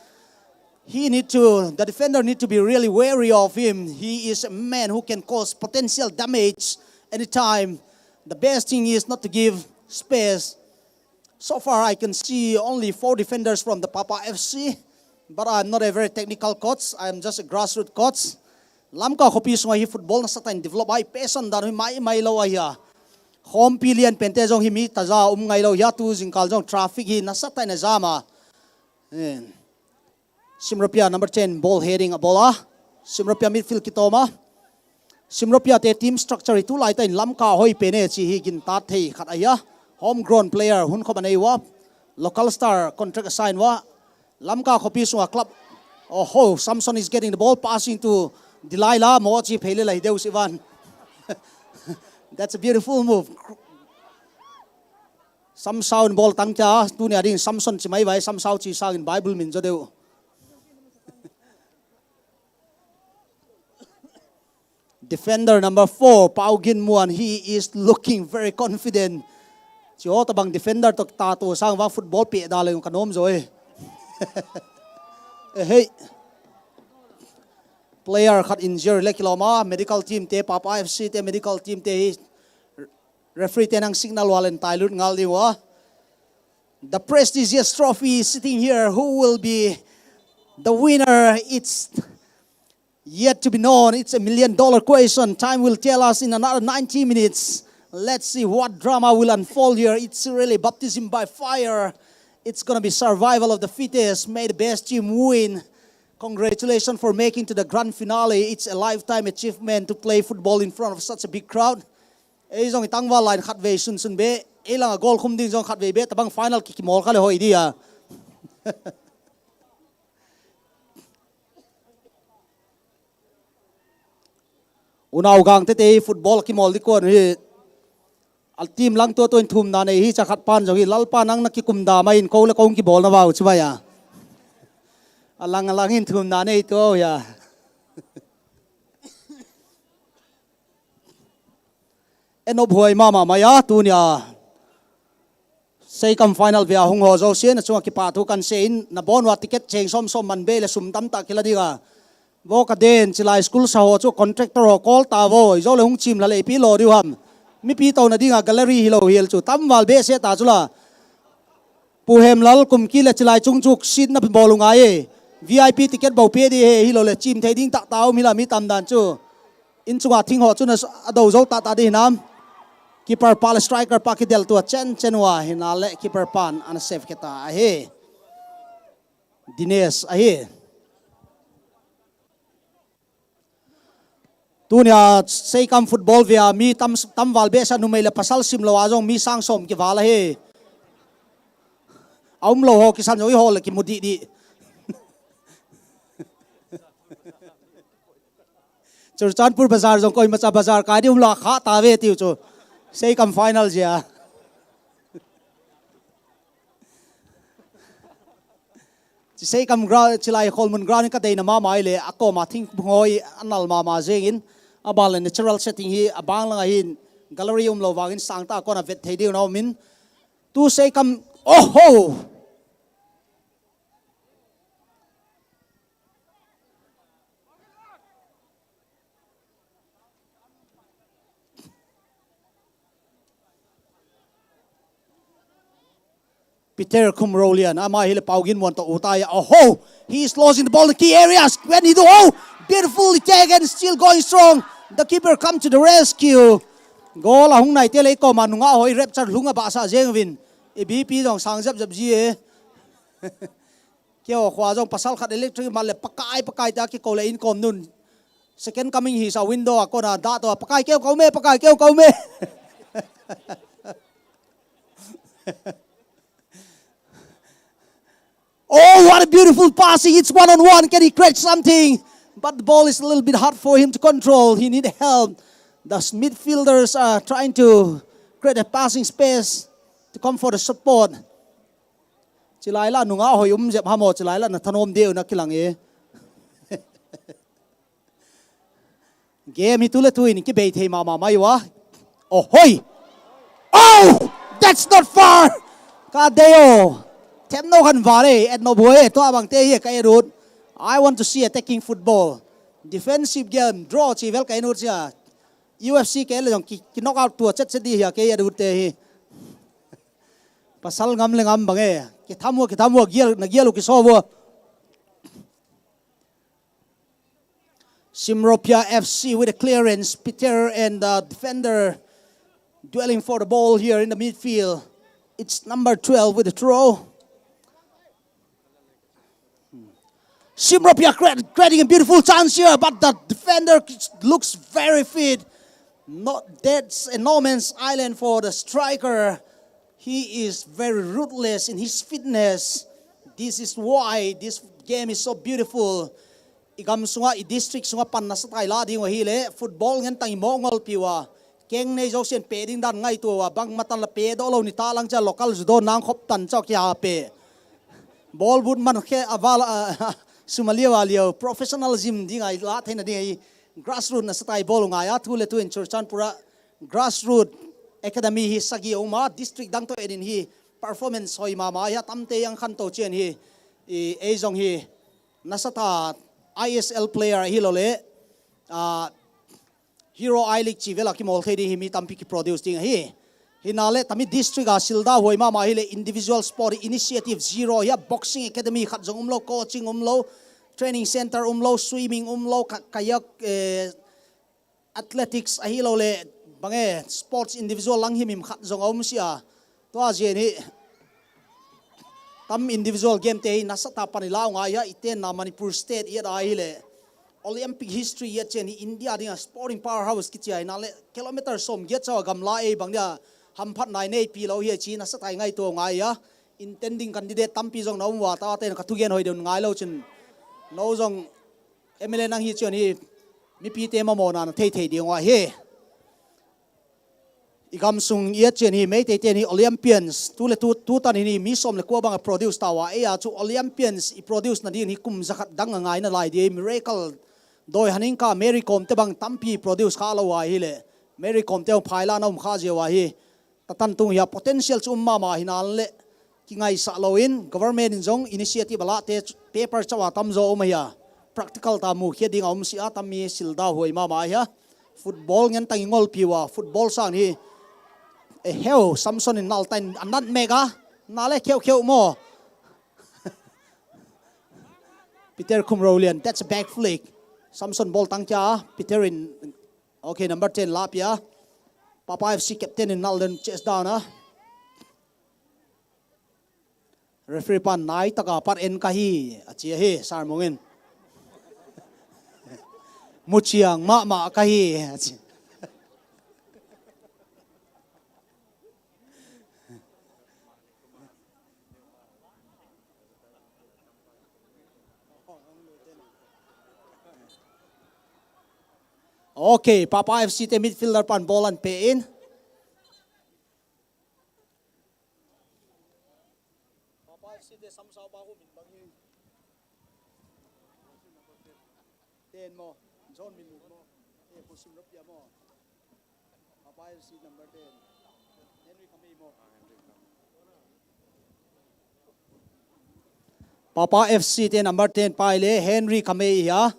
The defender need to be really wary of him. He is a man who can cause potential damage anytime. The best thing is not to give space. So far I can see only 4 defenders from the Papa FC, but I'm not a very technical coach. I'm just a grassroots coach. Lamka hopi sungai football na satain develop ai pesan dan mai lo ya. Home pilian pente jong himi taza ngai lo ya tu jingkal jong traffic hi na satai na zama. Simropia number 10 ball heading a bola. Simropia midfield kitoma. Simropia te team structure itu lai tain lamka hoi pene chi hi gin tat thei khat aya. Homegrown player hun ko banei wa. Local star contract assign wa. Lamka kopi sunga club. Oh, Samson is getting the ball passing to Delilah Mochi phele lai deus Ivan. That's a beautiful move. Some sound ball tang cha tu ni ading Samson chi mai vai some sound chi sang in Bible min jo deu. Defender number 4 Pau Gin Muan, he is looking very confident. Cho tabang defender to ta to sang wa football pe da le kanom rồi. Hey. Player got injured lekiloma medical team te Papa FC te medical team te referee te nang signal walen tailut ngal diwa. The prestigious trophy is sitting here. Who will be The winner, it's yet to be known. It's $1 million question. Time will tell us in another 90 minutes. Let's see what drama will unfold here. It's really baptism by fire. It's going to be survival of the fittest. May the best team win. Congratulations for making to the grand finale. It's a lifetime achievement to play football in front of such a big crowd. Ấy dòng tăng vào line khát về sun bé. Ấy là goal không đi dòng khát về bé. Tabang final kiki mol khá là hồi đi à. Unaw gang tete football ki mol di ko ni. Al team lang to in thum na nei hi cha khat pan jogi lal pa nang nakikum da mai in ko la kong ki ball na waw chubaya. Alang in thum na nei to ya. Eno bhoi mama maya tu nya. Say come final via hung ho zo sien chunga ki pa thu kan se in na bon wa ticket cheng som man be le sum tam ta kila diga. Vô cả đền chỉ là school xã hội cho contractor họ call ta vô rồi hung chim là lấy pi lo điều hầm mi pi tàu na đi ngang gallery hilo hill chu tam wal be se ta chu la pu hem lal kum ki le chilai chung chuk sit na bolung ai VIP ticket bau pe di he hilo le chim thei ding ta tao mi la mi tam dan chu in chunga thing ho chu na ado zo ta di nam keeper pal striker pa ki del tu chen wa hina le keeper pan an save keta he Dines he tunia say kam football via mi tam wal be sa numai le pasal sim lo azong mi sang som ki wala he aum lo ho ki san joi ho le ki mudi di Churchanpur bazar jong koi macha bazar ka di la kha ta ve tiu chu say kam final ja say kam ground chilai kholmun ground ka dei na ma mai le ako ma thing ngoi anal ma jengin abal natural setting hi abang lang hin gallery lo wangin sangta ko na vet thei diu no min tu say kam oh ho Peter Kumrolian, ama hile paugin want to utaya. Oh, he is losing the ball in the key areas. When he do, oh, beautifully taken, still going strong. The keeper come to the rescue. Goal hung nai tele ko manunga hoi rep char lunga ba sa jengwin. E BP dong sang jap ji e. Kyo khwa jong pasal khat electric mal le pakai ta ki ko le in kom nun. Second coming he sa window ko na da to pakai kêu kau me. Oh, what a beautiful passing. It's one-on-one. Can he catch something? But the ball is a little bit hard for him to control. He needs help. The midfielders are trying to create a passing space to come for the support. Chilaila nunga hoi jep hamo chilaila na thanom deu na kilang e. Game hitule tuin ki beit hei mama maiwa. Oh hoi. Oh, that's not far. Kadeo. Tem no kan vare at no boy to abang te hi kai road. I want to see attacking football. Defensive game draw chi vel kai no cha. UFC ke le jong ki knock out to chat di hi ke road te hi. Pasal ngam le ngam bange ki thamu giel na gielu ki so wo. Simropia FC with a clearance. Peter and the defender dwelling for the ball here in the midfield. It's number 12 with the throw. Simropia creating a beautiful chance here, but the defender looks very fit. That's a no man's island for the striker. He is very ruthless in his fitness. This is why this game is so beautiful. Igam sunga I district sunga pan na sa Thailand ding hile football ngan tang mongol piwa. Keng nei jo sian pe ding dan ngai to wa bang matan la pe do lo ni ta lang cha local judo nang khop tan chok ya pe. Ball would man khe aval Sumalia walio professionalism ding ai la thena ding ai grassroots na satai bol nga ya thule tu in Churchanpura grassroots academy hi sagi oma district dang to edin hi performance hoi mama ya tamte yang khan to chen hi e jong hi nasata ISL player hi lole Hero I League chi vela ki mol khedi hi mi tampi ki produce ding hi hinale tami district a silda hoi mama hi le individual sport initiative zero ya boxing academy khat jong umlo coaching umlo training center lo swimming lo kayak athletics ahi lo le bange sports individual lang himim khat zong sia to a ni tam individual game te nasata panila nga ya iten na Manipur state ya dai le Olympic history ya chen India ding sporting powerhouse ki chai na le kilometer som get chaw gamla e bangya hamphat nai nei pi lo hi chi na satai ngai to nga ya intending candidate tampi jong naum wa ta ten kathugen hoi don ngai lo chen no jong MLA nang hi chen hi mi pi te ma mo na thei thei ding wa he igam sung ye chen hi mei te ni Olympians tu le tu tan ni mi som le ko bang produce tawa e a chu Olympians I produce na din hi kum zakat dang ngai na lai de miracle doi haning ka Mary Kom te bang tampi produce kha lo wa hi le Mary Kom te phaila na kha je wa hi tatan tung ya potential chu ma ma hinal le ki ngai sa lo in government in jong initiative la te paper chawa tam zo ma ya practical ta mu kheding si a tam mi silda hoi ma ma ya football ngan tang ngol piwa football sang hi e heo Samson in naltain anat mega nale kheu mo Peter Kumrolian that's a back flick Samson ball tang cha Peter in okay number 10 lapia Papa FC captain in Nalden chest down referee pan nai taka par en kahi achia he sar mongin muchiang ma kahi okay Papa FC te midfielder pan ball and pay in mo John Minuk mo e pusim rupia mo Papa FC number 10 Henry Kamei mo Papa FC te number 10 paile Henry Kamei ya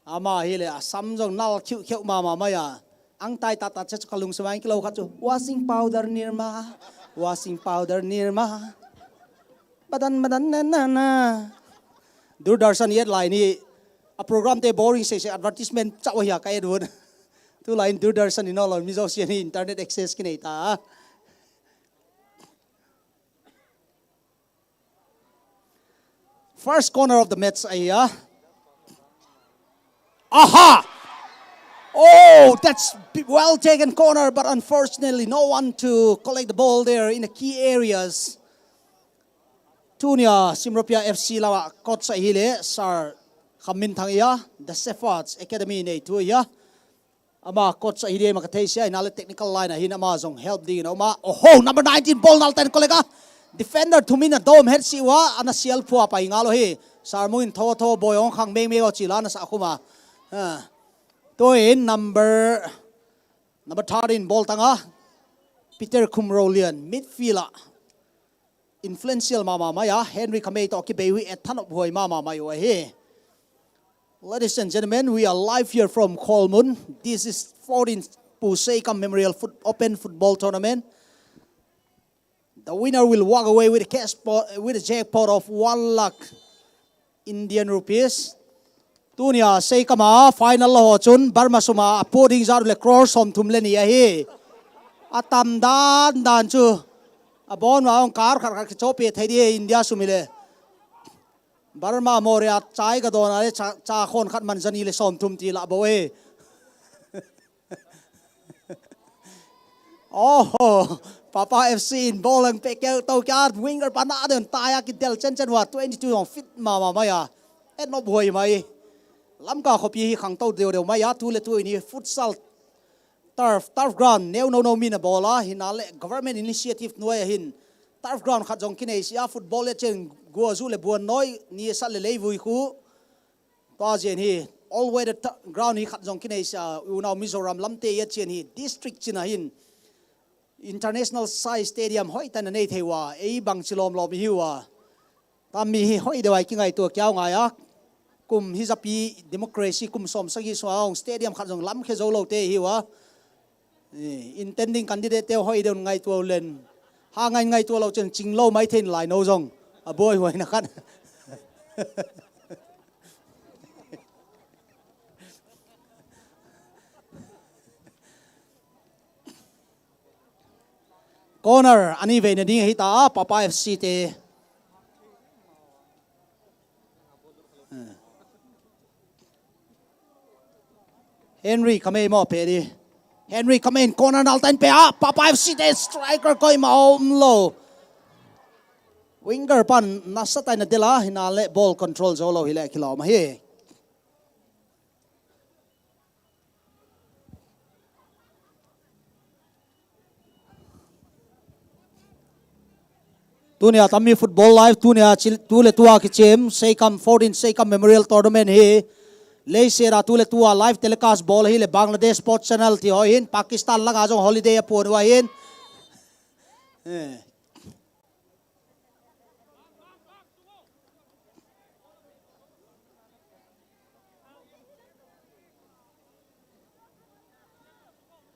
ama hele asam jong nal khiu ma ya ang tai ta cha kalung samai kilo khat chu washing powder nirma badan na Durdarshan yet line ni a program te boring se advertisement chaw ya kai dun tu line Durdarshan in all mizo sian internet access ki nei ta first corner of the match aya aha oh that's well taken corner but unfortunately no one to collect the ball there in the key areas Tunia Simropia FC lawa coach sa hile sar khamin thangya the Shepherds Academy nei tu ya ama coach sa hile makathei sia inale technical line hin ama jong help ding no ma oh number 19 ball nal ten kolega defender thumina dom head siwa ana sial phua pai ngalo hi sar muin tho boyong khang me go chila na sa khuma to in number 13 ball tanga Peter Kumrolian midfielder influential mama maya Henry Kamei to ki bewi at tan of hoi mama mayo he ladies and gentlemen we are live here from Kolmun this is 14th S.K Memorial Open Football Tournament the winner will walk away with a jackpot of 1 lakh Indian rupees tunia sei kama final ho chun Burma suma apoding zar le cross som thum le ni hi atam dan chu abon wa ong kar khar chope thai di India sumile Burma moria chai ga don ale cha khon khat man jani le som thum ti la bo e oh Papa FC in ball ang pekel to kar winger pana den taya ki del chen wa 22 on fit mama maya et no boy mai lam ka khopi khang to deu maya tu le tu ni futsal turf ground no mina bola hinale government initiative noya hin turf ground khat jong kinai sia football le chen go zu le buan noi ni sa le lei vui khu pa jen hi all way the ground hi khat jong kinai sia unau Mizoram lamte ye chen hi district china hin international size stadium hoi tan nei thewa ei bang chilom lo mi hiwa tam mi hi hoi dewai ki ngai to kyau nga ya kum hi zapi democracy kum som sagi swang stadium khat jong lam khe zo lo te hiwa intending candidate te hoi don ngai to len ha ngai to lo chen chinglo mai thein lai no jong boy hoy na kan corner ani ve na ding hita Papa FC te Henry kame mo pe di Henry come in corner naltan pe Papa FC te striker koi ma lo winger pan nasa tay na dila hinale ball control zolo hile kilo ma hi Tunia Tammy Football Live Tunia Tule Tua Kichim CEREMONY 14th S.K Memorial Tournament hi Leisera Tule Tua live telecast ball hi le Bangladesh Sports Channel ti hoin Pakistan laga jong holiday pon wa hin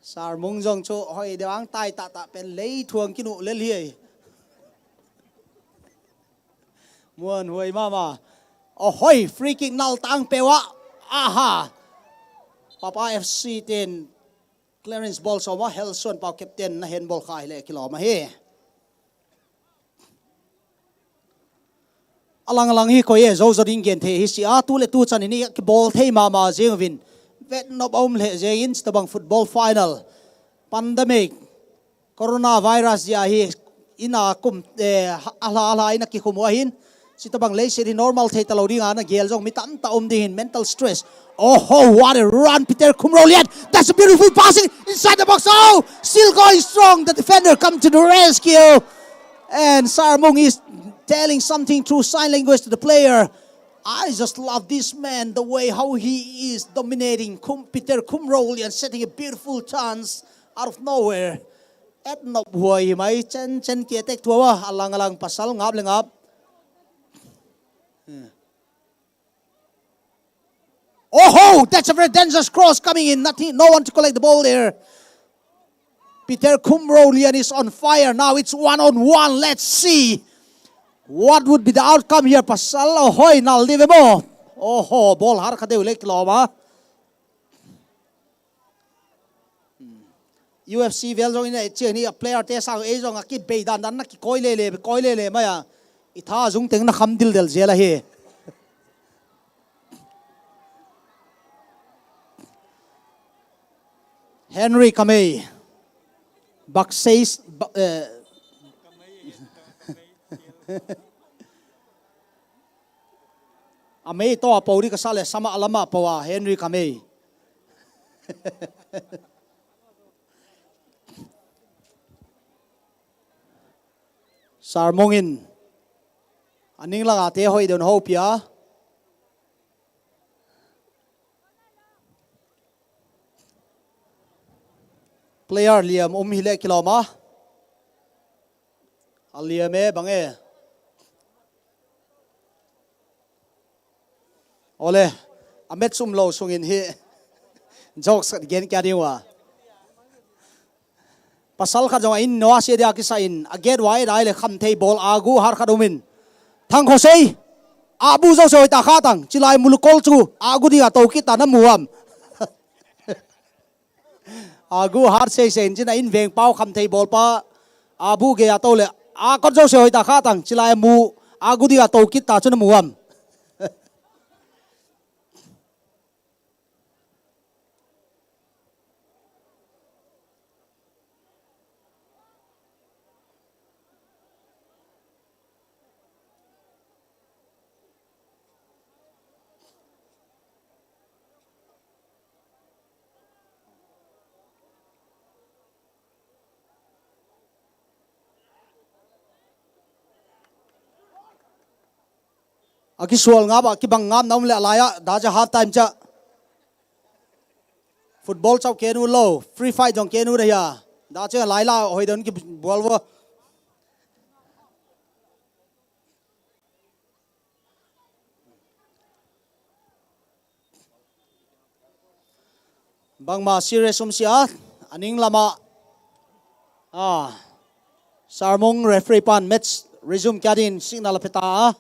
Sar mung jong chu hoi dewang tai ta pen lei thuang kinu le li Muan huay mama. Ahoy, free kick nal tang pewa. Aha. Papa FC 10 clearance ball so ma Helson pau captain na handball khai le kilo ma he. Alang hi ko ye zo zo ding gen the hi si a tu le tu chan ni ki ball thei mama jeng win. Vet no om le jeng stabang football final. Pandemic coronavirus ya hi ina kum ala ina ki khumwahin sitabang leisure normal thei taloding ana gel jong mitan ta din mental stress. Oh, what a run, Peter Kumrolian. That's a beautiful passing inside the box. Oh, still going strong. The defender come to the rescue. And Sarmung is telling something through sign language to the player. I just love this man, the way how he is dominating Peter Kumrolian, setting a beautiful chance out of nowhere. At no boy, my chen kia tek tua alang pasal ngap lengap. Oh, that's a very dangerous cross coming in. No one to collect the ball there. Peter Kumrolian is on fire. Now it's 1-on-1. Let's see what would be the outcome here. Pasal ahoy nal di mo. Oh, ball har kade ulek loma. UFC vel in a player te sang e jong aki beidan dan na ki koile maya. Itha jung teng na khamdil del jela he. Henry Kamei. Buck says Amei to pauri ka sale sama alama pawa Henry Kamei. Sarmongin aning lang ate hoi don hope ya. Player Liam hile kiloma. Liam bange. Ole amet sumlo sungin hi. Jokes again kya diwa. Pasal ka jong in no ase dia kisain aget wai dai le kham thei ball agu har khadumin. Thang khosei abu zo soi ta khatang chilai mulukol chu agu dia to ki ta na muam. Agu har sei jina in veng pau kham thei bol pa abu ge ato le a kon zo soi ta khatang chilai mu agu dia to ki ta chuna muam. Aki sual ngap aki bang ngam naum le alaya daja half time cha football chau kenu lo free fight jong kenu re ya da che laila hoi don ki ball wo bang ma serious sia aning lama Sarmong referee pan match resume kya din signal peta